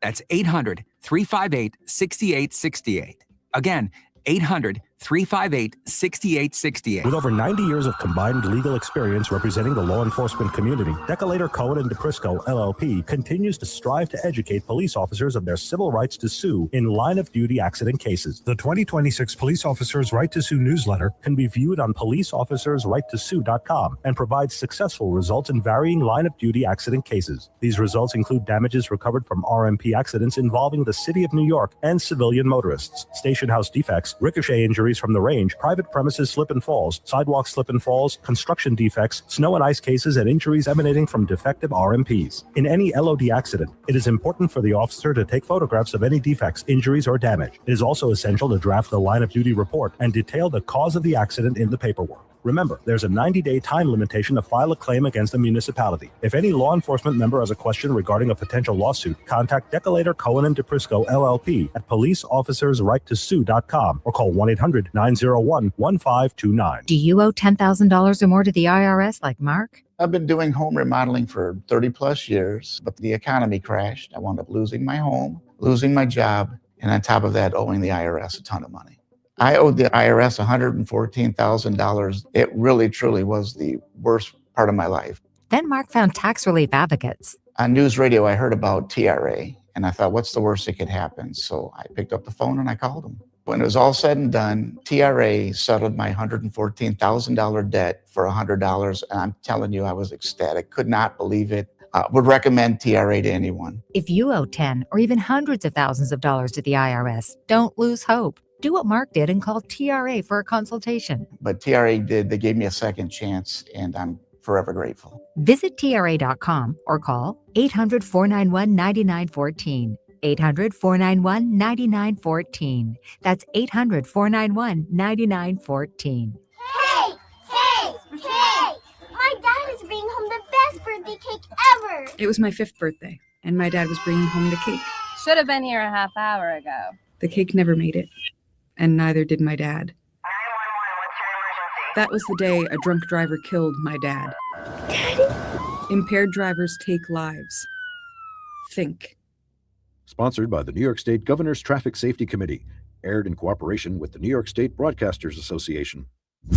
That's 800-358-6868. Again, 800-358-6868. With over 90 years of combined legal experience representing the law enforcement community, Decolator Cohen and DePrisco LLP continues to strive to educate police officers of their civil rights to sue in line-of-duty accident cases. The 2026 Police Officers' Right to Sue newsletter can be viewed on policeofficersrighttosue.com and provides successful results in varying line-of-duty accident cases. These results include damages recovered from RMP accidents involving the City of New York and civilian motorists, station house defects, ricochet injuries from the range, private premises slip and falls, sidewalk slip and falls, construction defects, snow and ice cases, and injuries emanating from defective RMPs. In any LOD accident, it is important for the officer to take photographs of any defects, injuries, or damage. It is also essential to draft the line of duty report and detail the cause of the accident in the paperwork. Remember, there's a 90-day time limitation to file a claim against a municipality. If any law enforcement member has a question regarding a potential lawsuit, contact Decolator Cohen and DePrisco LLP at policeofficersrighttosue.com or call 1-800-901-1529. Do you owe $10,000 or more to the IRS like Mark? I've been doing home remodeling for 30 plus years, but the economy crashed. I wound up losing my home, losing my job, and on top of that, owing the IRS a ton of money. I owed the IRS $114,000. It really, truly was the worst part of my life. Then Mark found tax relief advocates. On news radio, I heard about TRA, and I thought, what's the worst that could happen? So I picked up the phone and I called them. When it was all said and done, TRA settled my $114,000 debt for $100, and I'm telling you, I was ecstatic. Could not believe it. Would recommend TRA to anyone. If you owe 10 or even hundreds of thousands of dollars to the IRS, don't lose hope. Do what Mark did and call TRA for a consultation. But TRA did. They gave me a second chance, and I'm forever grateful. Visit TRA.com or call 800-491-9914. 800-491-9914. That's 800-491-9914. Hey! My dad is bringing home the best birthday cake ever! It was my 5th birthday, and my dad was bringing home the cake. Should have been here a half hour ago. The cake never made it, and neither did my dad. That was the day a drunk driver killed my dad. Daddy? Impaired drivers take lives. Think. Sponsored by the New York State Governor's Traffic Safety Committee. Aired in cooperation with the New York State Broadcasters Association.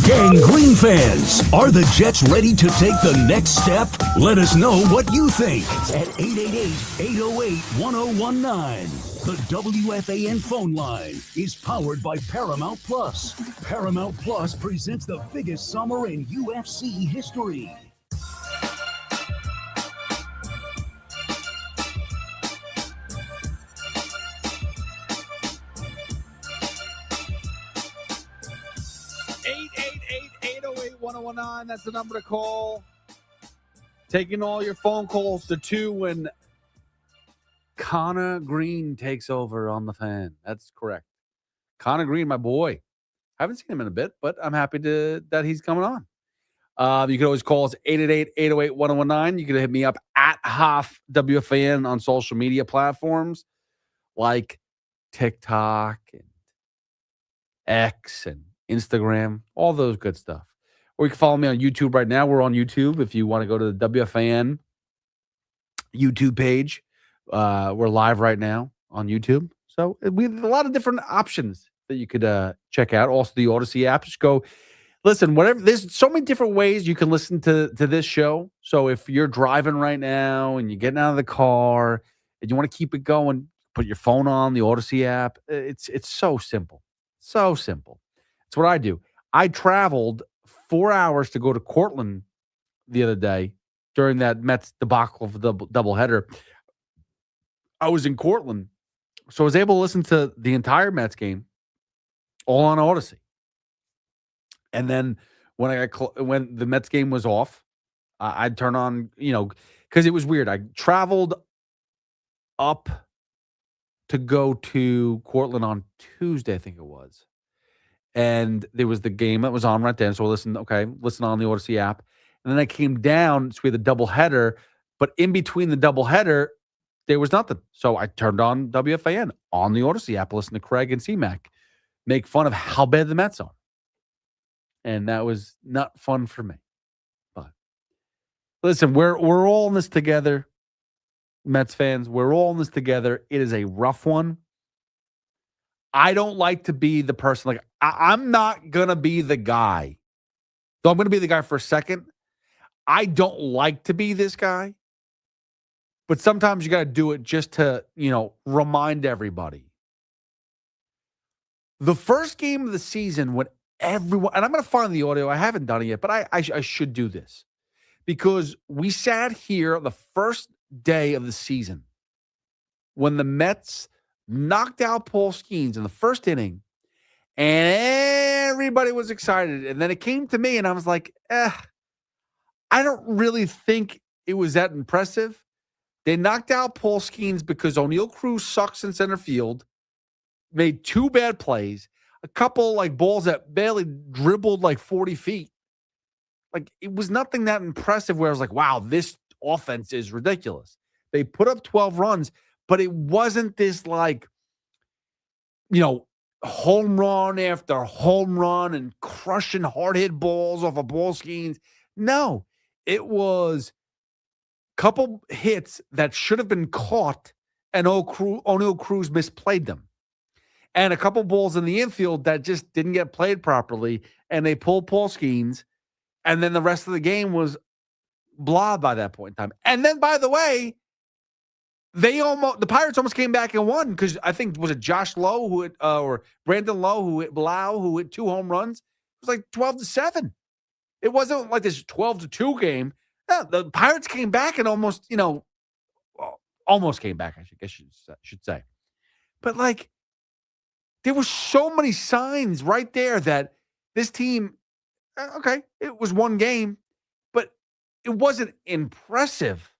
Gang Green fans, are the Jets ready to take the next step? Let us know what you think at 888-808-1019. The WFAN phone line is powered by Paramount Plus. Paramount Plus presents the biggest summer in UFC history. That's the number to call. Taking all your phone calls to 2 when Connor Green takes over on the fan. That's correct. Connor Green, my boy. I haven't seen him in a bit, but I'm happy that he's coming on. You can always call us 888-808-1019. You can hit me up at Hoff WFAN on social media platforms like TikTok and X and Instagram, all those good stuff. Or you can follow me on YouTube right now. We're on YouTube. If you want to go to the WFAN YouTube page, we're live right now on YouTube. So we have a lot of different options that you could check out. Also, the Odyssey app. Just go listen. Whatever. There's so many different ways you can listen to this show. So if you're driving right now and you're getting out of the car and you want to keep it going, put your phone on the Odyssey app. It's so simple. So simple. It's what I do. I traveled 4 hours to go to Cortland the other day during that Mets debacle of the doubleheader. I was in Cortland, so I was able to listen to the entire Mets game all on Odyssey. And then when when the Mets game was off, I'd turn on, because it was weird. I traveled up to go to Cortland on Tuesday, I think it was. And there was the game that was on right then. So I listen on the Odyssey app. And then I came down, so we had the doubleheader. But in between the doubleheader, there was nothing. So I turned on WFAN on the Odyssey app, listen to Craig and C-Mac make fun of how bad the Mets are. And that was not fun for me. But listen, we're all in this together, Mets fans. We're all in this together. It is a rough one. I don't like to be the person, I'm not going to be the guy. Though I'm going to be the guy for a second. I don't like to be this guy. But sometimes you got to do it just to, remind everybody. The first game of the season when everyone, and I'm going to find the audio. I haven't done it yet, but I should do this. Because we sat here the first day of the season when the Mets knocked out Paul Skeens in the first inning, and everybody was excited. And then it came to me, and I was like, I don't really think it was that impressive. They knocked out Paul Skeens because O'Neal Cruz sucks in center field, made 2 bad plays, a couple balls that barely dribbled 40 feet. It was nothing that impressive where I was like, wow, this offense is ridiculous. They put up 12 runs, but it wasn't this home run after home run and crushing hard hit balls off of ball Skeens. No, it was a couple hits that should have been caught and O'Neal Cruz misplayed them. And a couple balls in the infield that just didn't get played properly, and they pulled Paul Skeens, and then the rest of the game was blah by that point in time. And then, by the way, the Pirates almost came back and won because I think, was it Josh Lowe who hit, or Brandon Lowe who hit 2 home runs? It was 12-7. It wasn't like this 12-2 game. No, the Pirates came back and almost came back, I guess I should say. But there were so many signs right there that this team, it was one game, but it wasn't impressive.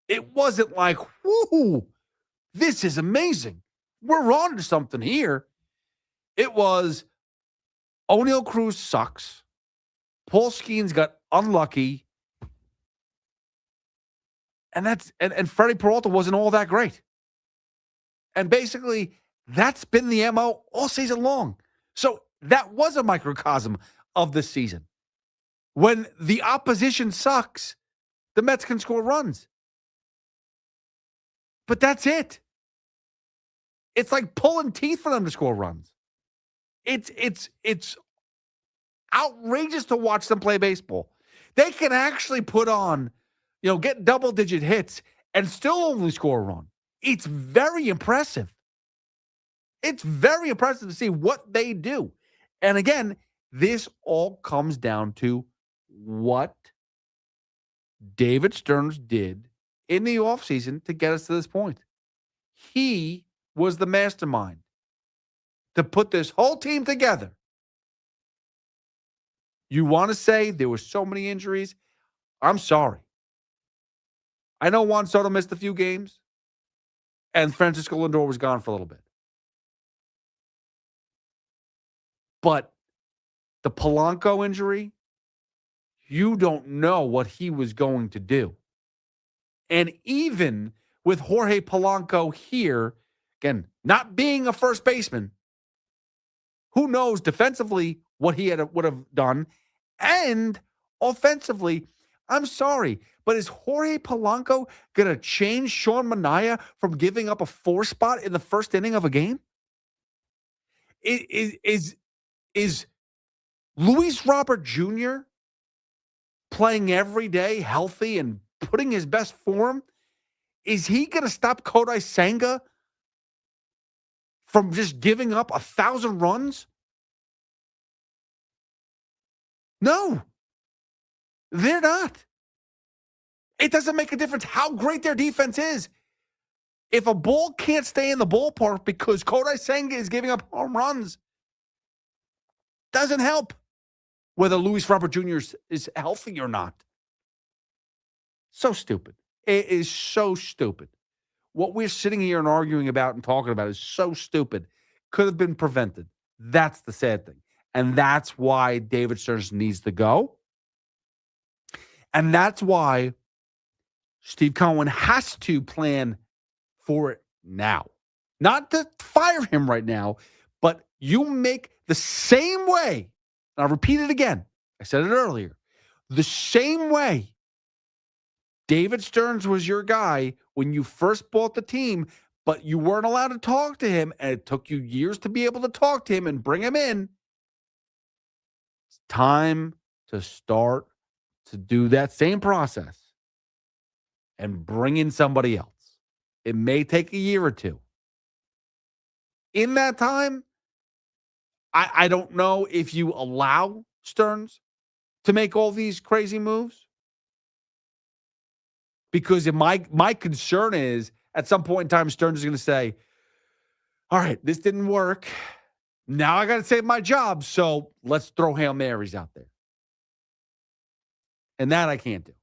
It wasn't whoo, this is amazing. We're on to something here. It was O'Neal Cruz sucks. Paul Skeens got unlucky. And Freddie Peralta wasn't all that great. And basically, that's been the MO all season long. So that was a microcosm of the season. When the opposition sucks, the Mets can score runs. But that's it. It's like pulling teeth for them to score runs. It's outrageous to watch them play baseball. They can actually put on, get double-digit hits and still only score a run. It's very impressive. It's very impressive to see what they do. And again, this all comes down to what David Stearns did in the offseason to get us to this point. He was the mastermind to put this whole team together. You want to say there were so many injuries? I'm sorry. I know Juan Soto missed a few games, and Francisco Lindor was gone for a little bit. But the Polanco injury, you don't know what he was going to do. And even with Jorge Polanco here, again, not being a first baseman, who knows defensively what he would have done, and offensively, I'm sorry, but is Jorge Polanco going to change Sean Manaea from giving up a 4 spot in the first inning of a game? Is Luis Robert Jr. playing every day, healthy, and putting his best form? Is he going to stop Kodai Senga from just giving up 1,000 runs? No, they're not. It doesn't make a difference how great their defense is. If a ball can't stay in the ballpark because Kodai Senga is giving up home runs, doesn't help whether Luis Robert Jr. is healthy or not. So stupid. It is so stupid. What we're sitting here and arguing about and talking about is so stupid. Could have been prevented. That's the sad thing. And that's why David Stearns needs to go. And that's why Steve Cohen has to plan for it now. Not to fire him right now, but you make the same way. And I'll repeat it again. I said it earlier. The same way David Stearns was your guy when you first bought the team, but you weren't allowed to talk to him, and it took you years to be able to talk to him and bring him in. It's time to start to do that same process and bring in somebody else. It may take a year or two. In that time, I don't know if you allow Stearns to make all these crazy moves. Because my concern is at some point in time, Stearns is going to say, all right, this didn't work. Now I got to save my job. So let's throw Hail Marys out there. And that I can't do.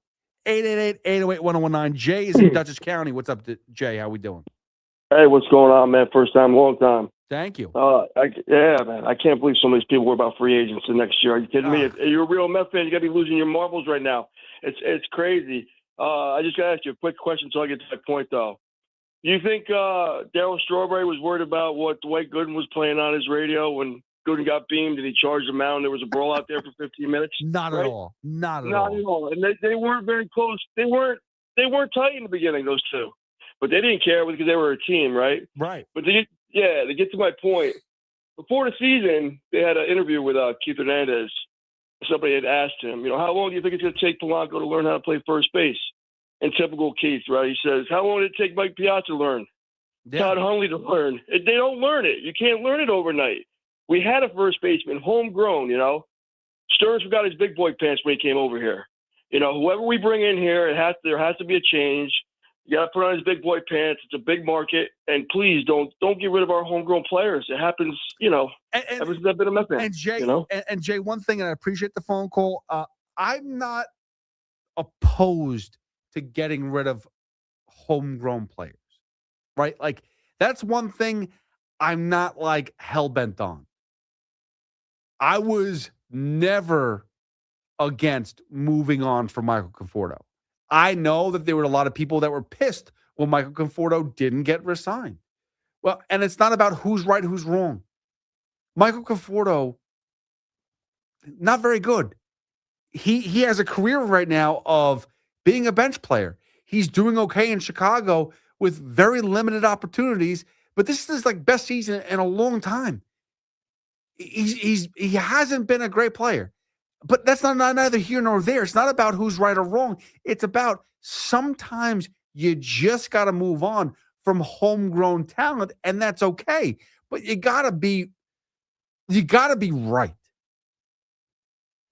888-808-1019. Jay is in Dutchess County. What's up, Jay? How we doing? Hey, what's going on, man? First time, long time. Thank you. Yeah, man. I can't believe some of these people were about free agents the next year. Are you kidding me? If you're a real Mets fan, you got to be losing your marbles right now. It's crazy. I just got to ask you a quick question until I get to that point, though. You think Darryl Strawberry was worried about what Dwight Gooden was playing on his radio when Gooden got beamed and he charged him out and there was a brawl out there for 15 minutes? Not right? at all. Not at all. And they weren't very close. They weren't tight in the beginning, those two. But they didn't care because they were a team, right? Right. But to get to my point, before the season, they had an interview with Keith Hernandez. Somebody had asked him, how long do you think it's going to take Polanco to learn how to play first base? And typical Keith, right? He says, how long did it take Mike Piazza to learn? Yeah. Todd Hundley to learn? They don't learn it. You can't learn it overnight. We had a first baseman, homegrown, Stearns forgot his big boy pants when he came over here. Whoever we bring in here, there has to be a change. You got to put on his big boy pants. It's a big market. And please don't get rid of our homegrown players. It happens, ever since I've been a Mets fan. And Jay, and Jay, one thing, and I appreciate the phone call. I'm not opposed to getting rid of homegrown players, right? Like, that's one thing I'm not like hell-bent on. I was never against moving on from Michael Conforto. I know that there were a lot of people that were pissed when Michael Conforto didn't get re-signed. Well, and it's not about who's right, who's wrong. Michael Conforto, not very good. He has a career right now of being a bench player. He's doing okay in Chicago with very limited opportunities, but this is his best season in a long time. He hasn't been a great player, but that's not neither here nor there. It's not about who's right or wrong. It's about sometimes you just got to move on from homegrown talent, and that's okay. But you gotta be right.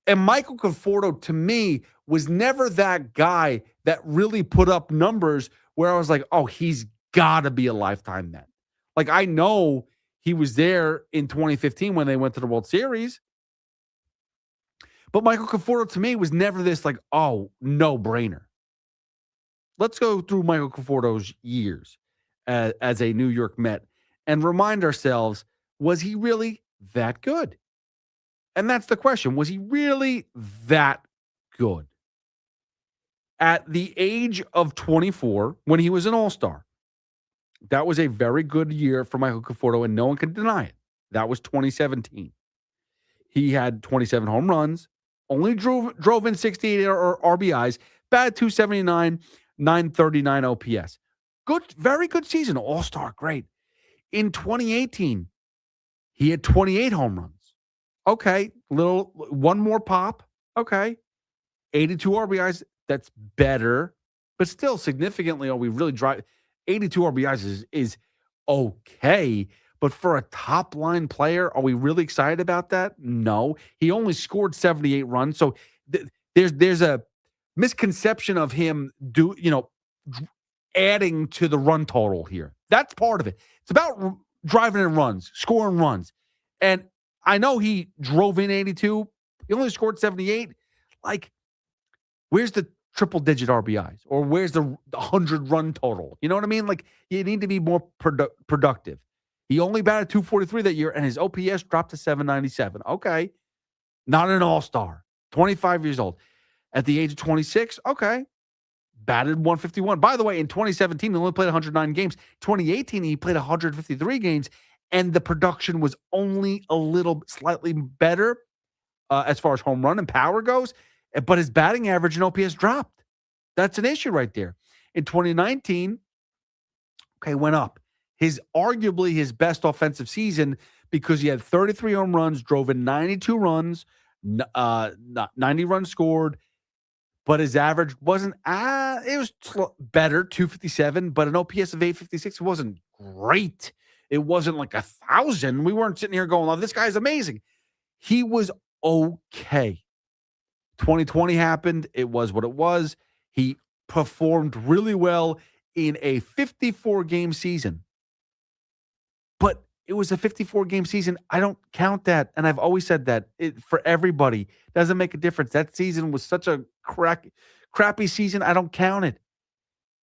And Michael Conforto, to me, was never that guy that really put up numbers where I was like, oh, he's got to be a lifetime Met. Like, I know he was there in 2015 when they went to the World Series. But Michael Conforto, to me, was never this no-brainer. Let's go through Michael Conforto's years as a New York Met and remind ourselves, was he really that good? And that's the question. Was he really that good? At the age of 24, when he was an all-star, that was a very good year for Michael Conforto, and no one can deny it. That was 2017. He had 27 home runs, only drove in 68 RBIs, batted .279, 939 OPS. Good, very good season. All-star, great. In 2018, he had 28 home runs. Okay, one more pop. Okay. 82 RBIs, that's better But still, significantly, are we really drive 82 RBIs is okay. But for a top line player, are we really excited about that? No. He only scored 78 runs. So there's a misconception of him adding to the run total here. That's part of it. It's about driving in runs, scoring runs. And I know he drove in 82. He only scored 78. Like, where's the triple-digit RBIs? Or where's the 100-run total? You know what I mean? Like, you need to be more productive. He only batted 243 that year, and his OPS dropped to 797. Okay. Not an all-star. 25 years old. At the age of 26, okay. Batted 151. By the way, in 2017, he only played 109 games. 2018, he played 153 games, and the production was only a little slightly better as far as home run and power goes, but his batting average and OPS dropped. That's an issue right there. In 2019, went up. Arguably his best offensive season because he had 33 home runs, drove in 92 runs, 90 runs scored, but his average wasn't, it was better, 257, but an OPS of 856 wasn't great. It wasn't like 1,000. We weren't sitting here going, oh, this guy's amazing. He was okay. 2020 happened. It was what it was. He performed really well in a 54-game season. But it was a 54-game season. I don't count that. And I've always said that for everybody. Doesn't make a difference. That season was such a crappy season. I don't count it.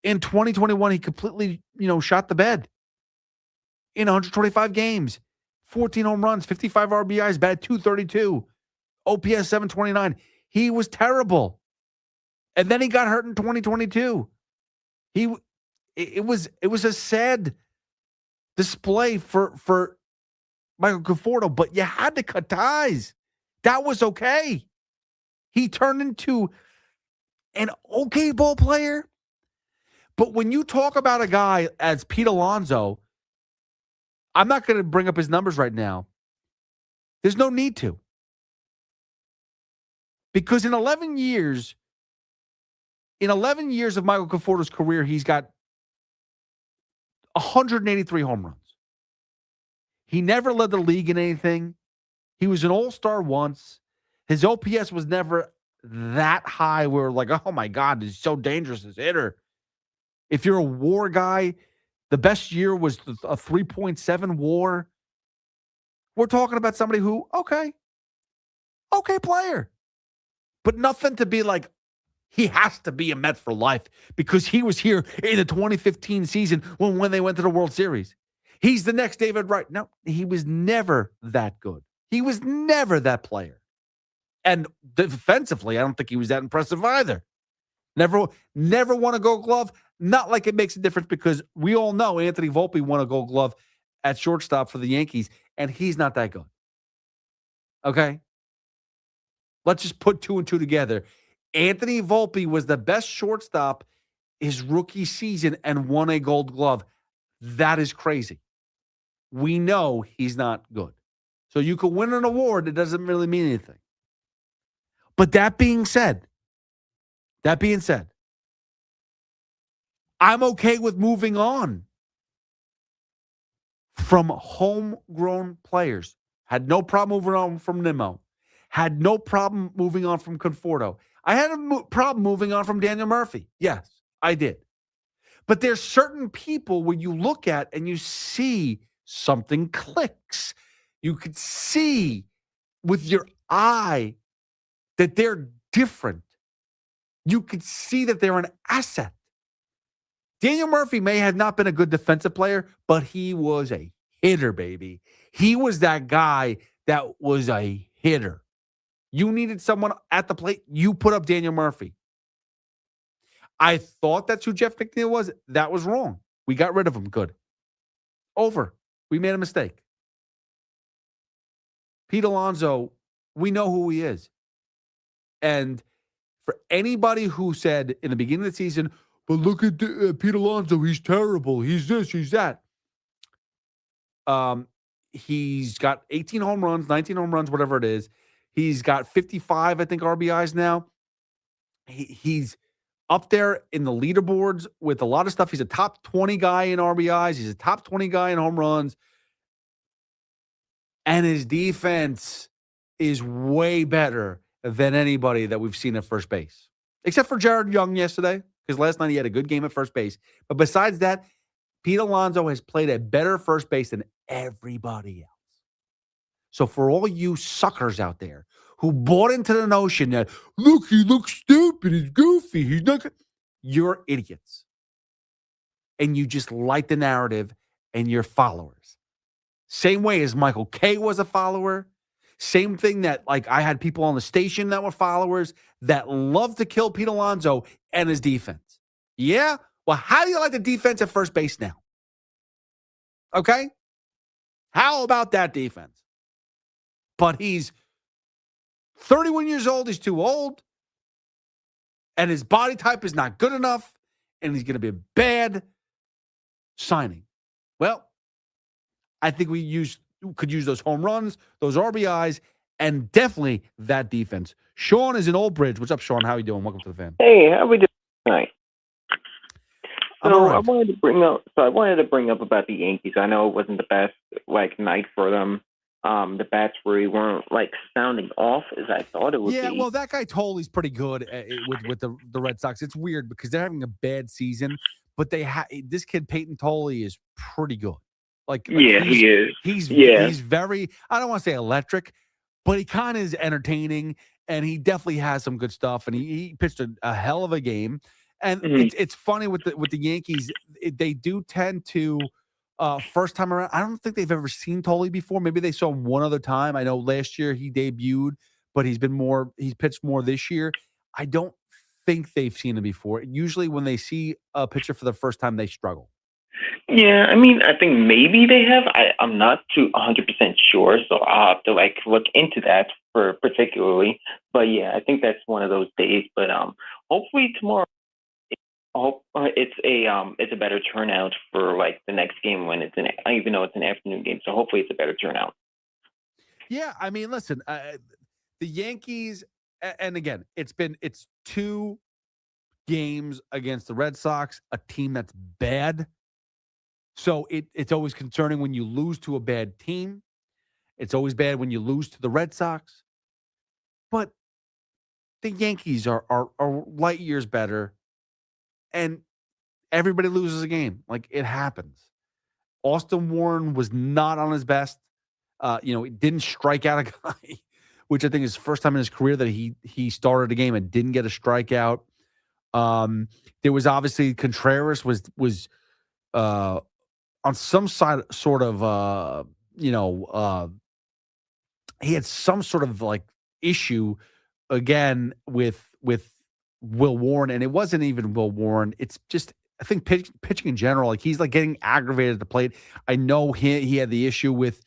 In 2021, he completely, shot the bed. In 125 games, 14 home runs, 55 RBIs, batted 232, OPS 729. He was terrible. And then he got hurt in 2022. It was a sad display for Michael Conforto, but you had to cut ties. That was okay. He turned into an okay ball player. But when you talk about a guy as Pete Alonso, I'm not going to bring up his numbers right now. There's no need to. Because in 11 years of Michael Conforto's career, he's got 183 home runs. He never led the league in anything. He was an all-star once. His OPS was never that high where we're like, oh my God, he's so dangerous as a hitter. If you're a WAR guy, the best year was a 3.7 WAR. We're talking about somebody who, okay player. But nothing to be like, he has to be a Met for life because he was here in the 2015 season when they went to the World Series. He's the next David Wright. No, he was never that good. He was never that player. And defensively, I don't think he was that impressive either. Never won a Gold Glove. Not like it makes a difference because we all know Anthony Volpe won a Gold Glove at shortstop for the Yankees, and he's not that good. Okay? Let's just put two and two together. Anthony Volpe was the best shortstop his rookie season and won a Gold Glove. That is crazy. We know he's not good. So you could win an award, it doesn't really mean anything. But that being said, I'm okay with moving on from homegrown players. Had no problem moving on from Nimmo. Had no problem moving on from Conforto. I had a problem moving on from Daniel Murphy. Yes, I did. But there's certain people when you look at and you see something clicks. You could see with your eye that they're different. You could see that they're an asset. Daniel Murphy may have not been a good defensive player, but he was a hitter, baby. He was that guy that was a hitter. You needed someone at the plate, you put up Daniel Murphy. I thought that's who Jeff McNeil was. That was wrong. We got rid of him. Good. Over. We made a mistake. Pete Alonso, we know who he is. And for anybody who said in the beginning of the season, but look at Pete Alonso, he's terrible. He's this, he's that. He's got 18 home runs, 19 home runs, whatever it is. He's got 55, I think, RBIs now. He's up there in the leaderboards with a lot of stuff. He's a top 20 guy in RBIs. He's a top 20 guy in home runs. And his defense is way better than anybody that we've seen at first base. Except for Jared Young yesterday, because last night he had a good game at first base. But besides that, Pete Alonso has played a better first base than everybody else. So for all you suckers out there who bought into the notion that, look, he looks stupid, he's goofy, he's not good, you're idiots. And you just like the narrative and you're followers. Same way as Michael Kay was a follower. Same thing that, like, I had people on the station that were followers that love to kill Pete Alonso and his defense. Yeah? Well, how do you like the defense at first base now? Okay? How about that defense? But he's 31 years old. He's too old. And his body type is not good enough. And he's going to be a bad signing. Well, I think we could use those home runs, those RBIs, and definitely that defense. Sean is in Old Bridge. What's up, Sean? How are you doing? Welcome to the fan. Hey, how we doing tonight? So right. I wanted to bring up about the Yankees. I know it wasn't the best night for them. The bats really weren't sounding off as I thought it would be. Yeah, well, that guy Toley's pretty good with the Red Sox. It's weird because they're having a bad season, but this kid Peyton Toley is pretty good. He is. He's very, I don't want to say electric, but he kind of is entertaining, and he definitely has some good stuff. And he pitched a hell of a game. And it's funny with the Yankees, they do tend to first time around. I don't think they've ever seen Toley before. Maybe they saw him one other time. I know last year he debuted, but he's pitched more this year. I don't think they've seen him before. Usually when they see a pitcher for the first time, they struggle. Yeah, I mean, I think maybe they have. I'm not too 100% sure, so I'll have to look into that for particularly. But yeah, I think that's one of those days. But hopefully tomorrow, I hope it's a better turnout for the next game when even though it's an afternoon game. So hopefully it's a better turnout. Yeah, I mean, listen, the Yankees, and again, it's 2 games against the Red Sox, a team that's bad. So it's always concerning when you lose to a bad team. It's always bad when you lose to the Red Sox. But the Yankees are light years better, and everybody loses a game. It happens. Austin Warren was not on his best. He didn't strike out a guy, which I think is the first time in his career that he started a game and didn't get a strikeout. There was obviously Contreras was on some side, sort of, he had some sort of issue again with Will Warren, and it wasn't even Will Warren. It's just, I think pitching in general, he's getting aggravated at the plate. I know he had the issue with,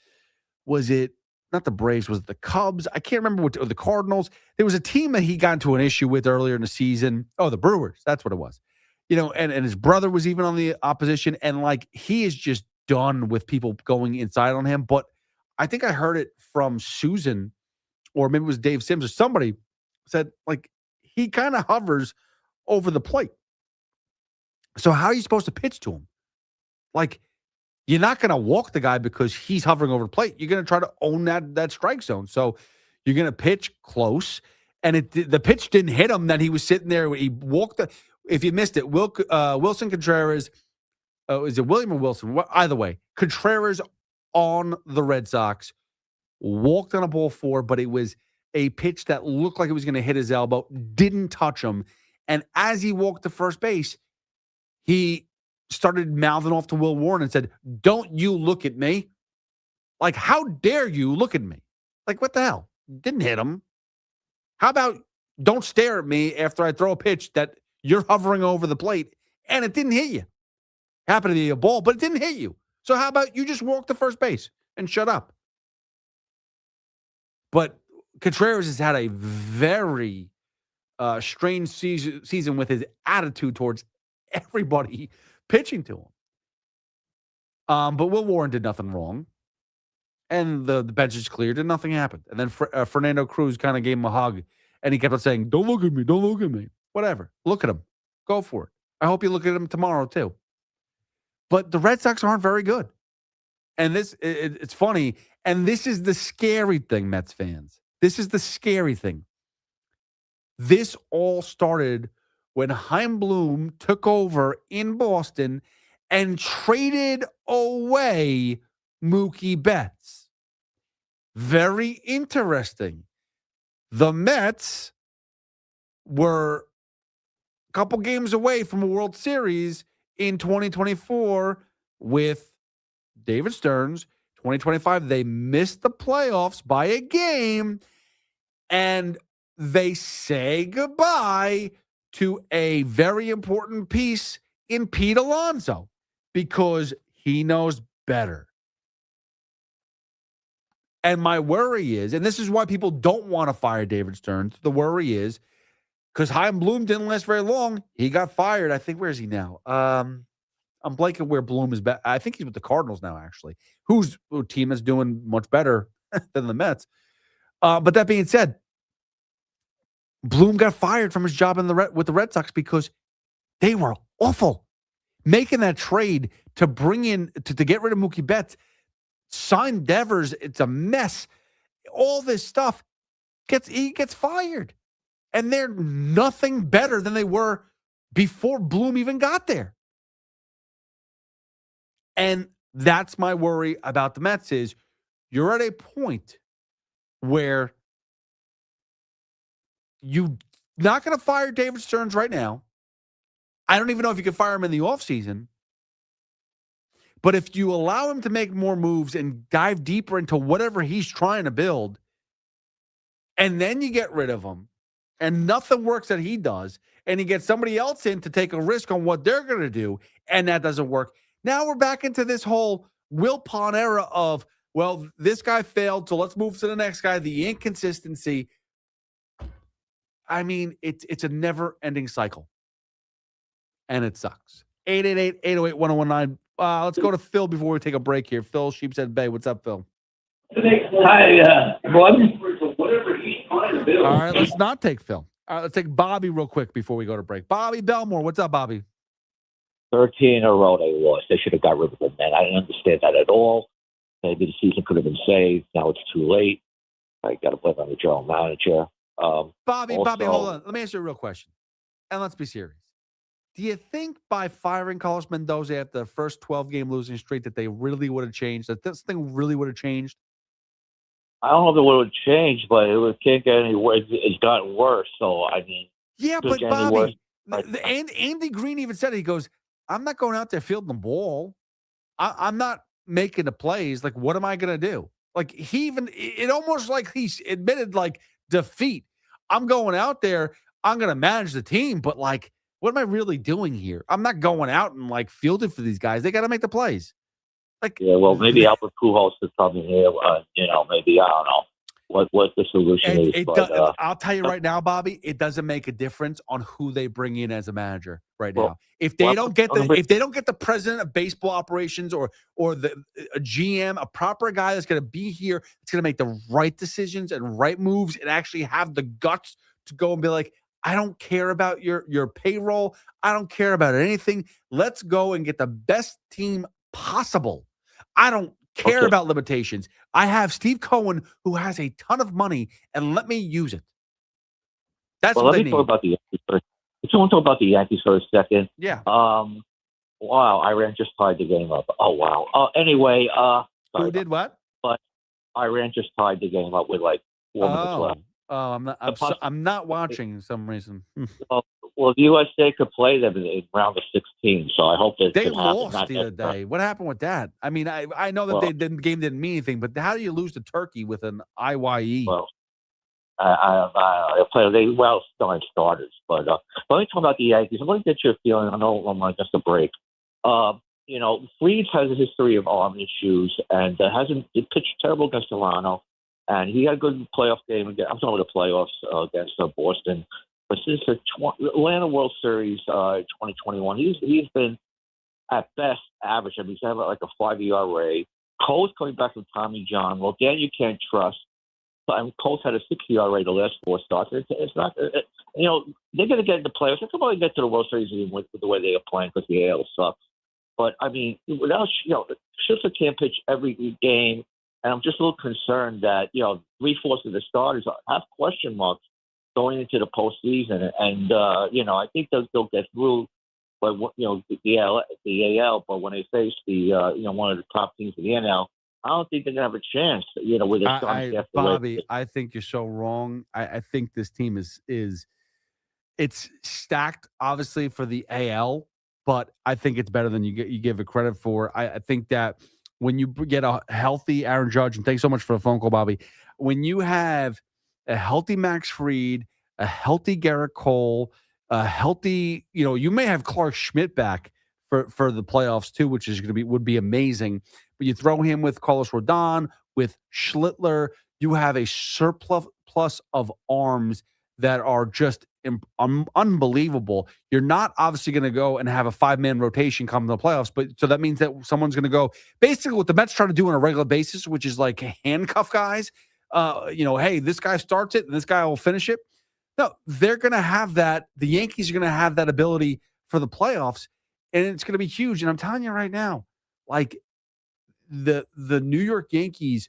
was it not the Braves? Was it the Cubs? I can't remember or the Cardinals. There was a team that he got into an issue with earlier in the season. Oh, the Brewers. That's what it was. And his brother was even on the opposition, and he is just done with people going inside on him. But I think I heard it from Susan, or maybe it was Dave Sims or somebody said he kind of hovers over the plate. So how are you supposed to pitch to him? You're not going to walk the guy because he's hovering over the plate. You're going to try to own that strike zone. So you're going to pitch close, and the pitch didn't hit him. That he was sitting there. He walked. If you missed it, Wilson Contreras, is it William or Wilson? Either way, Contreras on the Red Sox walked on a ball 4, but it was a pitch that looked like it was going to hit his elbow, didn't touch him. And as he walked to first base, he started mouthing off to Will Warren and said, "Don't you look at me. How dare you look at me? What the hell? Didn't hit him. How about don't stare at me after I throw a pitch that you're hovering over the plate and it didn't hit you. Happened to be a ball, but it didn't hit you. So how about you just walk to first base and shut up?" But Contreras has had a very strange season with his attitude towards everybody pitching to him. But Will Warren did nothing wrong. And the bench is cleared and nothing happened. And then Fernando Cruz kind of gave him a hug. And he kept on saying, "Don't look at me. Don't look at me." Whatever. Look at him. Go for it. I hope you look at him tomorrow too. But the Red Sox aren't very good. And it's funny. And this is the scary thing, Mets fans. This is the scary thing. This all started when Chaim Bloom took over in Boston and traded away Mookie Betts. Very interesting. The Mets were a couple games away from a World Series in 2024 with David Stearns. 2025, they missed the playoffs by a game, and they say goodbye to a very important piece in Pete Alonso because he knows better. And my worry is, and this is why people don't want to fire David Stearns, the worry is, because Chaim Bloom didn't last very long. He got fired. I think, where is he now? I'm blanking where Bloom is back. I think he's with the Cardinals now, actually. Whose team is doing much better than the Mets. But that being said, Bloom got fired from his job with the Red Sox because they were awful. Making that trade to bring in, to get rid of Mookie Betts, sign Devers, it's a mess. All this stuff, he gets fired. And they're nothing better than they were before Bloom even got there. And that's my worry about the Mets is you're at a point where you're not going to fire David Stearns right now. I don't even know if you can fire him in the offseason. But if you allow him to make more moves and dive deeper into whatever he's trying to build, and then you get rid of him, and nothing works that he does, and he gets somebody else in to take a risk on what they're going to do, and that doesn't work. Now we're back into this whole Wilpon era of, well, this guy failed, so let's move to the next guy, the inconsistency. I mean, it's a never-ending cycle, and it sucks. 888-808-1019. Let's go to Phil before we take a break here. Phil, Sheepshead Bay. What's up, Phil? Hi, Bud. All right, let's not take Phil. All right, let's take Bobby real quick before we go to break. Bobby Belmore, what's up, Bobby? 13 in a row they lost. They should have got rid of them, man. I didn't understand that at all. Maybe the season could have been saved. Now it's too late. I got to blame on the general manager. Bobby, hold on. Let me ask you a real question. And let's be serious. Do you think by firing Carlos Mendoza after the first 12-game losing streak that they really would have changed, that this thing really would have changed? I don't know if it would have changed, but it can't get any worse. It's gotten worse. So, I mean, yeah, but Bobby, Andy Green even said it. He goes, I'm not going out there fielding the ball. I'm not making the plays. Like, what am I going to do? Like, it almost like he admitted, like, defeat. I'm going out there. I'm going to manage the team. But, like, what am I really doing here? I'm not going out and, like, fielding for these guys. They got to make the plays. Like, yeah, well, maybe Albert Pujols is coming here. Maybe, I don't know what the solution is. But, I'll tell you right now, Bobby, it doesn't make a difference on who they bring in as a manager right now. If they don't get the president of baseball operations or a GM, a proper guy that's going to be here, it's going to make the right decisions and right moves and actually have the guts to go and be like, I don't care about your payroll. I don't care about anything. Let's go and get the best team possible. I don't care about limitations. I have Steve Cohen, who has a ton of money, and let me use it. That's what they need. Talk about the Yankees for. If you want to talk about the Yankees for a second. Yeah. Wow, Iran just tied the game up. Oh, wow. Anyway. Who did what? But Iran just tied the game up with like 1 minute left. Oh, I'm not watching for some reason. Well, the USA could play them in round of 16, so I hope that they lost the other day. What happened with that? I mean, I know that the game didn't mean anything, but how do you lose to Turkey with an IYE? Well, Stearns starters, but let me talk about the Yankees. I want to get your feeling. I know I'm just a break. Freeds has a history of arm issues and hasn't pitched terrible against Toronto. And he had a good playoff game again. I'm talking about the playoffs against Boston. But since the Atlanta World Series 2021, he's been at best average. I mean, he's having like a 5 ERA. Cole's coming back from Tommy John. Well, Dan, you can't trust. Colts had a 6 ERA the last 4 starts. It's not, they're going to get in the playoffs. They're going to get to the World Series even with the way they are playing because the AL sucks. But I mean, without Scherzer can't pitch every game, and I'm just a little concerned that 3/4 of the starters have question marks going into the postseason, and I think they'll get through. But the AL, but when they face the one of the top teams in the NL, I don't think they're gonna have a chance. With their Bobby, I think you're so wrong. I think this team is it's stacked, obviously, for the AL, but I think it's better than you give it credit for. I think that when you get a healthy Aaron Judge, and thanks so much for the phone call, Bobby. When you have a healthy Max Fried, a healthy Garrett Cole, a healthy, you may have Clark Schmidt back for the playoffs too, which is would be amazing. But you throw him with Carlos Rodon, with Schlittler, you have a surplus of arms that are just unbelievable. You're not obviously going to go and have a 5-man rotation come to the playoffs, but so that means that someone's going to go basically what the Mets try to do on a regular basis, which is like handcuff guys. Hey, this guy starts it and this guy will finish it. No, they're going to have that. The Yankees are going to have that ability for the playoffs, and it's going to be huge. And I'm telling you right now, like the New York Yankees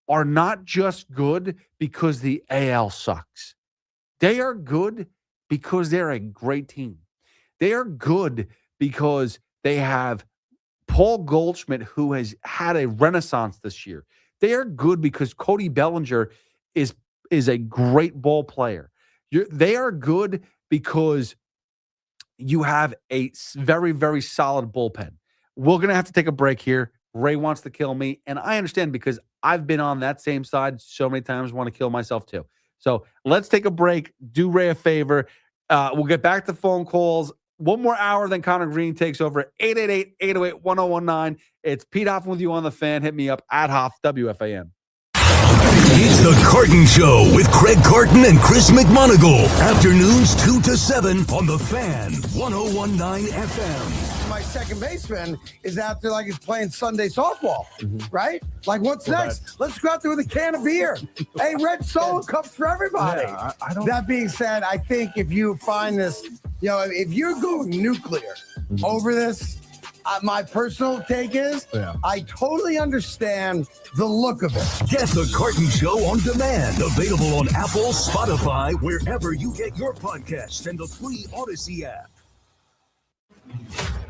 are not just good because the AL sucks. They are good because they're a great team. They are good because they have Paul Goldschmidt, who has had a renaissance this year. They are good because Cody Bellinger is a great ball player. They are good because you have a very, very solid bullpen. We're going to have to take a break here. Ray wants to kill me, and I understand because I've been on that same side so many times, want to kill myself too. So let's take a break. Do Ray a favor. We'll get back to phone calls. One more hour, then Connor Green takes over. 888-808-1019. It's Pete Hoffman with you on the Fan. Hit me up at Hoff, WFAN. It's the Carton Show with Craig Carton and Chris McMonagle. Afternoons 2 to 7 on the Fan, 101.9 FM. My second baseman is out there like he's playing Sunday softball, right? Like, what's next? Let's go out there with a can of beer. Hey, red solo cups for everybody. Yeah, I don't. That being said, I think if you find this, if you're going nuclear over this, my personal take is I totally understand the look of it. Get the Carton Show on demand. Available on Apple, Spotify, wherever you get your podcasts, and the free Odyssey app.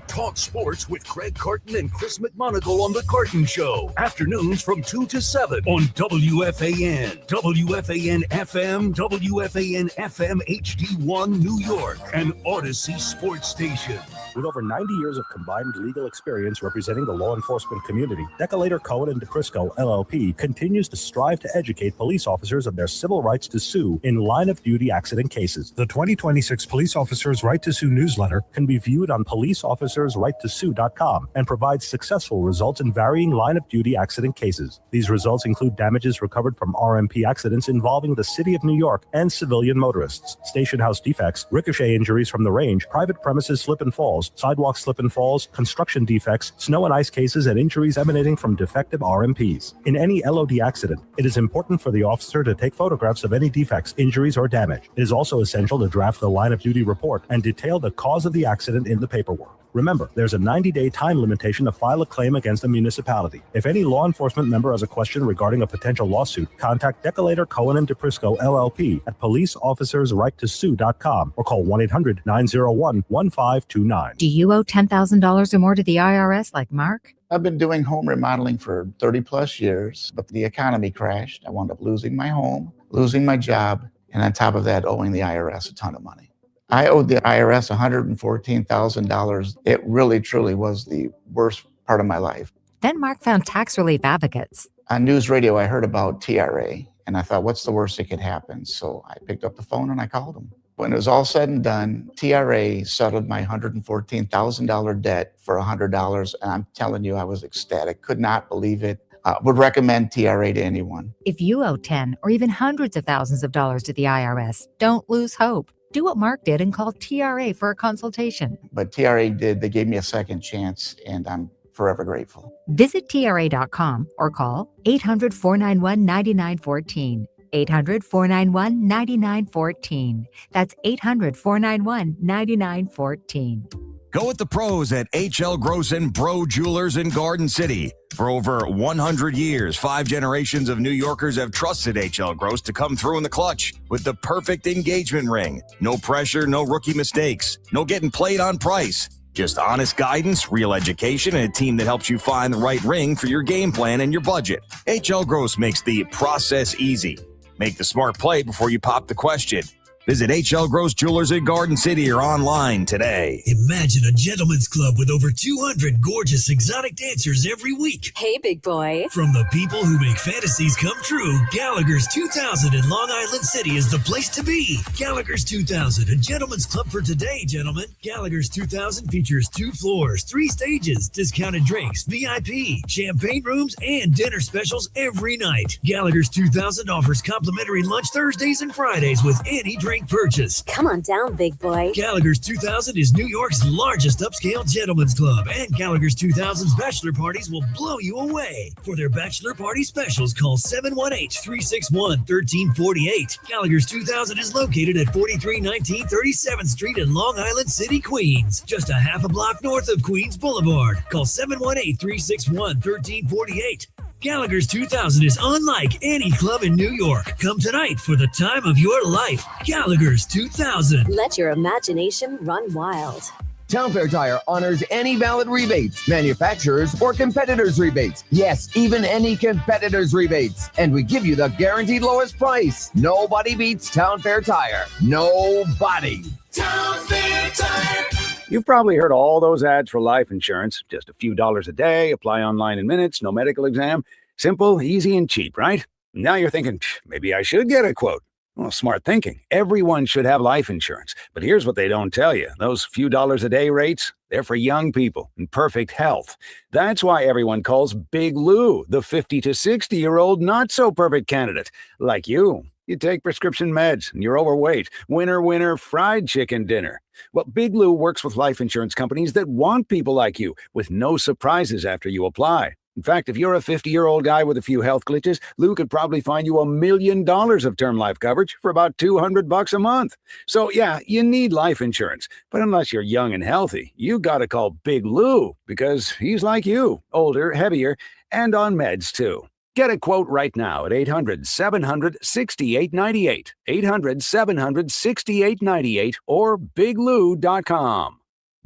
Talk sports with Craig Carton and Chris McMonagle on the Carton Show. Afternoons from 2 to 7 on WFAN, WFAN FM, WFAN FM HD1 New York, and Odyssey Sports Station. With over 90 years of combined legal experience representing the law enforcement community, Decolator Cohen & DePrisco, LLP, continues to strive to educate police officers of their civil rights to sue in line-of-duty accident cases. The 2026 Police Officers' Right to Sue newsletter can be viewed on policeofficersrighttosue.com and provides successful results in varying line-of-duty accident cases. These results include damages recovered from RMP accidents involving the City of New York and civilian motorists, station house defects, ricochet injuries from the range, private premises slip and falls, sidewalk slip and falls, construction defects, snow and ice cases, and injuries emanating from defective RMPs. In any LOD accident, it is important for the officer to take photographs of any defects, injuries, or damage. It is also essential to draft the line-of-duty report and detail the cause of the accident in the paperwork. Remember, there's a 90-day time limitation to file a claim against a municipality. If any law enforcement member has a question regarding a potential lawsuit, contact Decolator Cohen & DePrisco, LLP at policeofficersrighttosue.com or call 1-800-901-1529. Do you owe $10,000 or more to the IRS like Mark? I've been doing home remodeling for 30 plus years, but the economy crashed. I wound up losing my home, losing my job, and on top of that, owing the IRS a ton of money. I owed the IRS $114,000. It really, truly was the worst part of my life. Then Mark found tax relief advocates. On news radio, I heard about TRA, and I thought, what's the worst that could happen? So I picked up the phone and I called them. When it was all said and done, TRA settled my $114,000 debt for $100, and I'm telling you, I was ecstatic. Could not believe it. Would recommend TRA to anyone. If you owe 10 or even hundreds of thousands of dollars to the IRS, don't lose hope. Do what Mark did and call TRA for a consultation. But TRA did. They gave me a second chance, and I'm forever grateful. Visit TRA.com or call 800-491-9914. 800-491-9914. That's 800-491-9914. Go with the pros at H.L. Gross & Bro Jewelers in Garden City. For over 100 years, 5 generations of New Yorkers have trusted H.L. Gross to come through in the clutch with the perfect engagement ring. No pressure, no rookie mistakes, no getting played on price. Just honest guidance, real education, and a team that helps you find the right ring for your game plan and your budget. H.L. Gross makes the process easy. Make the smart play before you pop the question. Visit H.L. Gross Jewelers in Garden City or online today. Imagine a gentleman's club with over 200 gorgeous exotic dancers every week. Hey, big boy. From the people who make fantasies come true, Gallagher's 2000 in Long Island City is the place to be. Gallagher's 2000, a gentleman's club for today, gentlemen. Gallagher's 2000 features 2 floors, 3 stages, discounted drinks, VIP, champagne rooms, and dinner specials every night. Gallagher's 2000 offers complimentary lunch Thursdays and Fridays with any drink purchase. Come on down, big boy. Gallagher's 2000 is New York's largest upscale gentleman's club, and Gallagher's 2000's bachelor parties will blow you away. For their bachelor party specials, call 718-361-1348. Gallagher's 2000 is located at 4319 37th Street in Long Island City, Queens, just a half a block north of Queens Boulevard. Call 718-361-1348. Gallagher's 2000 is unlike any club in New York. Come tonight for the time of your life. Gallagher's 2000. Let your imagination run wild. Town Fair Tire honors any valid rebates, manufacturers or competitors' rebates. Yes, even any competitors' rebates. And we give you the guaranteed lowest price. Nobody beats Town Fair Tire. Nobody. Town Fair Tire. You've probably heard all those ads for life insurance. Just a few dollars a day, apply online in minutes, no medical exam. Simple, easy, and cheap, right? Now you're thinking, maybe I should get a quote. Well, smart thinking. Everyone should have life insurance. But here's what they don't tell you. Those few dollars a day rates, they're for young people in perfect health. That's why everyone calls Big Lou the 50 to 60-year-old not-so-perfect candidate. Like you. You take prescription meds and you're overweight. Winner, fried chicken dinner. Well, Big Lou works with life insurance companies that want people like you with no surprises after you apply. In fact, if you're a 50-year-old guy with a few health glitches, Lou could probably find you $1 million of term life coverage for about $200 a month. So yeah, you need life insurance. But unless you're young and healthy, you got to call Big Lou because he's like you, older, heavier, and on meds too. Get a quote right now at 800-700-6898, 800-700-6898, or biglou.com.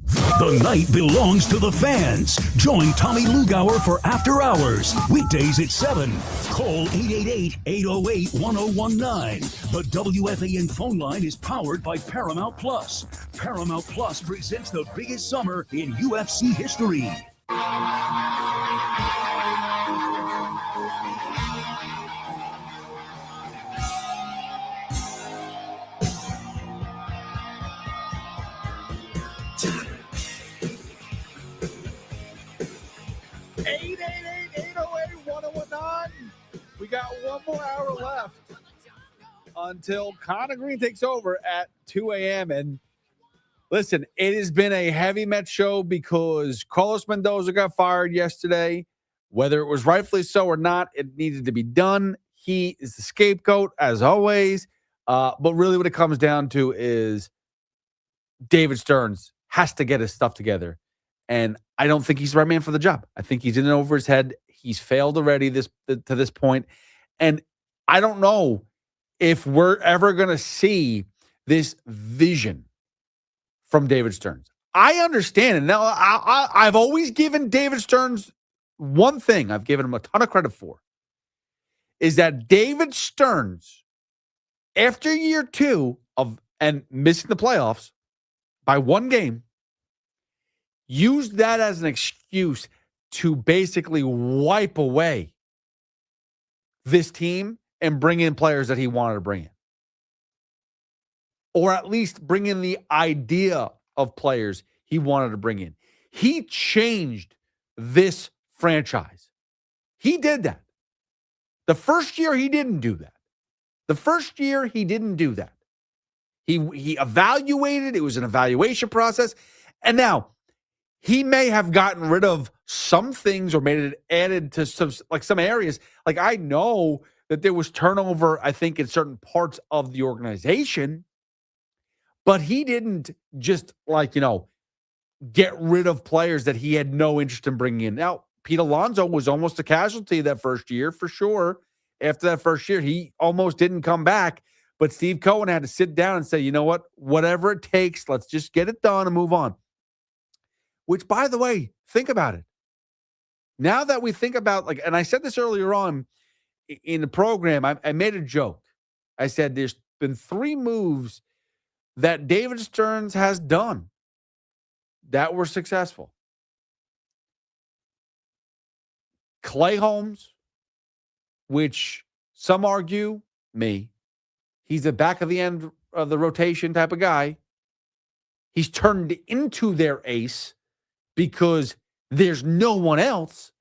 The night belongs to the fans. Join Tommy Lugauer for After Hours, weekdays at 7. Call 888-808-1019. The WFAN phone line is powered by Paramount Plus. Paramount Plus presents the biggest summer in UFC history. We got one more hour left until Connor Green takes over at 2 a.m. And listen, it has been a heavy Mets show because Carlos Mendoza got fired yesterday. Whether it was rightfully so or not, it needed to be done. He is the scapegoat, as always. But really what it comes down to is David Stearns has to get his stuff together. And I don't think he's the right man for the job. I think he's in and over his head. He's failed already to this point. And I don't know if we're ever going to see this vision from David Stearns. I understand. And now I've always given David Stearns one thing I've given him a ton of credit for is that David Stearns, after year 2 of and missing the playoffs by one game, used that as an excuse to basically wipe away this team and bring in players that he wanted to bring in. Or at least bring in the idea of players he wanted to bring in. He changed this franchise. He did that. The first year, he didn't do that. He evaluated. It was an evaluation process. And now, he may have gotten rid of some things or made it added to some areas. Like I know that there was turnover, I think, in certain parts of the organization, but he didn't just get rid of players that he had no interest in bringing in. Now, Pete Alonso was almost a casualty that first year for sure. After that first year, he almost didn't come back. But Steve Cohen had to sit down and say, you know what? Whatever it takes, let's just get it done and move on. Which, by the way, think about it. Now that we think about, and I said this earlier on in the program, I made a joke. I said there's been 3 moves that David Stearns has done that were successful. Clay Holmes, which some argue, he's the back of the end of the rotation type of guy. He's turned into their ace because there's no one else.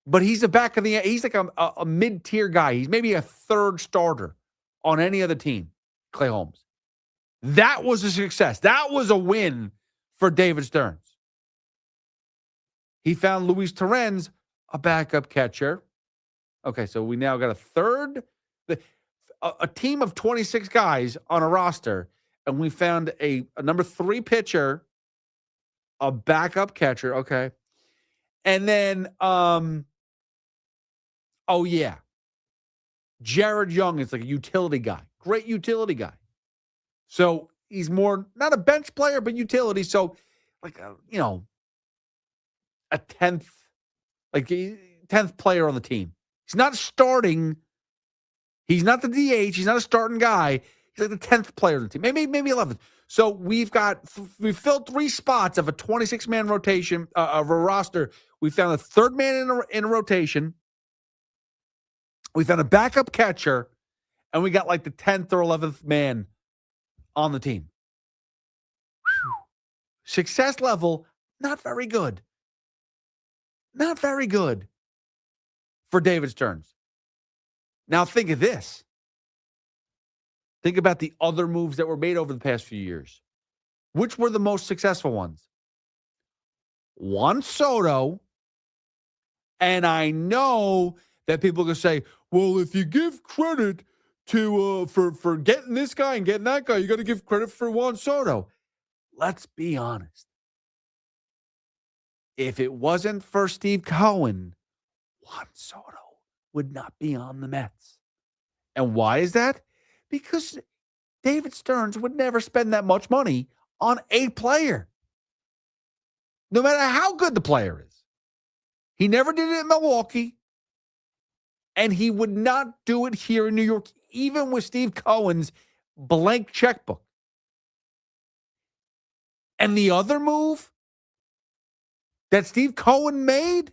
But he's the back of the end. He's like a mid-tier guy. He's maybe a third starter on any other team, Clay Holmes. That was a success. That was a win for David Stearns. He found Luis Torrens, a backup catcher. Okay, so we now got a team of 26 guys on a roster, and we found a number 3 pitcher, a backup catcher. Okay. And then, Jared Young is like a utility guy. Great utility guy. So he's more, not a bench player, but utility. So, a 10th player on the team. He's not starting. He's not the DH. He's not a starting guy. He's like the 10th player on the team. Maybe 11th. So we've filled 3 spots of a 26-man rotation of a roster. We found a 3rd man in a rotation. We found a backup catcher, and we got like the 10th or 11th man on the team. Whew. Success level, not very good. Not very good for David Stearns. Now think of this. Think about the other moves that were made over the past few years. Which were the most successful ones? Juan Soto, and I know that people are going to say, well, if you give credit to for getting this guy and getting that guy, you got to give credit for Juan Soto. Let's be honest. If it wasn't for Steve Cohen, Juan Soto would not be on the Mets. And why is that? Because David Stearns would never spend that much money on a player, no matter how good the player is. He never did it in Milwaukee, and he would not do it here in New York, even with Steve Cohen's blank checkbook. And the other move that Steve Cohen made,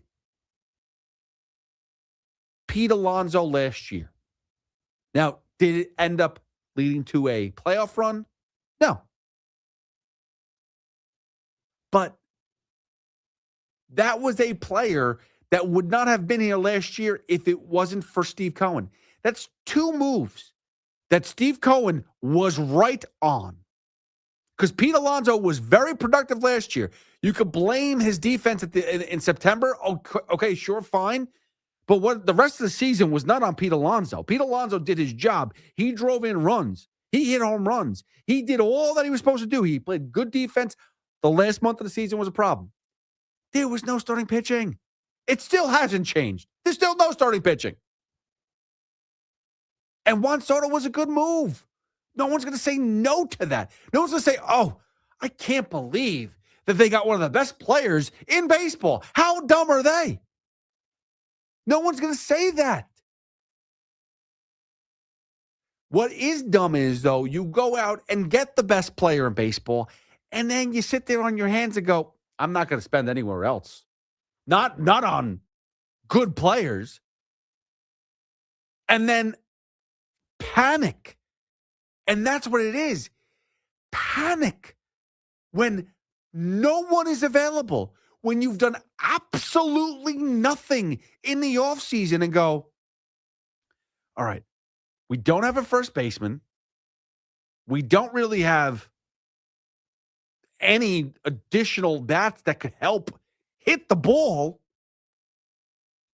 Pete Alonso last year. Now, did it end up leading to a playoff run? No. But that was a player that would not have been here last year if it wasn't for Steve Cohen. That's 2 moves that Steve Cohen was right on. Because Pete Alonso was very productive last year. You could blame his defense in September. Okay, sure, fine. But what the rest of the season was not on Pete Alonso. Pete Alonso did his job. He drove in runs. He hit home runs. He did all that he was supposed to do. He played good defense. The last month of the season was a problem. There was no starting pitching. It still hasn't changed. There's still no starting pitching. And Juan Soto was a good move. No one's going to say no to that. No one's going to say, oh, I can't believe that they got one of the best players in baseball. How dumb are they? No one's going to say that. What is dumb is, though, you go out and get the best player in baseball, and then you sit there on your hands and go, I'm not going to spend anywhere else. Not on good players. And then panic. And that's what it is. Panic. When no one is available. When you've done absolutely nothing in the offseason and go, all right, we don't have a first baseman. We don't really have any additional bats that could help hit the ball.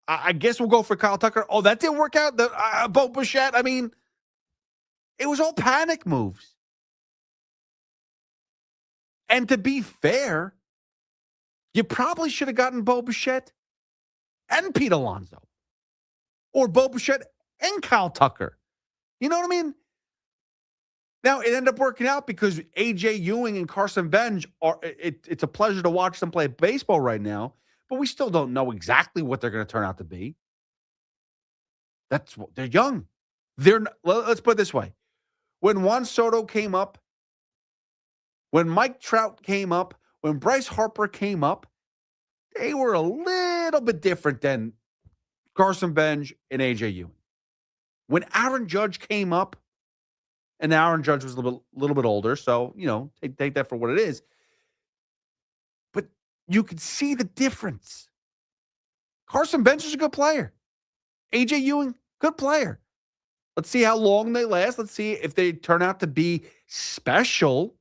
I guess we'll go for Kyle Tucker. Oh, that didn't work out. Bo Bichette. I mean, it was all panic moves. And to be fair, you probably should have gotten Bo Bichette and Pete Alonso. Or Bo Bichette and Kyle Tucker. You know what I mean? Now, it ended up working out because A.J. Ewing and Carson Bench, it's a pleasure to watch them play baseball right now, but we still don't know exactly what they're going to turn out to be. They're young. Let's put it this way. When Juan Soto came up, when Mike Trout came up, when Bryce Harper came up, they were a little bit different than Carson Bench and A.J. Ewing. When Aaron Judge came up, and Aaron Judge was a little bit older, so, take that for what it is. But you could see the difference. Carson Bench is a good player. A.J. Ewing, good player. Let's see how long they last. Let's see if they turn out to be special.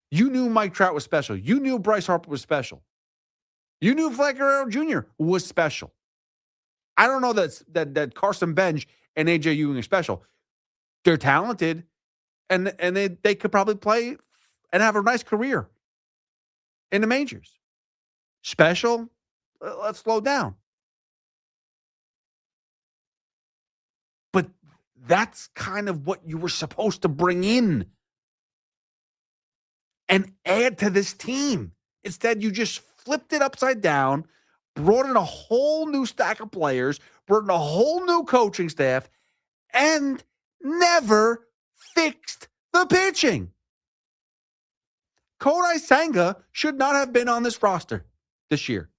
You knew Mike Trout was special. You knew Bryce Harper was special. You knew Vlad Guerrero Jr. was special. I don't know that Carson Bench and A.J. Ewing are special. They're talented, and they could probably play and have a nice career in the majors. Special, let's slow down. But that's kind of what you were supposed to bring in and add to this team. Instead, you just flipped it upside down, brought in a whole new stack of players, brought in a whole new coaching staff, and never fixed the pitching. Kodai Senga should not have been on this roster this year.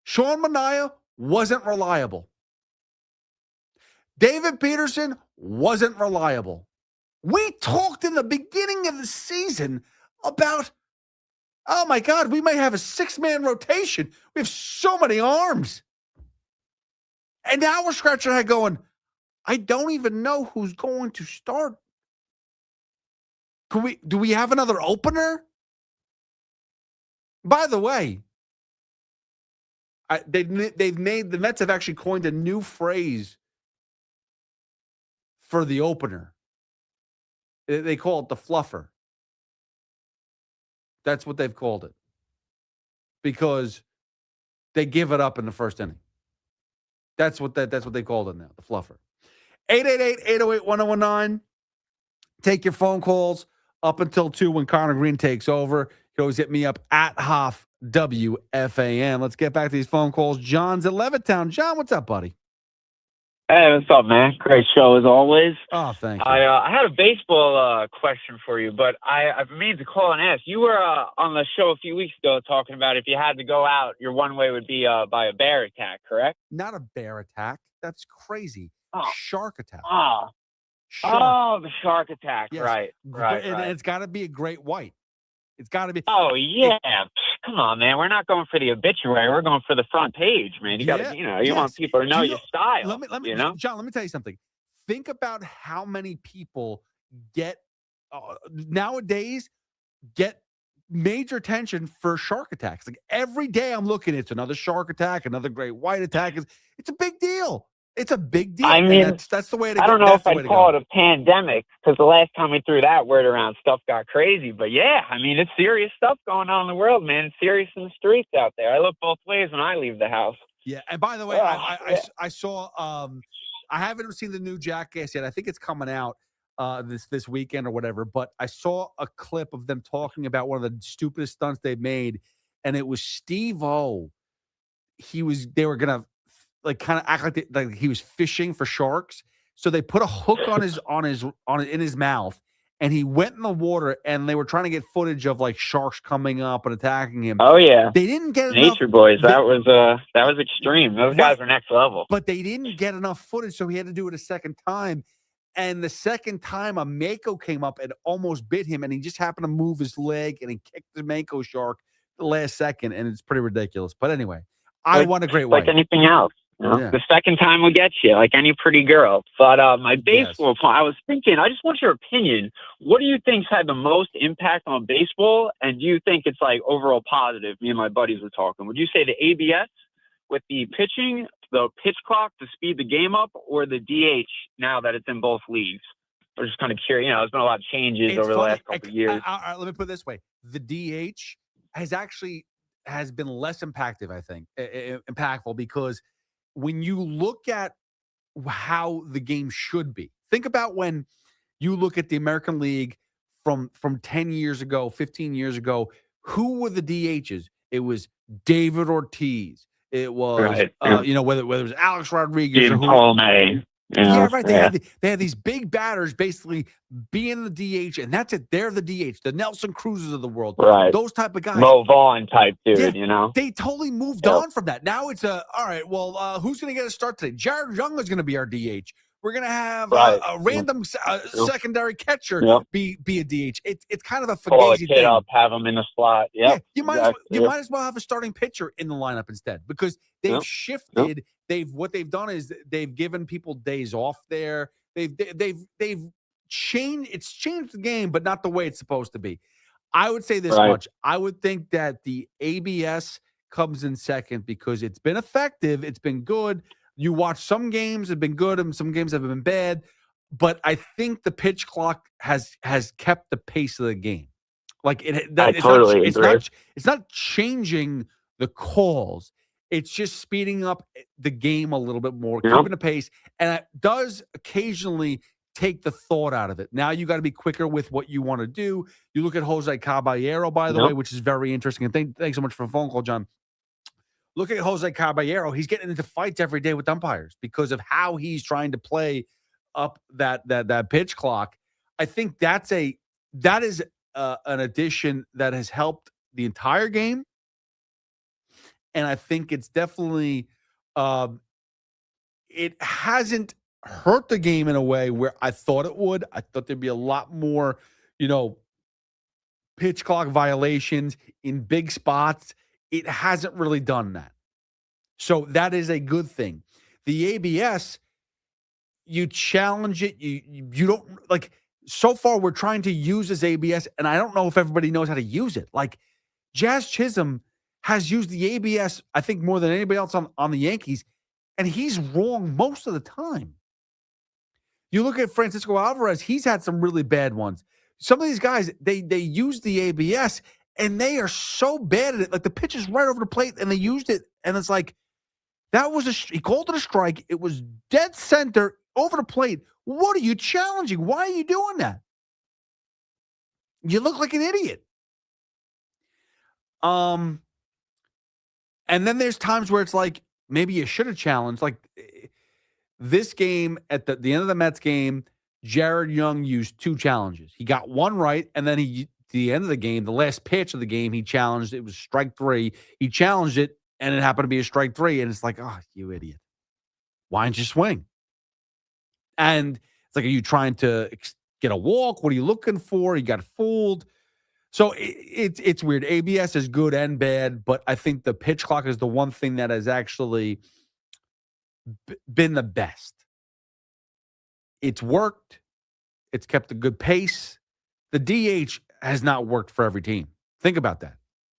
Sean Manaea wasn't reliable. David Peterson wasn't reliable. We talked in the beginning of the season about, oh my God, we may have a 6-man rotation. We have so many arms. And now we're scratching our head going, I don't even know who's going to start. Do we have another opener? By the way, the Mets have actually coined a new phrase for the opener. They call it the fluffer. That's what they've called it. Because they give it up in the first inning. That's what they called it now, the fluffer. 888-808-1019. Take your phone calls up until 2 when Connor Green takes over. You can always hit me up at Hoff WFAN. Let's get back to these phone calls. John's at Levittown. John, what's up, buddy? Hey, what's up, man? Great show as always. Oh, thank you. I had a baseball question for you, but I've meaning to call and ask. You were on the show a few weeks ago talking about if you had to go out, your one way would be by a bear attack, correct? Not a bear attack. That's crazy. Shark attack. The shark attack. Yes. Right. And it's got to be a great white. It's got to be. Oh, yeah. Come on, man. We're not going for the obituary. We're going for the front page, man. You got to, you want people to know your style. Let me, John, let me tell you something. Think about how many people nowadays get major attention for shark attacks. Like every day I'm looking, it's another shark attack, another great white attack. It's a big deal. It's a big deal. I mean, that's the way to go. I don't know if I'd call it a pandemic because the last time we threw that word around, stuff got crazy. But yeah, I mean, it's serious stuff going on in the world, man. It's serious in the streets out there. I look both ways when I leave the house. Yeah, and by the way, I saw. I haven't seen the new Jackass yet. I think it's coming out this weekend or whatever. But I saw a clip of them talking about one of the stupidest stunts they've made, and it was Steve-O. They were gonna kind of act like he was fishing for sharks. So they put a hook in his mouth, and he went in the water, and they were trying to get footage of like sharks coming up and attacking him. Oh yeah, they didn't get Nature Boys. That was extreme. Those guys are next level. But they didn't get enough footage, so he had to do it a second time. And the second time, a mako came up and almost bit him, and he just happened to move his leg, and he kicked the mako shark the last second, and it's pretty ridiculous. But anyway, I want a great white. Like anything else. You know? Yeah. The second time will get you, like any pretty girl. But my baseball point, I was thinking, I just want your opinion. What do you think's had the most impact on baseball? And do you think it's like overall positive? Me and my buddies were talking. Would you say the ABS with the pitching, the pitch clock to speed the game up, or the DH now that it's in both leagues? I was just kind of curious. There's been a lot of changes It's over the funny. last couple of years. Let me put it this way: the DH has been less impactful, I think, impactful because when you look at how the game should be, think about when you look at the American League from 10 years ago, 15 years ago. Who were the DHs? It was David Ortiz. It was, Right. whether it was Alex Rodriguez Jim or who. Colme. Yeah, right. They had these big batters basically being the DH, and that's it. They're the DH, the Nelson Cruzes of the world. Right. Those type of guys. Mo Vaughn type dude, They totally moved on from that. Now it's all right, well, who's going to get a start today? Jared Young is going to be our DH. We're going to have a random secondary catcher be a DH. It's kind of a Call a fugazi kid thing. up, have him in the slot. Yep, You might as well have a starting pitcher in the lineup instead because they've shifted. What they've done is they've given people days off there. They've changed. It's changed the game, but not the way it's supposed to be. I would say this much. I would think that the ABS comes in second because it's been effective. It's been good. You watch some games have been good and some games have been bad, but I think the pitch clock has kept the pace of the game. Like it's not changing the calls. It's just speeding up the game a little bit more, keeping the pace, and it does occasionally take the thought out of it. Now you got to be quicker with what you want to do. You look at Jose Caballero, by the way, which is very interesting. And thanks so much for the phone call, John. Look at Jose Caballero. He's getting into fights every day with umpires because of how he's trying to play up that pitch clock. I think that is an addition that has helped the entire game. And I think it's definitely it hasn't hurt the game in a way where I thought it would. I thought there'd be a lot more, pitch clock violations in big spots. It hasn't really done that. So that is a good thing. The ABS, you challenge it. You don't like, so far we're trying to use this ABS, and I don't know if everybody knows how to use it. Like Jazz Chisholm has used the ABS, I think, more than anybody else on the Yankees, and he's wrong most of the time. You look at Francisco Alvarez, he's had some really bad ones. Some of these guys, they use the ABS, and they are so bad at it. Like the pitch is right over the plate, and they used it, and it's like, he called it a strike. It was dead center over the plate. What are you challenging? Why are you doing that? You look like an idiot. And then there's times where it's like, maybe you should have challenged. Like this game, at the end of the Mets game, Jared Young used 2 challenges. He got one right, and then the end of the game, the last pitch of the game, he challenged. It was strike 3. He challenged it, and it happened to be a strike 3. And it's like, oh, you idiot. Why didn't you swing? And it's like, are you trying to get a walk? What are you looking for? You got fooled. So it's weird. ABS is good and bad, but I think the pitch clock is the one thing that has actually been the best. It's worked. It's kept a good pace. The DH has not worked for every team. Think about that.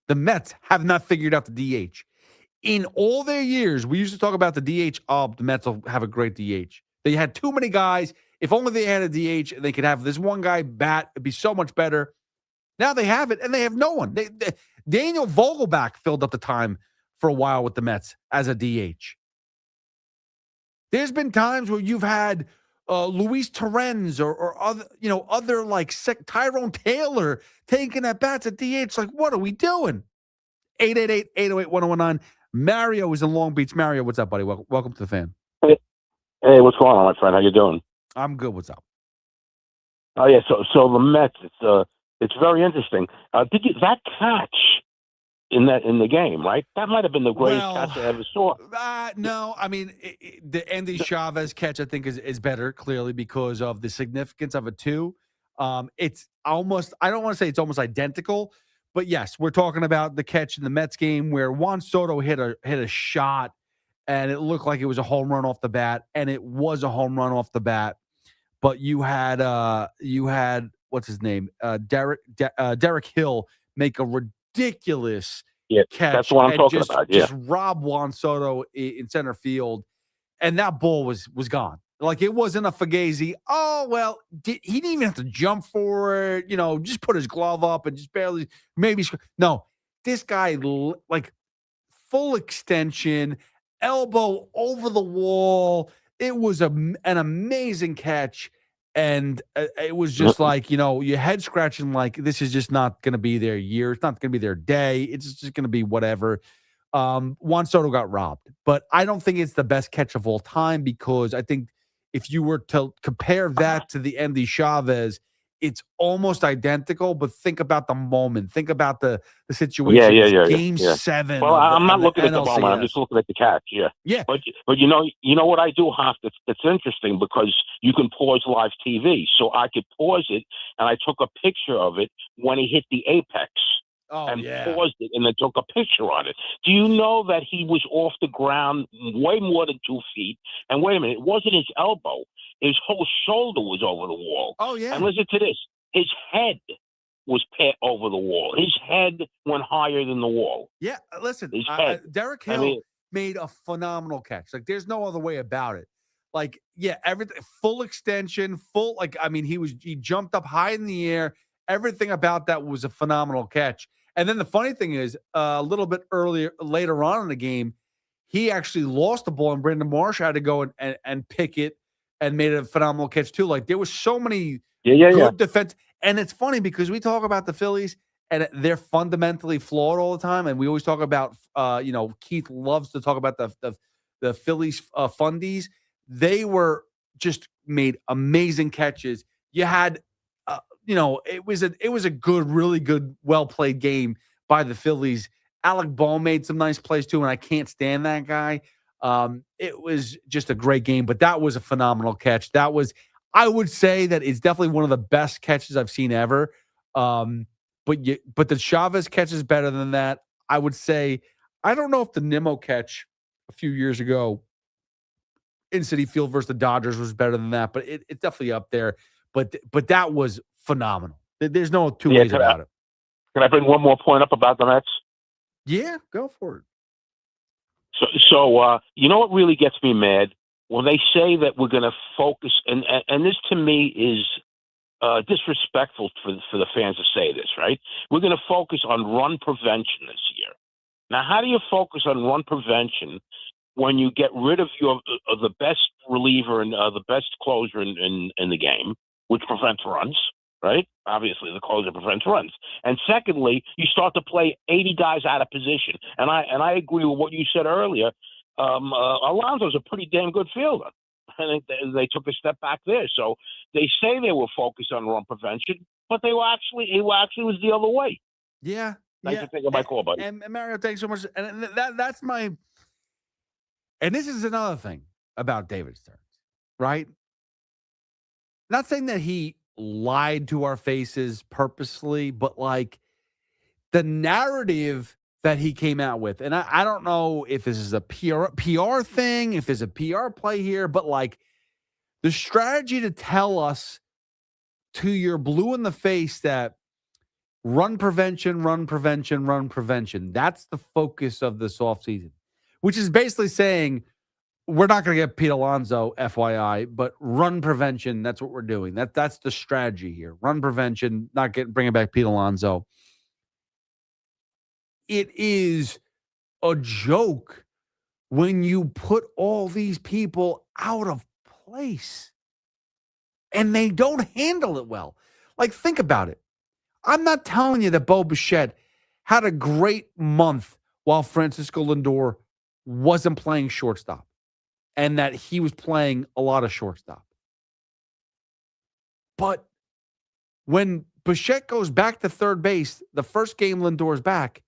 The Mets have not figured out the DH. In all their years, we used to talk about the DH. Oh, the Mets will have a great DH. They had too many guys. If only they had a DH, they could have this one guy bat. It'd be so much better. Now they have it, and they have no one. Daniel Vogelbach filled up the time for a while with the Mets as a DH. There's been times where you've had Luis Torrens or other like Tyrone Taylor taking at bats at DH. Like, what are we doing? 888-808-1019. Mario is in Long Beach. Mario, what's up, buddy? Welcome to the fan. Hey, what's going on, my friend? How you doing? I'm good. What's up? Oh yeah, so the Mets. It's very interesting. Did you that catch in the game, right? That might have been the greatest catch I ever saw. No, I mean the Andy Chavez catch I think is better clearly because of the significance of it too. It's almost, I don't want to say it's almost identical, but yes, we're talking about the catch in the Mets game where Juan Soto hit a shot and it looked like it was a home run off the bat, and it was a home run off the bat. But you had what's his name, Derek Hill make a ridiculous catch. That's what I'm and talking just, about. Yeah. Just rob Juan Soto in center field, and that ball was gone. Like, it wasn't a Fugazi. Oh, well, he didn't even have to jump for it. Just put his glove up and just barely maybe. No, this guy, like, full extension, elbow over the wall. It was an amazing catch. And it was just like, your head scratching, like, this is just not going to be their year. It's not going to be their day. It's just going to be whatever. Juan Soto got robbed. But I don't think it's the best catch of all time, because I think if you were to compare that to the Andy Chavez, it's almost identical, but think about the moment. Think about the situation. Yeah. Game 7. Well, I'm not looking at the NLCS. moment. I'm just looking at the catch. Yeah. Yeah. But you know what I do have to. It's interesting because you can pause live TV, so I could pause it, and I took a picture of it when he hit the apex. Paused it and then took a picture on it. Do you know that he was off the ground way more than 2 feet? And wait a minute, it wasn't his elbow. His whole shoulder was over the wall. Oh, yeah. And listen to this. His head was put over the wall. His head went higher than the wall. Yeah, listen, His head. Derek Hill made a phenomenal catch. Like, there's no other way about it. Like, yeah, everything, full extension, he jumped up high in the air. Everything about that was a phenomenal catch. And then the funny thing is, a little bit later on in the game, he actually lost the ball, and Brandon Marsh had to go and pick it and made a phenomenal catch too. Like, there was so many good defense. And it's funny because we talk about the Phillies and they're fundamentally flawed all the time. And we always talk about, Keith loves to talk about the Phillies fundies. They were just made amazing catches. You had, it was a good, really good, well-played game by the Phillies. Alec Bohm made some nice plays too, and I can't stand that guy. It was just a great game, but that was a phenomenal catch. I would say that it's definitely one of the best catches I've seen ever. But the Chavez catch is better than that. I would say, I don't know if the Nimmo catch a few years ago in Citi Field versus the Dodgers was better than that, but it's definitely up there. But that was phenomenal. There's no two ways about it. Can I bring one more point up about the Mets? Yeah, go for it. So you know what really gets me mad? When they say that we're going to focus, and this to me is disrespectful for the fans to say this, right? We're going to focus on run prevention this year. Now, how do you focus on run prevention when you get rid of the best reliever and the best closer in the game, which prevents runs, right? Obviously, the closer prevents runs. And secondly, you start to play 80 guys out of position. And I agree with what you said earlier. Alonso's a pretty damn good fielder. I think they took a step back there. So they say they were focused on run prevention, but it actually was the other way. Yeah. Thanks for taking my call, buddy. And Mario, thanks so much. And that's my. And this is another thing about David Stearns, right? Not saying that he lied to our faces purposely, but like the narrative that he came out with. And I don't know if this is a PR thing, if there's a PR play here, but like the strategy to tell us to your blue in the face that run prevention, that's the focus of this offseason, which is basically saying we're not going to get Pete Alonso, FYI, but run prevention, that's what we're doing. That's the strategy here. Run prevention, bringing back Pete Alonso. It is a joke when you put all these people out of place and they don't handle it well. Like, think about it. I'm not telling you that Bo Bichette had a great month while Francisco Lindor wasn't playing shortstop and that he was playing a lot of shortstop. But when Bichette goes back to third base, the first game Lindor's back,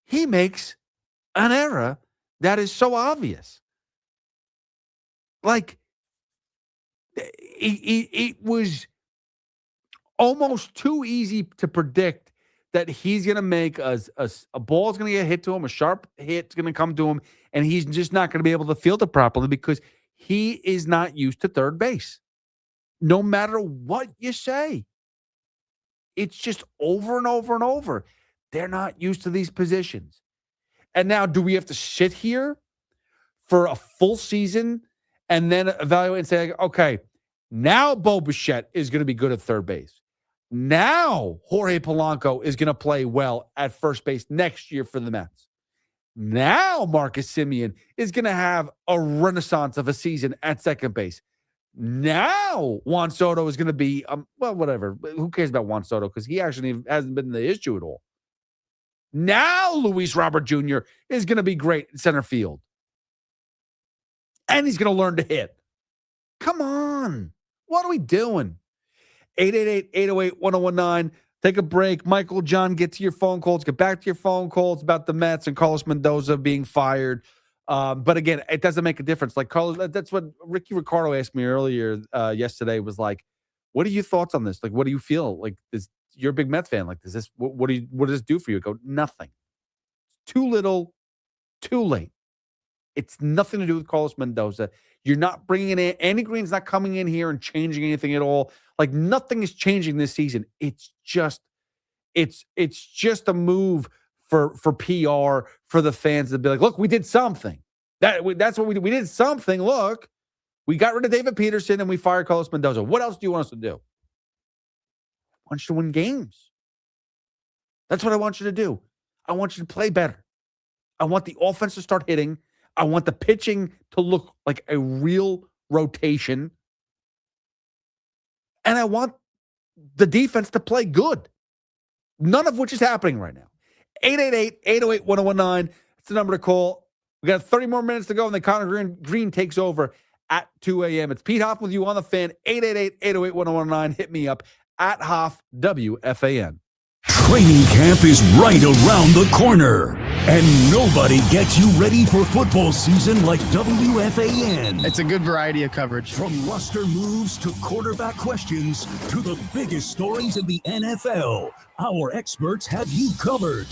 he makes an error that is so obvious. Like, it was almost too easy to predict that he's going to make a ball's going to get hit to him, a sharp hit's going to come to him, and he's just not going to be able to field it properly because he is not used to third base. No matter what you say. It's just over and over and over. They're not used to these positions. And now, do we have to sit here for a full season and then evaluate and say, okay, now Bo Bichette is going to be good at third base. Now Jorge Polanco is going to play well at first base next year for the Mets. Now Marcus Semien is going to have a renaissance of a season at second base. Now Juan Soto is going to be, well, whatever. Who cares about Juan Soto? Because he actually hasn't been the issue at all. Now Luis Robert Jr. is going to be great in center field. And he's going to learn to hit. Come on. What are we doing? 888-808-1019. Take a break. Michael, John, get to your phone calls. Get back to your phone calls about the Mets and Carlos Mendoza being fired. But again, it doesn't make a difference. Like Carlos, that's what Ricky Ricardo asked me earlier yesterday was like, what are your thoughts on this? Like, what do you feel? Like, you're a big Mets fan. Like, what does this do for you? I go, nothing. Too little, too late. It's nothing to do with Carlos Mendoza. You're not bringing in Andy Green's not coming in here and changing anything at all. Like, nothing is changing this season. It's just a move for PR for the fans to be like, look, we did something. That's what we did. We did something. Look, we got rid of David Peterson and we fired Carlos Mendoza. What else do you want us to do? I want you to win games. That's what I want you to do. I want you to play better. I want the offense to start hitting. I want the pitching to look like a real rotation. And I want the defense to play good. None of which is happening right now. 888-808-1019. That's the number to call. We got 30 more minutes to go, and then Connor Green takes over at 2 a.m. It's Pete Hoffman with you on the Fan. 888-808-1019. Hit me up at Hoff WFAN. Training camp is right around the corner, and nobody gets you ready for football season like WFAN. It's a good variety of coverage. From roster moves to quarterback questions to the biggest stories in the NFL, our experts have you covered.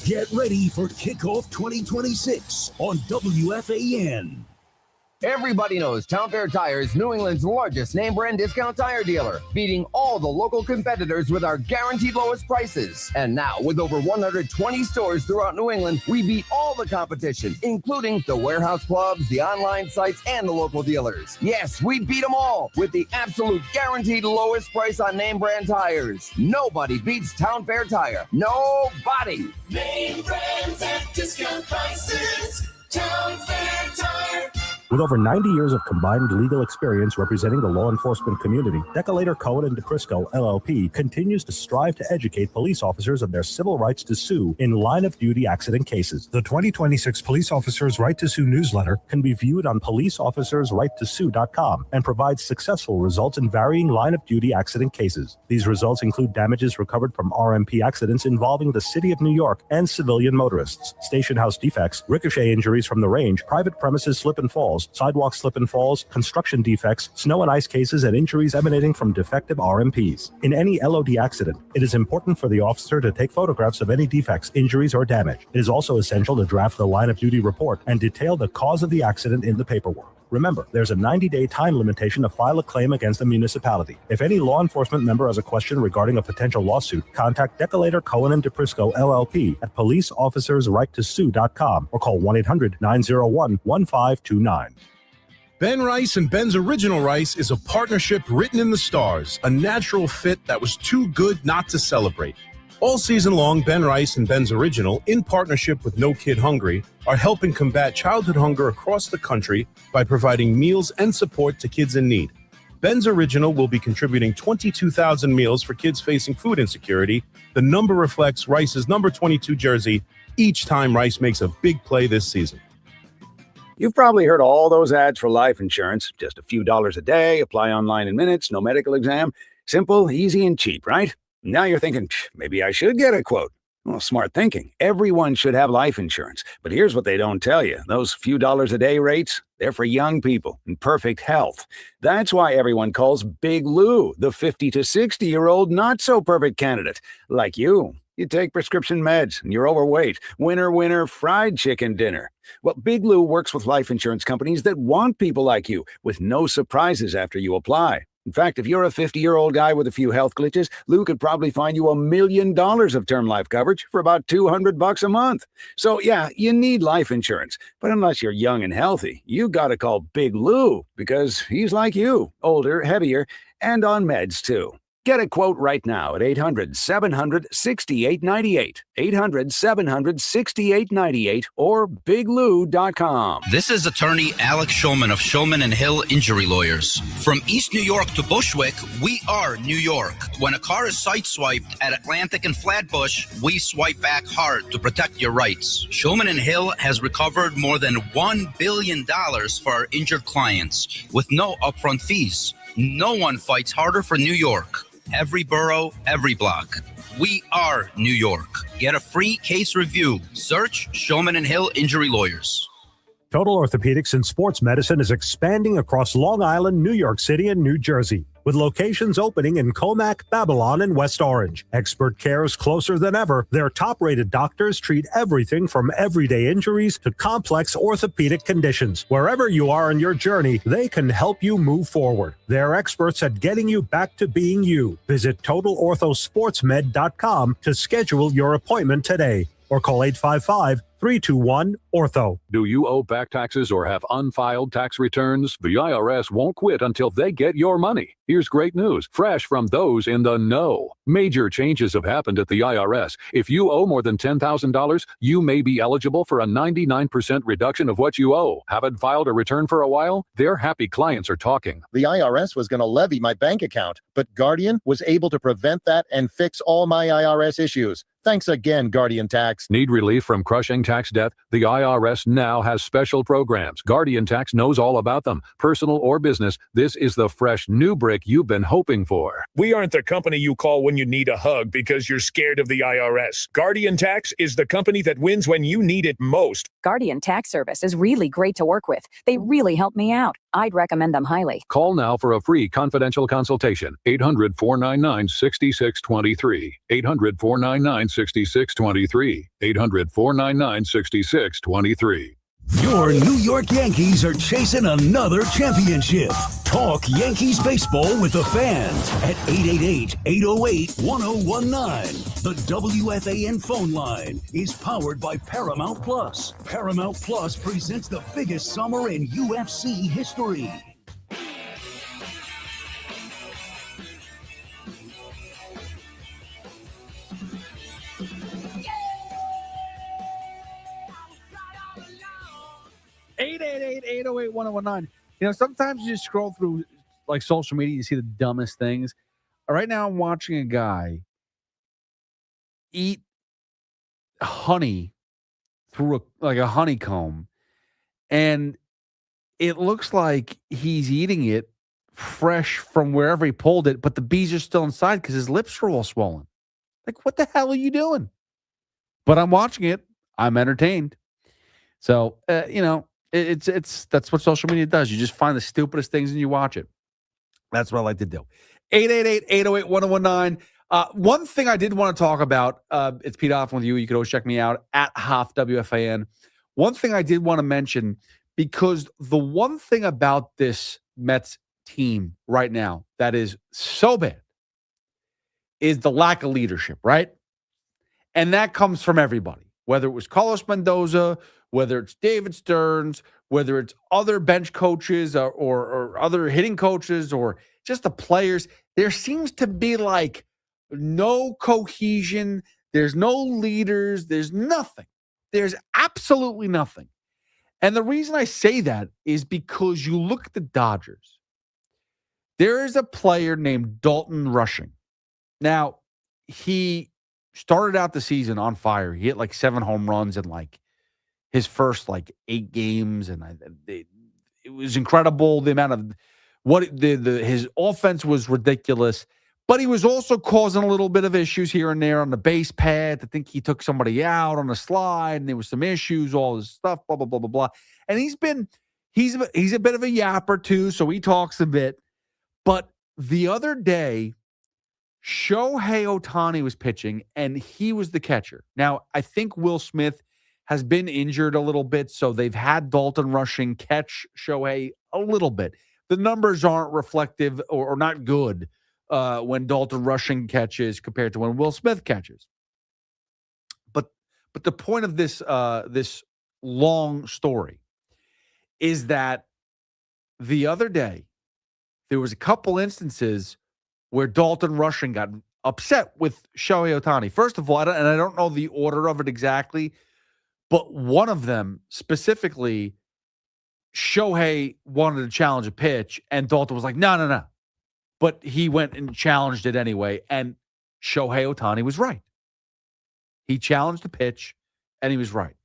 Get ready for Kickoff 2026 on WFAN. Everybody knows Town Fair Tire is New England's largest name brand discount tire dealer, beating all the local competitors with our guaranteed lowest prices. And now, with over 120 stores throughout New England, we beat all the competition, including the warehouse clubs, the online sites, and the local dealers. Yes, we beat them all with the absolute guaranteed lowest price on name brand tires. Nobody beats Town Fair Tire. Nobody. Name brands at discount prices. Town Fair Tire. With over 90 years of combined legal experience representing the law enforcement community, Decolator Cohen & DeCrisco, LLP, continues to strive to educate police officers of their civil rights to sue in line-of-duty accident cases. The 2026 Police Officers' Right to Sue newsletter can be viewed on policeofficersrighttosue.com and provides successful results in varying line-of-duty accident cases. These results include damages recovered from RMP accidents involving the City of New York and civilian motorists, station house defects, ricochet injuries from the range, private premises slip and falls, sidewalk slip and falls, construction defects, snow and ice cases, and injuries emanating from defective RMPs. In any LOD accident, it is important for the officer to take photographs of any defects, injuries, or damage. It is also essential to draft the line-of-duty report and detail the cause of the accident in the paperwork. Remember, there's a 90-day time limitation to file a claim against a municipality. If any law enforcement member has a question regarding a potential lawsuit, contact Decolator Cohen & DeCrisco, LLP at policeofficersrighttosue.com or call 1-800-901-1529. Ben Rice and Ben's Original Rice is a partnership written in the stars, a natural fit that was too good not to celebrate. All season long, Ben Rice and Ben's Original, in partnership with No Kid Hungry, are helping combat childhood hunger across the country by providing meals and support to kids in need. Ben's Original will be contributing 22,000 meals for kids facing food insecurity. The number reflects Rice's number 22 jersey each time Rice makes a big play this season. You've probably heard all those ads for life insurance. Just a few dollars a day, apply online in minutes, no medical exam. Simple, easy, and cheap, right? Now you're thinking, maybe I should get a quote. Well, smart thinking. Everyone should have life insurance. But here's what they don't tell you. Those few dollars a day rates, they're for young people in perfect health. That's why everyone calls Big Lou the 50 to 60-year-old not-so-perfect candidate, like you. You take prescription meds and you're overweight. Winner, winner, fried chicken dinner. Well, Big Lou works with life insurance companies that want people like you with no surprises after you apply. In fact, if you're a 50-year-old guy with a few health glitches, Lou could probably find you $1 million of term life coverage for about $200 a month. So yeah, you need life insurance. But unless you're young and healthy, you gotta call Big Lou because he's like you, older, heavier, and on meds too. Get a quote right now at 800-700-6898, 800-700-6898, or biglou.com. This is attorney Alex Shulman of Shulman and Hill Injury Lawyers. From East New York to Bushwick, we are New York. When a car is sideswiped at Atlantic and Flatbush, we swipe back hard to protect your rights. Shulman and Hill has recovered more than $1 billion for our injured clients with no upfront fees. No one fights harder for New York. Every borough, every block. We are New York. Get a free case review. Search Shulman and Hill Injury Lawyers. Total Orthopedics and Sports Medicine is expanding across Long Island, New York City, and New Jersey, with locations opening in Comac, Babylon, and West Orange. Expert care is closer than ever. Their top-rated doctors treat everything from everyday injuries to complex orthopedic conditions. Wherever you are in your journey, they can help you move forward. They're experts at getting you back to being you. Visit TotalOrthoSportsMed.com to schedule your appointment today, or call 855-321-ORTHO. Do you owe back taxes or have unfiled tax returns? The IRS won't quit until they get your money. Here's great news, fresh from those in the know. Major changes have happened at the IRS. If you owe more than $10,000, you may be eligible for a 99% reduction of what you owe. Haven't filed a return for a while? Their happy clients are talking. The IRS was going to levy my bank account, but Guardian was able to prevent that and fix all my IRS issues. Thanks again, Guardian Tax. Need relief from crushing tax debt? The IRS now has special programs. Guardian Tax knows all about them. Personal or business, this is the fresh new brick you've been hoping for. We aren't the company you call when you need a hug because you're scared of the IRS. Guardian Tax is the company that wins when you need it most. Guardian Tax Service is really great to work with. They really help me out. I'd recommend them highly. Call now for a free confidential consultation. 800-499-6623. 800-499-6623. 800-499-6623. Your New York Yankees are chasing another championship. Talk Yankees baseball with the fans at 888-808-1019. The WFAN phone line is powered by Paramount Plus. Paramount Plus presents the biggest summer in UFC history. Eight 888-808-1019. You know, sometimes you just scroll through like social media, you see the dumbest things. Right now, I'm watching a guy eat honey through a honeycomb, and it looks like he's eating it fresh from wherever he pulled it, but the bees are still inside because his lips are all swollen. Like, what the hell are you doing? But I'm watching it. I'm entertained. So, you know, it's that's what social media does. You just find the stupidest things and you watch it. That's what I like to do. 888-808-1019. One thing I did want to talk about, it's Pete Hoffman with you. You can always check me out at Hoff WFAN. One thing I did want to mention, because the one thing about this Mets team right now that is so bad is the lack of leadership, right? And that comes from everybody, whether it was Carlos Mendoza, whether it's David Stearns, whether it's other bench coaches or other hitting coaches or just the players. There seems to be like no cohesion. There's no leaders. There's nothing. There's absolutely nothing. And the reason I say that is because you look at the Dodgers. There is a player named Dalton Rushing. Now, he started out the season on fire. He hit like 7 home runs in like his first like 8 games, and it was incredible. The amount of his offense was ridiculous, but he was also causing a little bit of issues here and there on the base pad. I think he took somebody out on a slide, and there was some issues, all this stuff, blah blah blah blah blah. And he's a bit of a yapper too, so he talks a bit. But the other day, Shohei Ohtani was pitching, and he was the catcher. Now, I think Will Smith has been injured a little bit, so they've had Dalton Rushing catch Shohei a little bit. The numbers aren't reflective or not good when Dalton Rushing catches compared to when Will Smith catches. But the point of this this long story is that the other day there was a couple instances where Dalton Rushing got upset with Shohei Ohtani. First of all, I don't know the order of it exactly, but one of them specifically, Shohei wanted to challenge a pitch, and Dalton was like, no. But he went and challenged it anyway, and Shohei Ohtani was right. He challenged the pitch, and he was right.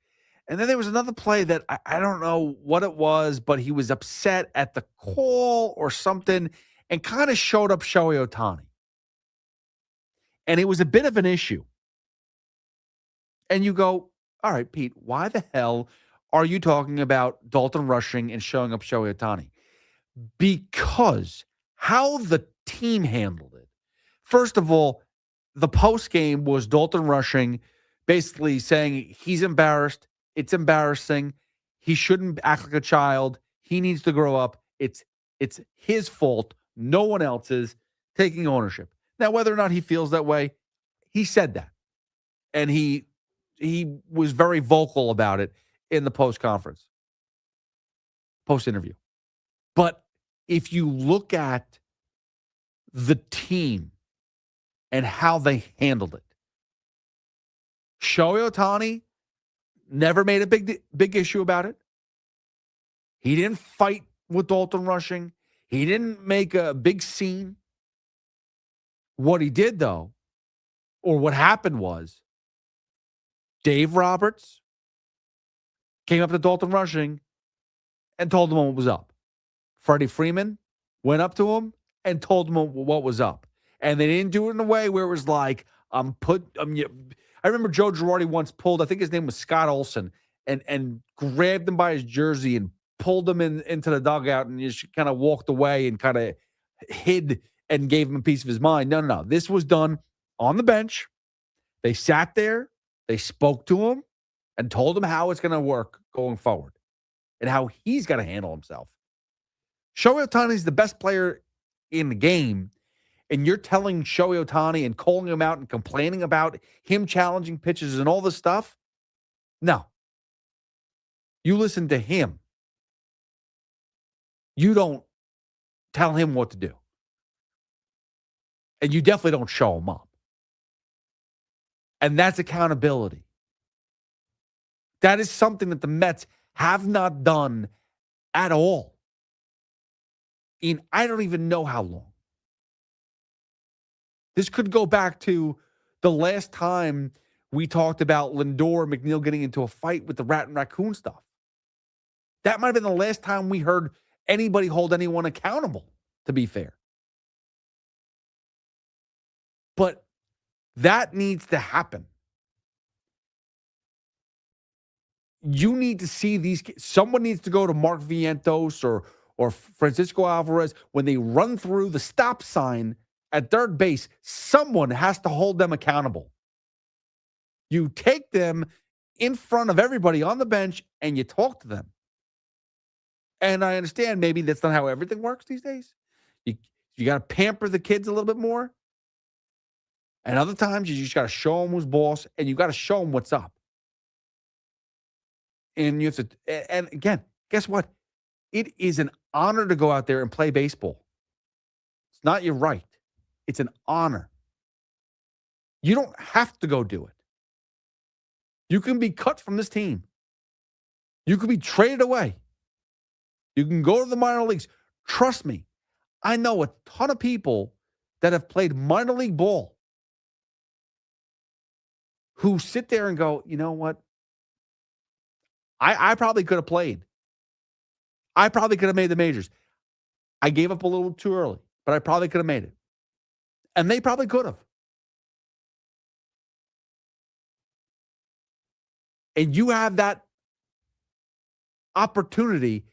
And then there was another play that I don't know what it was, but he was upset at the call or something and kind of showed up Shohei Ohtani. And it was a bit of an issue. And you go, all right, Pete, why the hell are you talking about Dalton Rushing and showing up Shohei Ohtani? Because how the team handled it. First of all, the post game was Dalton Rushing basically saying he's embarrassed. It's embarrassing. He shouldn't act like a child. He needs to grow up. It's his fault. No one else's. Taking ownership. Now, whether or not he feels that way, he said that. And he was very vocal about it in the post-conference, post-interview. But if you look at the team and how they handled it, Shohei Ohtani never made a big issue about it. He didn't fight with Dalton Rushing. He didn't make a big scene. What he did, though, or what happened was, Dave Roberts came up to Dalton Rushing and told him what was up. Freddie Freeman went up to him and told him what was up. And they didn't do it in a way where it was like, I remember Joe Girardi once pulled, I think his name was Scott Olson, and grabbed him by his jersey and pulled him into the dugout and just kind of walked away and kind of hid and gave him a piece of his mind. No. This was done on the bench. They sat there, they spoke to him, and told him how it's going to work going forward and how he's got to handle himself. Shohei Ohtani is the best player in the game, and you're telling Shohei Ohtani and calling him out and complaining about him challenging pitches and all this stuff? No. You listen to him. You don't tell him what to do. And you definitely don't show him up. And that's accountability. That is something that the Mets have not done at all in I don't even know how long. This could go back to the last time we talked about Lindor and McNeil getting into a fight with the rat and raccoon stuff. That might have been the last time we heard anybody hold anyone accountable, to be fair. But that needs to happen. You need to see these. Someone needs to go to Mark Vientos or Francisco Alvarez when they run through the stop sign at third base. Someone has to hold them accountable. You take them in front of everybody on the bench and you talk to them. And I understand maybe that's not how everything works these days. You got to pamper the kids a little bit more. And other times, you just got to show them who's boss, and you got to show them what's up. And you have to, and again, guess what? It is an honor to go out there and play baseball. It's not your right. It's an honor. You don't have to go do it. You can be cut from this team. You can be traded away. You can go to the minor leagues. Trust me, I know a ton of people that have played minor league ball who sit there and go, you know what? I probably could have played. I probably could have made the majors. I gave up a little too early, but I probably could have made it. And they probably could have. And you have that opportunity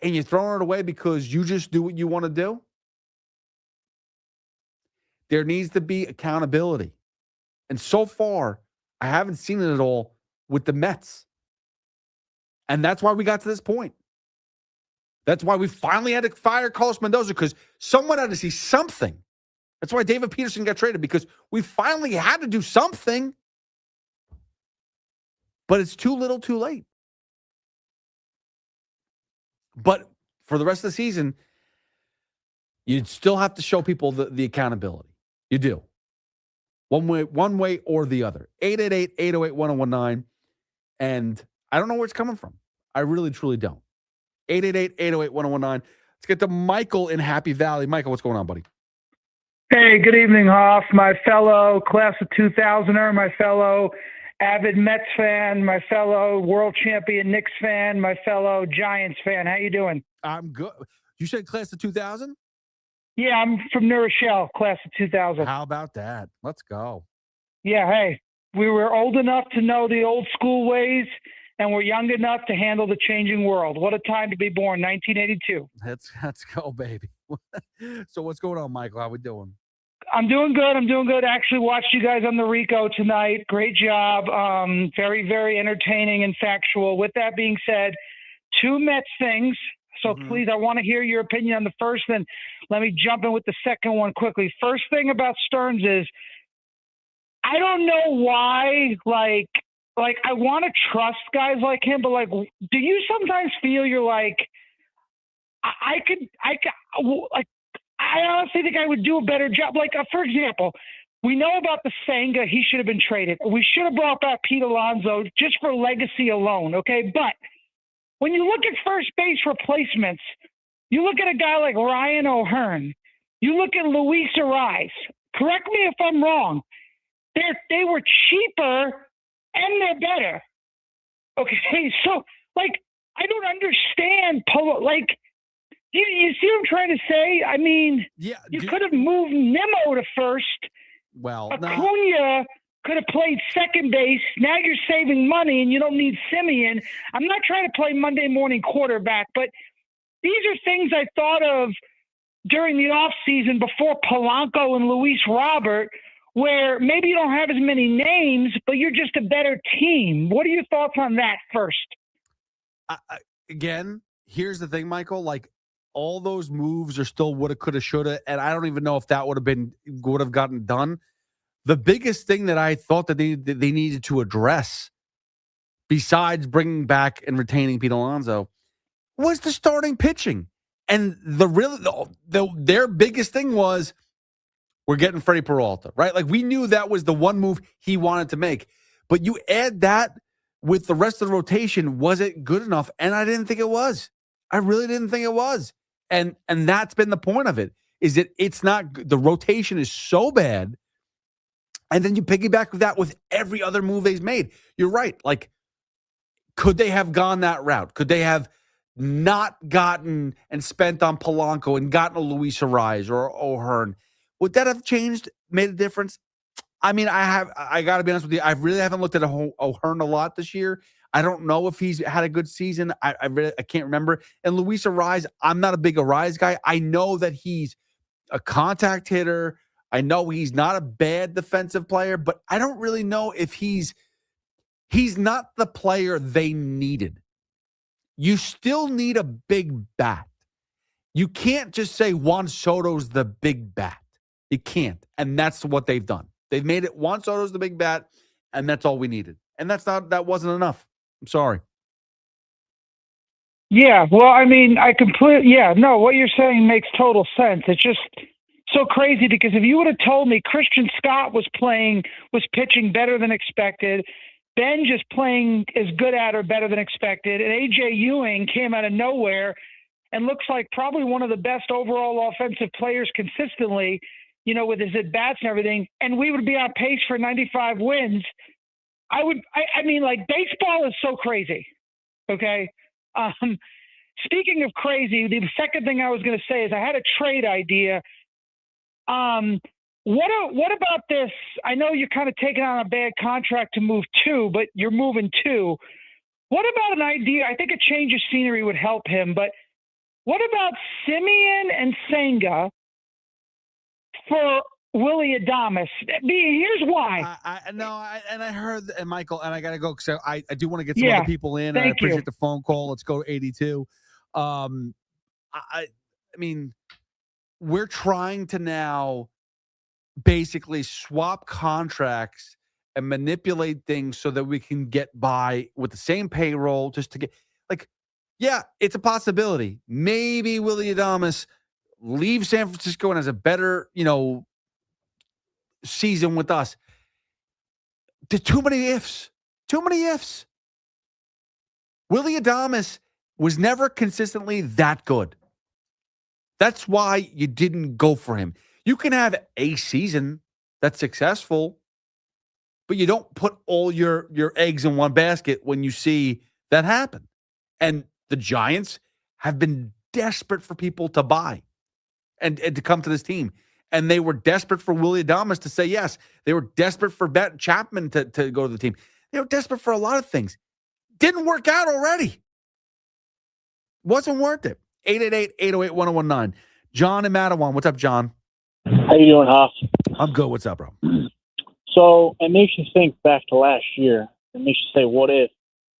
and you're throwing it away because you just do what you want to do. There needs to be accountability. And so far, I haven't seen it at all with the Mets. And that's why we got to this point. That's why we finally had to fire Carlos Mendoza, because someone had to see something. That's why David Peterson got traded, because we finally had to do something. But it's too little too late. But for the rest of the season, you still have to show people the accountability. You do. One way or the other. 888-808-1019. And I don't know where it's coming from. I really, truly don't. 888-808-1019. Let's get to Michael in Happy Valley. Michael, what's going on, buddy? Hey, good evening, Hoff. My fellow class of 2000er, my fellow avid Mets fan, my fellow world champion Knicks fan, my fellow Giants fan. How you doing? I'm good. You said class of 2000? Yeah, I'm from New Rochelle, class of 2000. How about that? Let's go. Yeah, hey, we were old enough to know the old school ways, and we're young enough to handle the changing world. What a time to be born, 1982. Let's go, baby. So what's going on, Michael? How we doing? I'm doing good. Actually watched you guys on the Rico tonight. Great job. Very, very entertaining and factual. With that being said, 2 Mets things. So please, I want to hear your opinion on the first, and let me jump in with the second one quickly. First thing about Stearns is, I don't know why, like I want to trust guys like him, but like, do you sometimes feel you're like, I honestly think I would do a better job. Like, for example, we know about the Senga. He should have been traded. We should have brought back Pete Alonso just for legacy alone, okay? But when you look at first base replacements, you look at a guy like Ryan O'Hearn. You look at Luis Ariz. Correct me if I'm wrong. They were cheaper and they're better. Okay, so, like, I don't understand, like, you see what I'm trying to say? I mean, yeah, you could have moved Nimmo to first. Well, Acuna could have played second base. Now you're saving money and you don't need Simeon. I'm not trying to play Monday morning quarterback, but these are things I thought of during the offseason before Polanco and Luis Robert, where maybe you don't have as many names, but you're just a better team. What are your thoughts on that first? Again, here's the thing, Michael. Like, all those moves are still woulda, coulda, shoulda, and I don't even know if that would have gotten done. The biggest thing that I thought that they needed to address, besides bringing back and retaining Pete Alonso, was the starting pitching. And their biggest thing was, we're getting Freddie Peralta, right? Like, we knew that was the one move he wanted to make. But you add that with the rest of the rotation, was it good enough? And I didn't think it was. I really didn't think it was. And that's been the point of it, is that it's not, the rotation is so bad. And then you piggyback with that with every other move they've made. You're right. Like, could they have gone that route? Could they have not gotten and spent on Polanco and gotten a Luis Ariz or O'Hearn? Would that have changed, made a difference? I mean, I got to be honest with you. I really haven't looked at O'Hearn a lot this year. I don't know if he's had a good season. I can't remember. And Luis Ariz, I'm not a big Ariz guy. I know that he's a contact hitter. I know he's not a bad defensive player, but I don't really know if he's not the player they needed. You still need a big bat. You can't just say Juan Soto's the big bat. You can't. And that's what they've done. They've made it Juan Soto's the big bat, and that's all we needed. And that wasn't enough. I'm sorry. Yeah, well, I mean, what you're saying makes total sense. It's just so crazy because if you would have told me Christian Scott was pitching better than expected, Ben just playing as good at or better than expected, and A.J. Ewing came out of nowhere and looks like probably one of the best overall offensive players consistently, with his at-bats and everything, and we would be on pace for 95 wins, I mean, baseball is so crazy, okay? Speaking of crazy, the second thing I was going to say is I had a trade idea. What about this? I know you're kind of taking on a bad contract to move 2, but you're moving 2. What about an idea? I think a change of scenery would help him, but what about Simeon and Senga for Willie Adames. Here's why. I heard, and Michael, and I got to go because I do want to get some Yeah, other people in. And I thank you. appreciate the phone call. Let's go to 82. I mean, we're trying to now basically swap contracts and manipulate things so that we can get by with the same payroll just to get it's a possibility. Maybe Willie Adames leaves San Francisco and has a better, season with us. There's too many ifs. Too many ifs. Willie Adames was never consistently that good. That's why you didn't go for him. You can have a season that's successful, but you don't put all your eggs in one basket when you see that happen. And the Giants have been desperate for people to buy and to come to this team. And they were desperate for Willie Adames to say yes. They were desperate for Chapman to go to the team. They were desperate for a lot of things. Didn't work out already. Wasn't worth it. 888-808-1019. John in Mattawan. What's up, John? How you doing, Hoff? I'm good. What's up, bro? So it makes you think back to last year. It makes you say, what if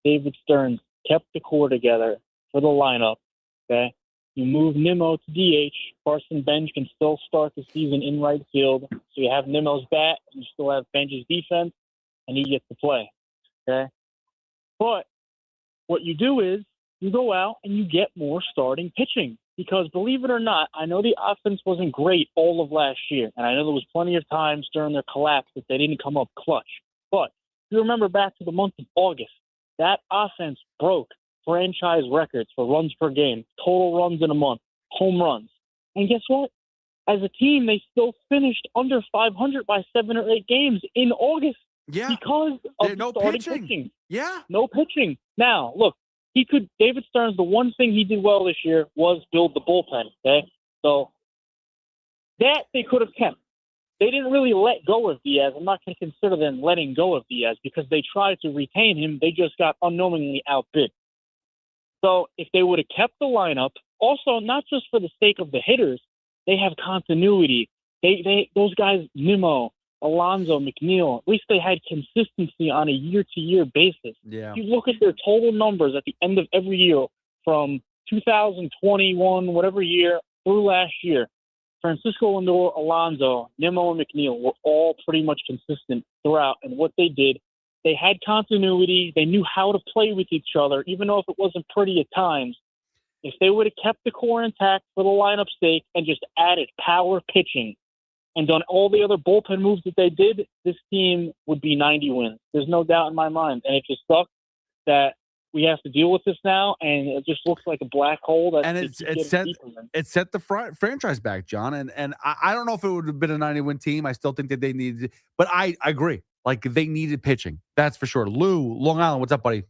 David Stearns kept the core together for the lineup, okay? You move Nimmo to DH. Carson Bench can still start the season in right field. So you have Nimmo's bat, and you still have Bench's defense, and he gets to play, okay? But what you do is you go out and you get more starting pitching. Because believe it or not, I know the offense wasn't great all of last year. And I know there was plenty of times during their collapse that they didn't come up clutch. But if you remember back to the month of August, that offense broke franchise records for runs per game, total runs in a month, home runs. And guess what? As a team, they still finished under 500 by 7 or 8 games in August. Yeah. Because of no starting pitching. Yeah. No pitching. Now, look, David Stearns, the one thing he did well this year was build the bullpen, okay? So that they could have kept. They didn't really let go of Diaz. I'm not going to consider them letting go of Diaz because they tried to retain him. They just got unknowingly outbid. So if they would have kept the lineup, also not just for the sake of the hitters, they have continuity. Those guys, Nimmo, Alonso, McNeil, at least they had consistency on a year-to-year basis. Yeah. If you look at their total numbers at the end of every year from 2021, whatever year, through last year, Francisco Lindor, Alonso, Nimmo, and McNeil were all pretty much consistent throughout. And what they did, they had continuity. They knew how to play with each other, even though if it wasn't pretty at times. If they would have kept the core intact for the lineup's sake and just added power pitching and done all the other bullpen moves that they did, this team would be 90 wins. There's no doubt in my mind. And it just sucks that we have to deal with this now, and it just looks like a black hole. And it set the franchise back, John. And I don't know if it would have been a 90-win team. I still think that they needed – but I agree. Like, they needed pitching. That's for sure. Lou, Long Island, what's up, buddy?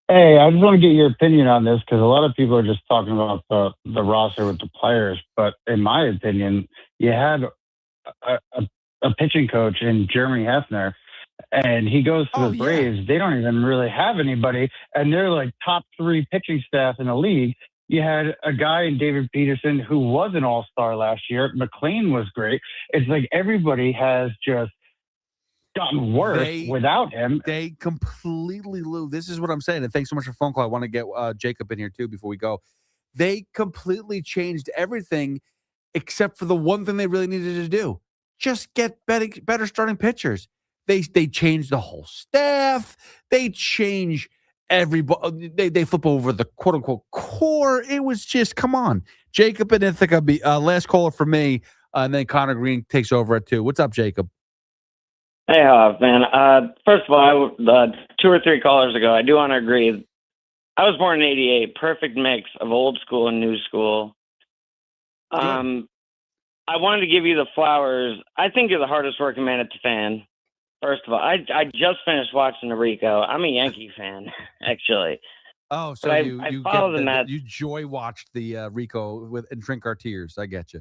Hey, I just want to get your opinion on this because a lot of people are just talking about the roster with the players. But in my opinion, you had a pitching coach in Jeremy Hefner, and he goes to the Braves. Yeah. They don't even really have anybody, and they're like top 3 pitching staff in the league. You had a guy in David Peterson who was an all-star last year. McLean was great. It's like everybody has just gotten worse without him. They completely, Lou. This is what I'm saying. And thanks so much for the phone call. I want to get Jacob in here too before we go. They completely changed everything except for the one thing they really needed to do. Just get better starting pitchers. They changed the whole staff. They change everybody. They flip over the quote unquote core. It was just, come on. Jacob and Ithaca, last caller for me. And then Connor Green takes over at 2. What's up, Jacob? Hey, man. First of all, 2 or 3 callers ago, I do want to agree. I was born in '88, perfect mix of old school and new school. I wanted to give you the flowers. I think you're the hardest working man at the fan. First of all, I just finished watching the Rico. I'm a Yankee fan, actually. Oh, so you joy watched the Rico and drink our tears. I get you.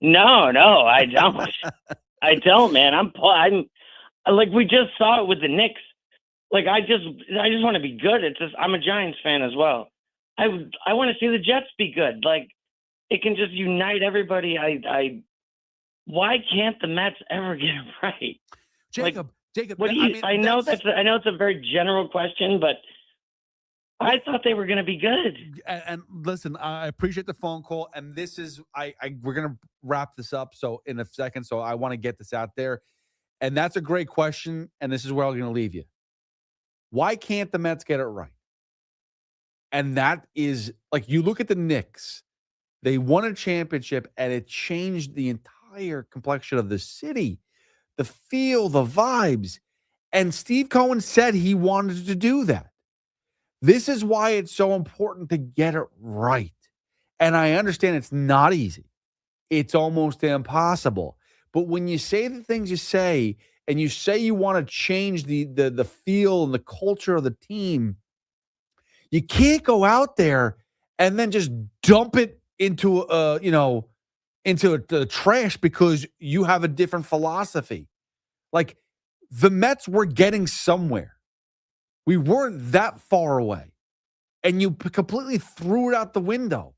No, I don't. I don't, man. I'm like, we just saw it with the Knicks. Like, I just want to be good. It's just, I'm a Giants fan as well. I want to see the Jets be good. Like, it can just unite everybody. why can't the Mets ever get it right? Jacob, What do you? I know it's a very general question, but I thought they were going to be good. And listen, I appreciate the phone call, and this is we're gonna wrap this up in a second. So I want to get this out there, and that's a great question. And this is where I'm gonna leave you. Why can't the Mets get it right? And that is like you look at the Knicks. They won a championship, and it changed the entire complexion of the city, the feel, the vibes. And Steve Cohen said he wanted to do that. This is why it's so important to get it right. And I understand it's not easy. It's almost impossible. But when you say the things you say, and you say you want to change the feel and the culture of the team, you can't go out there and then just dump it into the trash because you have a different philosophy. Like the Mets were getting somewhere. We weren't that far away. And you completely threw it out the window.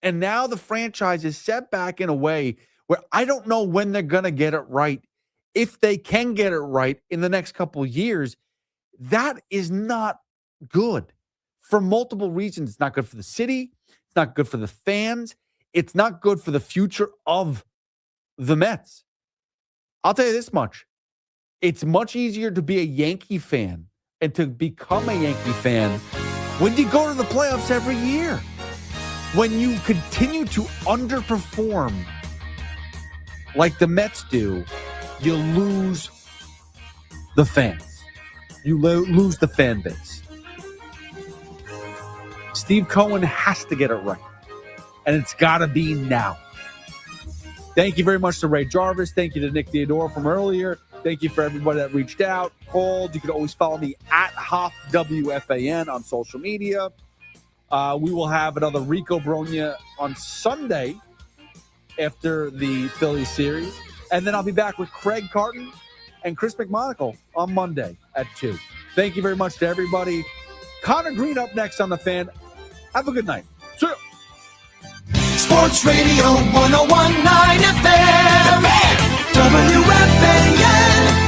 And now the franchise is set back in a way where I don't know when they're going to get it right. If they can get it right in the next couple of years, that is not good for multiple reasons. It's not good for the city. It's not good for the fans. It's not good for the future of the Mets. I'll tell you this much. It's much easier to be a Yankee fan and to become a Yankee fan when you go to the playoffs every year. When you continue to underperform like the Mets do, you lose the fans. You lose the fan base. Steve Cohen has to get it right. And it's got to be now. Thank you very much to Ray Jarvis. Thank you to Nick Theodore from earlier. Thank you for everybody that reached out, called. You can always follow me at Hoff WFAN on social media. We will have another Rico Bronya on Sunday after the Phillies series. And then I'll be back with Craig Carton and Chris McMonagle on Monday at 2. Thank you very much to everybody. Connor Green up next on The Fan. Have a good night. See ya. Sports Radio 101.9 FM. WFAN.